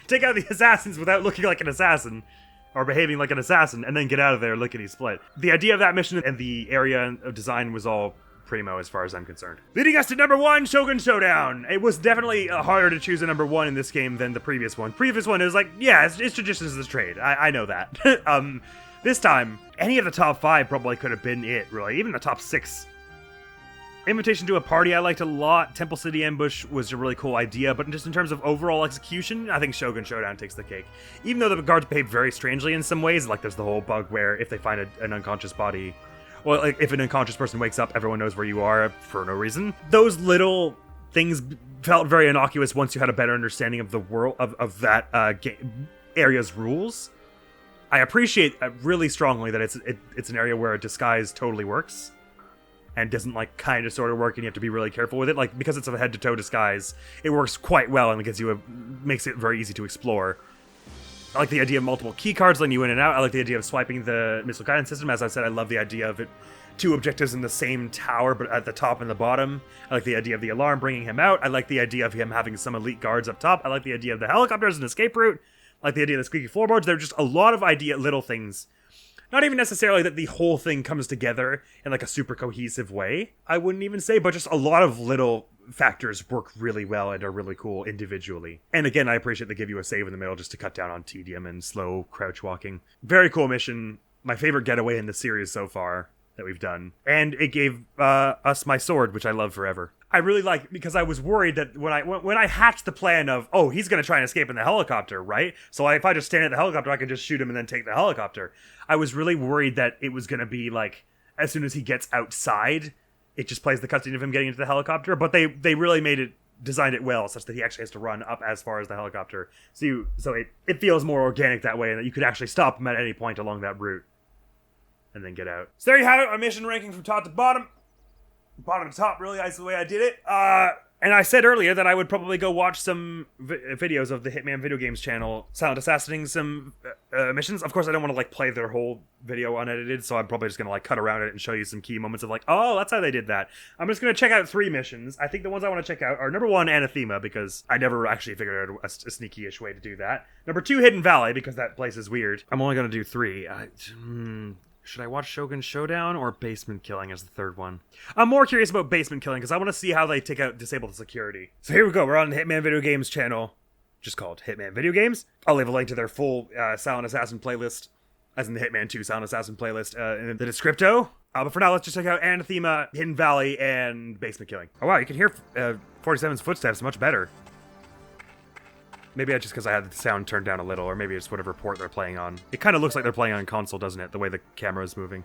take out the assassins without looking like an assassin, or behaving like an assassin, and then get out of there lickety-split. The idea of that mission and the area of design was all primo as far as I'm concerned. Leading us to number 1, Shogun Showdown. It was definitely harder to choose a number 1 in this game than the previous one. Previous one, it was like, yeah, it's Traditions of the Trade. I know that. This time, any of the top 5 probably could have been it, really. Even the top 6. Invitation to a Party I liked a lot. Temple City Ambush was a really cool idea, but just in terms of overall execution, I think Shogun Showdown takes the cake. Even though the guards behave very strangely in some ways, like there's the whole bug where if they find an unconscious body, well, like if an unconscious person wakes up, everyone knows where you are for no reason. Those little things felt very innocuous once you had a better understanding of the world, of that area's rules. I appreciate really strongly that it's an area where a disguise totally works and doesn't like kind of sort of work, and you have to be really careful with it. Like because it's a head-to-toe disguise, it works quite well and it makes it very easy to explore. I like the idea of multiple key cards letting you in and out. I like the idea of swiping the missile guidance system. As I said, I love the idea of it two objectives in the same tower, but at the top and the bottom. I like the idea of the alarm bringing him out. I like the idea of him having some elite guards up top. I like the idea of the helicopter as an escape route. I like the idea of the squeaky floorboards. There are just a lot of little things. Not even necessarily that the whole thing comes together in like a super cohesive way, I wouldn't even say, but just a lot of little factors work really well and are really cool individually. And again, I appreciate they give you a save in the middle just to cut down on tedium and slow crouch walking. Very cool mission. My favorite getaway in the series so far that we've done. And it gave us my sword, which I love forever. I really like, because I was worried that when I hatched the plan of, oh, he's going to try and escape in the helicopter, right? So if I just stand at the helicopter, I can just shoot him and then take the helicopter. I was really worried that it was going to be like, as soon as he gets outside, it just plays the cutscene of him getting into the helicopter. But they really designed it well, such that he actually has to run up as far as the helicopter. So it feels more organic that way, and that you could actually stop him at any point along that route and then get out. So there you have it, my mission ranking from top to bottom. Bottom to top, really, that's the way I did it. And I said earlier that I would probably go watch some videos of the Hitman video games channel, silent assassinating some missions. Of course, I don't want to like play their whole video unedited, so I'm probably just gonna like cut around it and show you some key moments of like, oh, that's how they did that. I'm just gonna check out 3 missions. I think the ones I want to check out are number 1, Anathema, because I never actually figured out a sneaky-ish way to do that. Number 2, Hidden Valley, because that place is weird. I'm only gonna do 3. Should I watch Shogun Showdown or Basement Killing as the third one? I'm more curious about Basement Killing because I want to see how they disable the security. So here we go. We're on the Hitman Video Games channel, just called Hitman Video Games. I'll leave a link to their full Silent Assassin playlist, as in the Hitman 2 Silent Assassin playlist, in the descripto. But for now, let's just check out Anathema, Hidden Valley, and Basement Killing. Oh wow, you can hear 47's footsteps much better. Maybe just because I had the sound turned down a little, or maybe it's whatever port they're playing on. It kind of looks like they're playing on console, doesn't it? The way the camera is moving.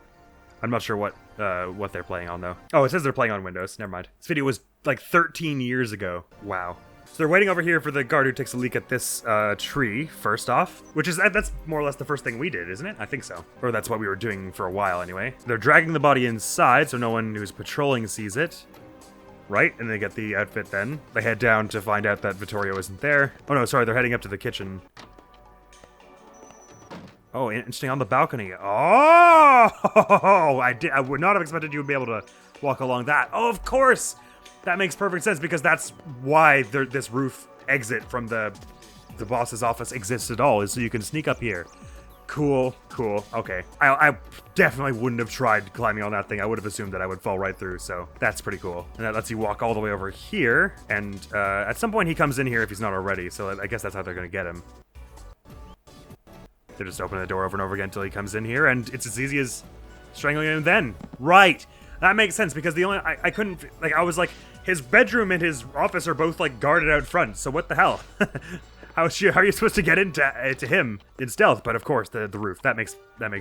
I'm not sure what they're playing on, though. Oh, it says they're playing on Windows. Never mind. This video was like 13 years ago. Wow. So they're waiting over here for the guard who takes a leak at this tree, first off. That's more or less the first thing we did, isn't it? I think so. Or that's what we were doing for a while, anyway. They're dragging the body inside, so no one who's patrolling sees it. Right? And they get the outfit then. They head down to find out that Vittorio isn't there. Oh no, sorry, they're heading up to the kitchen. Oh, interesting, on the balcony. Oh! I would not have expected you would be able to walk along that. Oh, of course! That makes perfect sense, because that's why this roof exit from the boss's office exists at all, is so you can sneak up here. Cool. Okay. I definitely wouldn't have tried climbing on that thing. I would have assumed that I would fall right through, so that's pretty cool. And that lets you walk all the way over here, and at some point he comes in here if he's not already, so I guess that's how they're going to get him. They're just opening the door over and over again until he comes in here, and it's as easy as strangling him then. Right! That makes sense, because I couldn't, like, I was like, his bedroom and his office are both, like, guarded out front, so what the hell? How are you supposed to get into him in stealth? But of course, the roof. That makes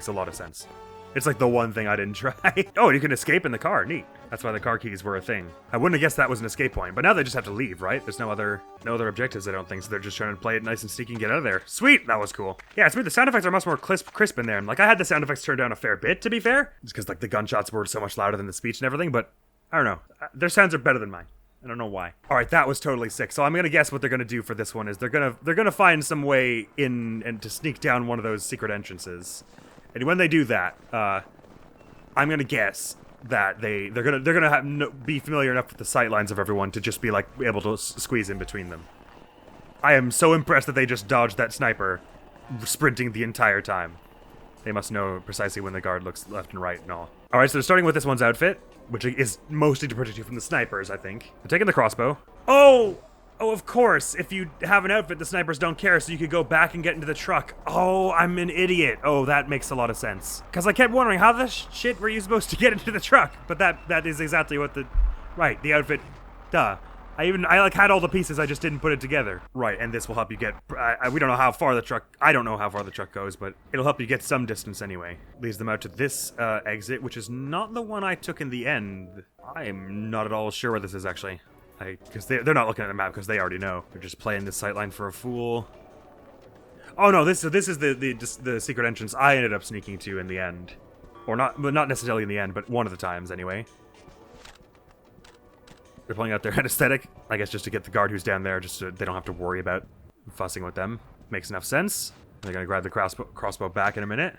a lot of sense. It's like the one thing I didn't try. Oh, you can escape in the car. Neat. That's why the car keys were a thing. I wouldn't have guessed that was an escape point. But now they just have to leave, right? There's no other objectives, I don't think. So they're just trying to play it nice and sneaky and get out of there. Sweet. That was cool. Yeah, it's weird. The sound effects are much more crisp in there. Like, I had the sound effects turned down a fair bit, to be fair. Just because, like, the gunshots were so much louder than the speech and everything. But I don't know. Their sounds are better than mine. I don't know why. All right, that was totally sick. So I'm gonna guess what they're gonna do for this one is they're gonna find some way in and to sneak down one of those secret entrances. And when they do that, I'm gonna guess that they're gonna be familiar enough with the sight lines of everyone to just be like able to squeeze in between them. I am so impressed that they just dodged that sniper, sprinting the entire time. They must know precisely when the guard looks left and right and all. All right, so they're starting with this one's outfit, which is mostly to protect you from the snipers, I think. They're taking the crossbow. Oh, of course. If you have an outfit, the snipers don't care, so you could go back and get into the truck. Oh, I'm an idiot. Oh, that makes a lot of sense. Because I kept wondering, how the shit were you supposed to get into the truck? But that is exactly what the outfit, duh. I like had all the pieces, I just didn't put it together. Right, and this will help you get, we don't know how far the truck, I don't know how far the truck goes, but it'll help you get some distance anyway. Leads them out to this exit, which is not the one I took in the end. I'm not at all sure where this is actually. Because they're not looking at the map because they already know. They're just playing this sightline for a fool. Oh no, this is the secret entrance I ended up sneaking to in the end. Or not necessarily in the end, but one of the times anyway. They're pulling out their anesthetic, I guess just to get the guard who's down there, just so they don't have to worry about fussing with them. Makes enough sense. They're gonna grab the crossbow back in a minute.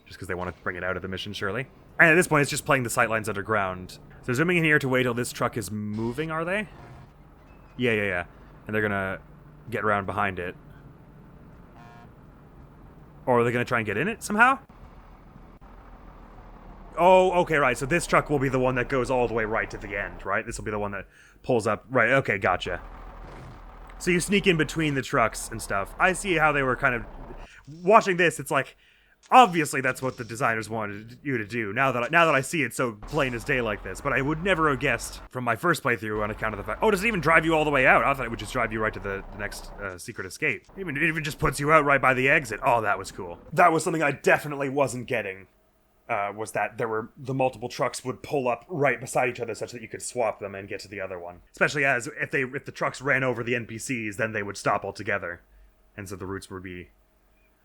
just because they want to bring it out of the mission, surely. And at this point, it's just playing the sightlines underground. So zooming in here to wait till this truck is moving, are they? Yeah. And they're gonna get around behind it. Or are they gonna try and get in it somehow? Oh, okay, right. So this truck will be the one that goes all the way right to the end, right? This will be the one that pulls up. Right, okay, gotcha. So you sneak in between the trucks and stuff. I see how they were kind of... Watching this, it's like, obviously that's what the designers wanted you to do, now that I see it so plain as day like this. But I would never have guessed from my first playthrough on account of the fact... Oh, does it even drive you all the way out? I thought it would just drive you right to the next secret escape. It even just puts you out right by the exit. Oh, that was cool. That was something I definitely wasn't getting. Was that the multiple trucks would pull up right beside each other such that you could swap them and get to the other one. Especially as if the trucks ran over the NPCs, then they would stop altogether. And so the routes would be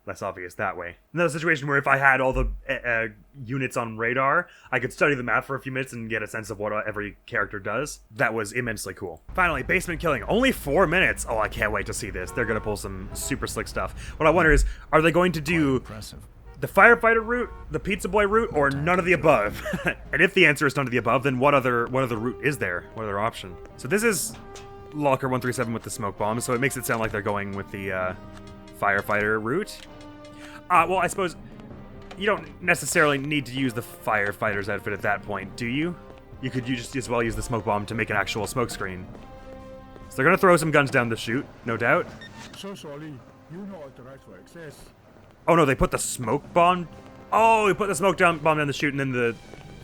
less obvious that way. Another situation where if I had all the units on radar, I could study the map for a few minutes and get a sense of what every character does. That was immensely cool. Finally, basement killing. Only 4 minutes. Oh, I can't wait to see this. They're going to pull some super slick stuff. What I wonder is, are they going to do... the firefighter route, the pizza boy route, or none of the above? And if the answer is none of the above, then what other route is there? What other option? So this is Locker 137 with the smoke bomb, so it makes it sound like they're going with the firefighter route. Well, I suppose you don't necessarily need to use the firefighter's outfit at that point, do you? You could just as well use the smoke bomb to make an actual smoke screen. So they're gonna throw some guns down the chute, no doubt. So sorry, you not authorized for access. Oh no, they put the smoke bomb... Oh, they put the smoke bomb down the chute and then the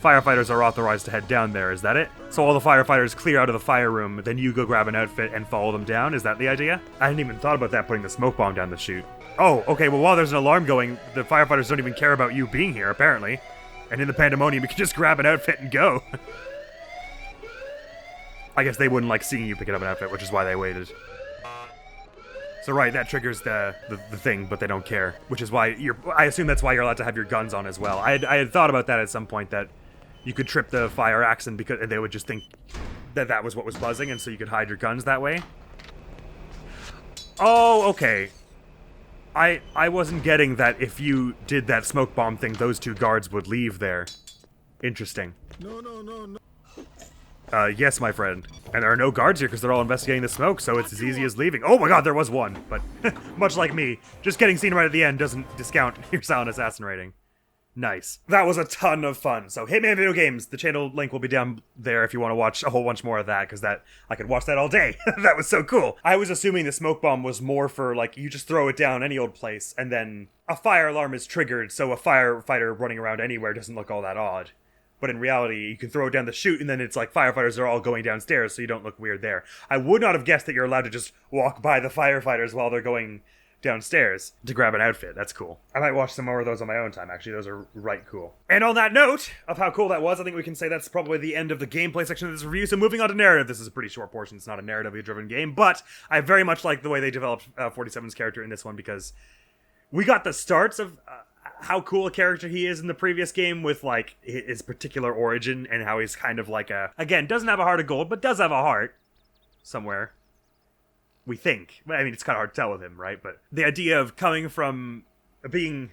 firefighters are authorized to head down there, is that it? So all the firefighters clear out of the fire room, then you go grab an outfit and follow them down, is that the idea? I hadn't even thought about that, putting the smoke bomb down the chute. Oh, okay, well while there's an alarm going, the firefighters don't even care about you being here, apparently. And in the pandemonium, you can just grab an outfit and go. I guess they wouldn't like seeing you picking up an outfit, which is why they waited. So right, that triggers the thing, but they don't care. Which is why I assume that's why you're allowed to have your guns on as well. I had thought about that at some point, that you could trip the fire axe and they would just think that was what was buzzing, and so you could hide your guns that way. Oh, okay. I wasn't getting that if you did that smoke bomb thing, those two guards would leave there. Interesting. No. Yes, my friend. And there are no guards here because they're all investigating the smoke, so it's as easy as leaving. Oh my god, there was one. But, much like me, just getting seen right at the end doesn't discount your silent assassin rating. Nice. That was a ton of fun. So, Hitman Video Games, the channel link will be down there if you want to watch a whole bunch more of that, because I could watch that all day. That was so cool. I was assuming the smoke bomb was more for, like, you just throw it down any old place, and then a fire alarm is triggered, so a firefighter running around anywhere doesn't look all that odd. But in reality, you can throw it down the chute, and then it's like firefighters are all going downstairs, so you don't look weird there. I would not have guessed that you're allowed to just walk by the firefighters while they're going downstairs to grab an outfit. That's cool. I might watch some more of those on my own time, actually. Those are right cool. And on that note of how cool that was, I think we can say that's probably the end of the gameplay section of this review. So moving on to narrative. This is a pretty short portion. It's not a narratively driven game, but I very much like the way they developed 47's character in this one, because we got the starts of... how cool a character he is in the previous game with, like, his particular origin and how he's kind of like again, doesn't have a heart of gold, but does have a heart somewhere. We think. I mean, it's kind of hard to tell with him, right? But the idea of coming from being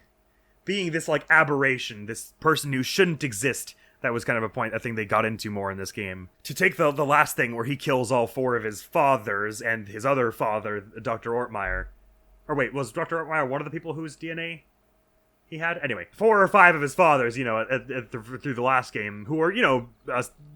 this, like, aberration, this person who shouldn't exist, that was kind of a thing they got into more in this game. To take the last thing where he kills all 4 of his fathers and his other father, Dr. Ortmeyer. Or wait, was Dr. Ortmeyer one of the people whose DNA... he had? Anyway, 4 or 5 of his fathers, through the last game, who were,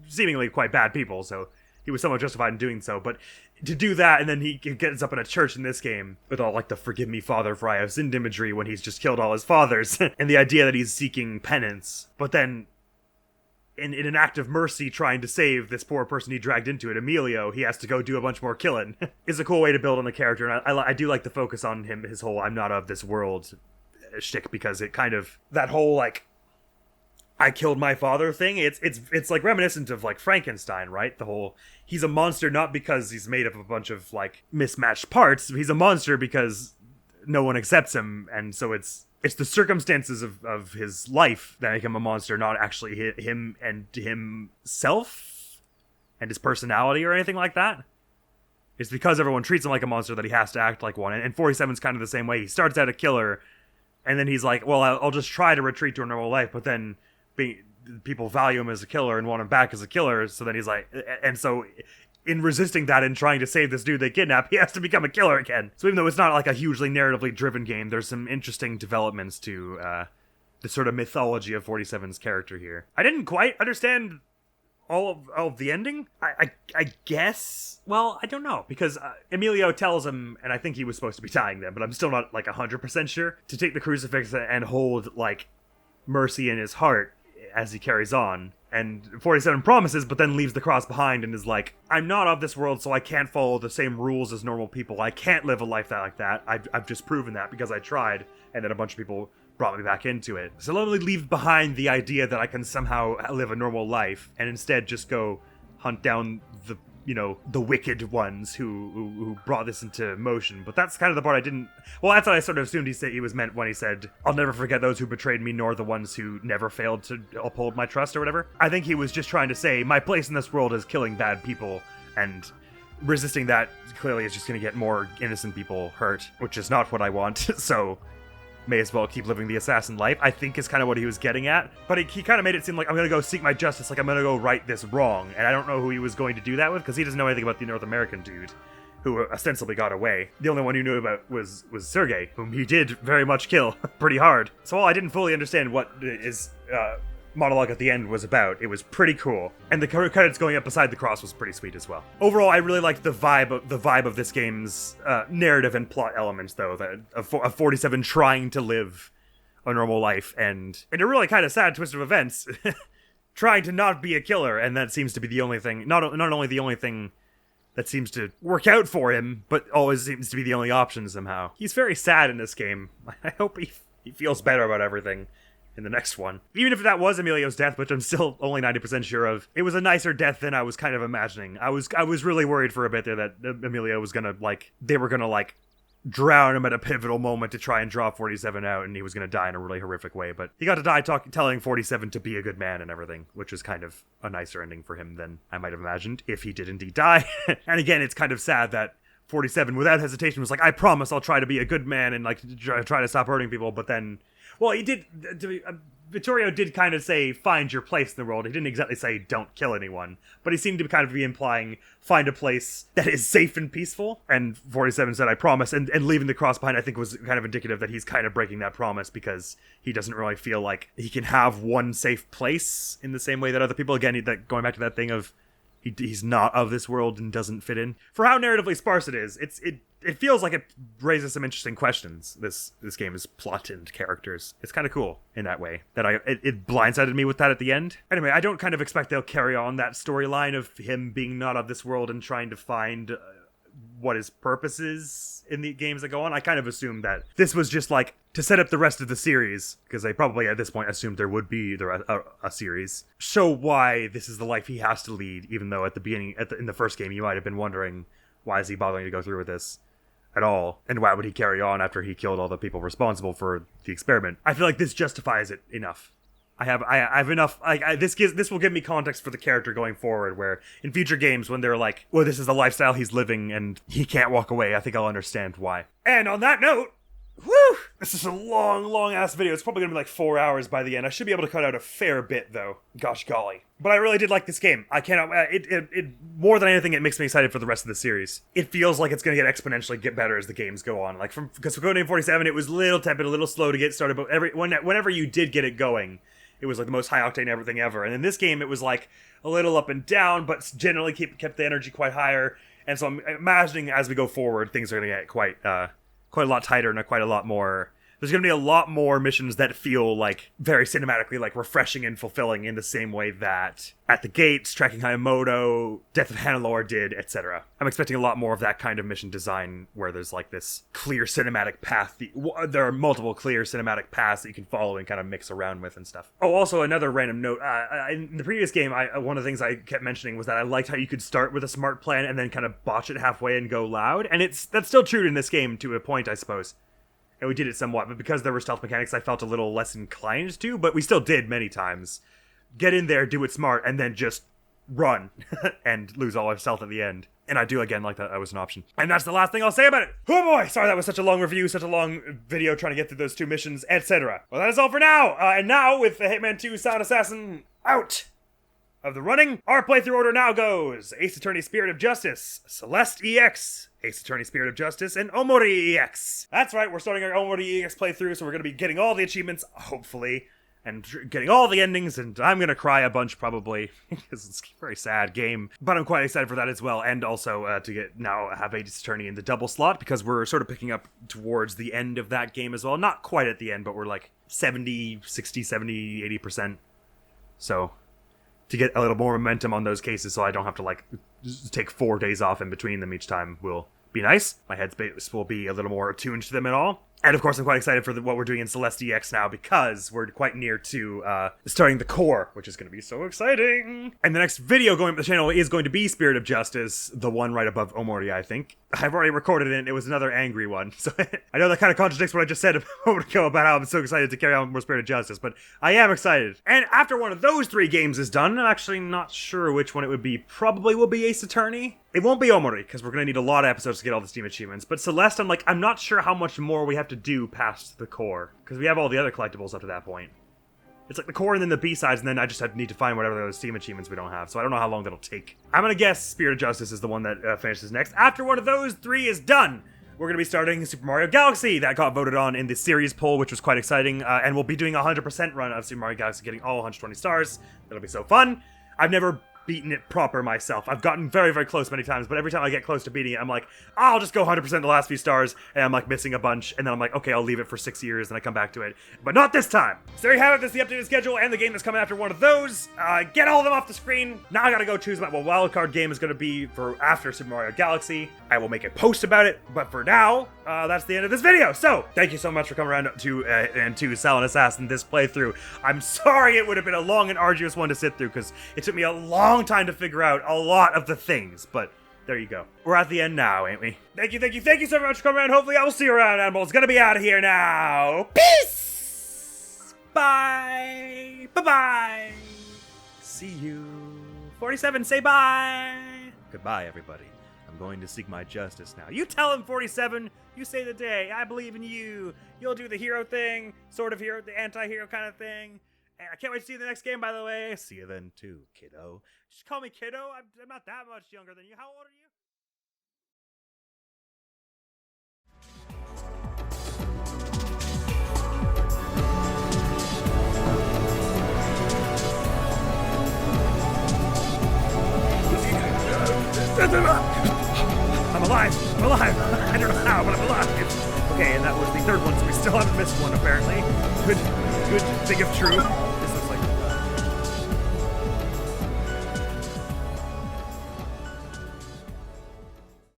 seemingly quite bad people, so he was somewhat justified in doing so. But to do that, and then he gets up in a church in this game with all, like, the forgive me, father, for I have sinned imagery when he's just killed all his fathers, and the idea that he's seeking penance. But then, in an act of mercy trying to save this poor person he dragged into it, Emilio, he has to go do a bunch more killing. Is a cool way to build on the character, and I do like the focus on him, his whole I'm not of this world shtick, because it kind of, that whole, like, I killed my father thing, it's like reminiscent of, like, Frankenstein, right? The whole, he's a monster not because he's made of a bunch of, like, mismatched parts, he's a monster because no one accepts him, and so it's the circumstances of his life that make him a monster, not actually him and himself and his personality or anything like that. It's because everyone treats him like a monster that he has to act like one, and 47's kind of the same way. He starts out a killer, And then he's like, well, I'll just try to retreat to a normal life, but then people value him as a killer and want him back as a killer. So then he's like, and so in resisting that and trying to save this dude they kidnap, he has to become a killer again. So even though it's not like a hugely narratively driven game, there's some interesting developments to the sort of mythology of 47's character here. I didn't quite understand all of the ending. I guess, well, I don't know, because Emilio tells him, and I think he was supposed to be dying then, but I'm still not like 100% sure, to take the crucifix and hold like mercy in his heart as he carries on. And 47 promises, but then leaves the cross behind and is like, I'm not of this world, so I can't follow the same rules as normal people. I can't live a life like that. I've just proven that because I tried, and then a bunch of people brought me back into it. So let me leave behind the idea that I can somehow live a normal life, and instead just go hunt down the, the wicked ones who brought this into motion. But that's kind of the part I didn't... Well, that's what I sort of assumed he was meant when he said, I'll never forget those who betrayed me, nor the ones who never failed to uphold my trust or whatever. I think he was just trying to say, my place in this world is killing bad people, and resisting that clearly is just going to get more innocent people hurt, which is not what I want, so may as well keep living the assassin life, I think is kind of what he was getting at. But he kind of made it seem like, I'm going to go seek my justice, like I'm going to go right this wrong. And I don't know who he was going to do that with, because he doesn't know anything about the North American dude, who ostensibly got away. The only one he knew about was Sergei, whom he did very much kill pretty hard. So while I didn't fully understand what his monologue at the end was about, it was pretty cool. And the credits going up beside the cross was pretty sweet as well. Overall, I really liked the vibe of this game's narrative and plot elements, though, that of 47 trying to live a normal life, and in a really kind of sad twist of events, trying to not be a killer, and that seems to be the only thing, not only the only thing that seems to work out for him, but always seems to be the only option somehow. He's very sad in this game. I hope he feels better about everything in the next one. Even if that was Emilio's death, which I'm still only 90% sure of, it was a nicer death than I was kind of imagining. I was really worried for a bit there that Emilio was gonna, they were gonna, drown him at a pivotal moment to try and draw 47 out, and he was gonna die in a really horrific way. But he got to die telling 47 to be a good man and everything, which is kind of a nicer ending for him than I might have imagined, if he did indeed die. And again, it's kind of sad that 47, without hesitation, was like, I promise I'll try to be a good man and, try to stop hurting people, but then... Well, he did... Vittorio did kind of say, find your place in the world. He didn't exactly say, don't kill anyone. But he seemed to kind of be implying, find a place that is safe and peaceful. And 47 said, I promise. And leaving the cross behind, I think, was kind of indicative that he's kind of breaking that promise, because he doesn't really feel like he can have one safe place in the same way that other people... Again, going back to that thing of, he's not of this world and doesn't fit in. For how narratively sparse it is, it feels like it raises some interesting questions, this game's plot and characters. It's kind of cool in that way, that it blindsided me with that at the end. Anyway, I don't kind of expect they'll carry on that storyline of him being not of this world and trying to find what his purpose is in the games that go on. I kind of assumed that this was just to set up the rest of the series, because they probably at this point assumed there would be a series. Show why this is the life he has to lead, even though at the beginning, in the first game, you might have been wondering, why is he bothering to go through with this at all? And why would he carry on after he killed all the people responsible for the experiment? I feel like this justifies it enough. I have enough, this will give me context for the character going forward, where in future games, when they're like, well, this is the lifestyle he's living and he can't walk away, I think I'll understand why. And on that note, whew, this is a long ass video. It's probably gonna be 4 hours by the end. I should be able to cut out a fair bit, though. Gosh golly. But I really did like this game. I cannot, it more than anything, it makes me excited for the rest of the series. It feels like it's gonna get better as the games go on. Because for Codename 47, it was a little tepid, a little slow to get started, but whenever you did get it going, it was the most high octane everything ever. And in this game, it was a little up and down, but generally kept the energy quite higher. And so I'm imagining as we go forward, things are gonna get quite a lot tighter and quite a lot more... There's going to be a lot more missions that feel very cinematically refreshing and fulfilling, in the same way that At the Gates, Tracking Hayamoto, Death of Hannelore did, etc. I'm expecting a lot more of that kind of mission design, where there's this clear cinematic path. There are multiple clear cinematic paths that you can follow and kind of mix around with and stuff. Oh, also another random note. In the previous game, one of the things I kept mentioning was that I liked how you could start with a smart plan and then kind of botch it halfway and go loud. And that's still true in this game to a point, I suppose. And we did it somewhat, but because there were stealth mechanics, I felt a little less inclined to, but we still did many times. Get in there, do it smart, and then just run and lose all our stealth at the end. And I do, again, like that was an option. And that's the last thing I'll say about it. Oh boy, sorry that was such a long review, such a long video trying to get through those 2 missions, etc. Well, that is all for now. And now, with the Hitman 2 Sound Assassin out of the running, our playthrough order now goes Ace Attorney Spirit of Justice, Celeste EX, Ace Attorney Spirit of Justice, and Omori EX. That's right, we're starting our Omori EX playthrough, so we're going to be getting all the achievements, hopefully, and getting all the endings, and I'm going to cry a bunch probably, because it's a very sad game, but I'm quite excited for that as well, and also to have Ace Attorney in the double slot, because we're sort of picking up towards the end of that game as well. Not quite at the end, but we're like 70, 60, 70, 80%, so to get a little more momentum on those cases so I don't have to like take 4 days off in between them each time will be nice. My headspace will be a little more attuned to them and all. And of course, I'm quite excited for what we're doing in Celeste EX now, because we're quite near to starting the core, which is going to be so exciting. And the next video going up the channel is going to be Spirit of Justice, the one right above Omori, I think. I've already recorded it, and it was another angry one. So I know that kind of contradicts what I just said a moment ago about how I'm so excited to carry on more Spirit of Justice, but I am excited. And after one of those 3 games is done, I'm actually not sure which one it would be. Probably will be Ace Attorney. It won't be Omori, because we're going to need a lot of episodes to get all the Steam achievements. But Celeste, I'm not sure how much more we have to do past the core, because we have all the other collectibles up to that point. It's like the core and then the B-sides, and then I just need to find whatever those Steam achievements we don't have, so I don't know how long that'll take. I'm going to guess Spirit of Justice is the one that finishes next. After one of those 3 is done, we're going to be starting Super Mario Galaxy. That got voted on in the series poll, which was quite exciting, and we'll be doing a 100% run of Super Mario Galaxy, getting all 120 stars. That'll be so fun. I've never beaten it proper myself. I've gotten very, very close many times, but every time I get close to beating it, I'm like, I'll just go 100% the last few stars, and I'm like missing a bunch, and then I'm like, okay, I'll leave it for 6 years, and I come back to it. But not this time! So there you have it, this is the updated schedule, and the game that's coming after one of those. Get all of them off the screen. Now I gotta go choose what wildcard game is gonna be for after Super Mario Galaxy. I will make a post about it, but for now, that's the end of this video. So, thank you so much for coming around to Sound Assassin this playthrough. I'm sorry it would have been a long and arduous one to sit through, because it took me a long time to figure out a lot of the things, but there you go. We're at the end now, ain't we? Thank you so much for coming around. Hopefully I will see you around, Admiral. Gonna be out of here now. Peace! Bye! Bye-bye! See you. 47, say bye! Goodbye, everybody. I'm going to seek my justice now. You tell him, 47. You say the day. I believe in you. You'll do the hero thing, sort of hero, the anti-hero kind of thing. And I can't wait to see you in the next game, by the way. See you then, too, kiddo. Just call me kiddo. I'm not that much younger than you. How old are you? I'm alive! I'm alive! I don't know how, but I'm alive! Okay, and that was the 3rd one, so we still haven't missed one, apparently. Good thing of true.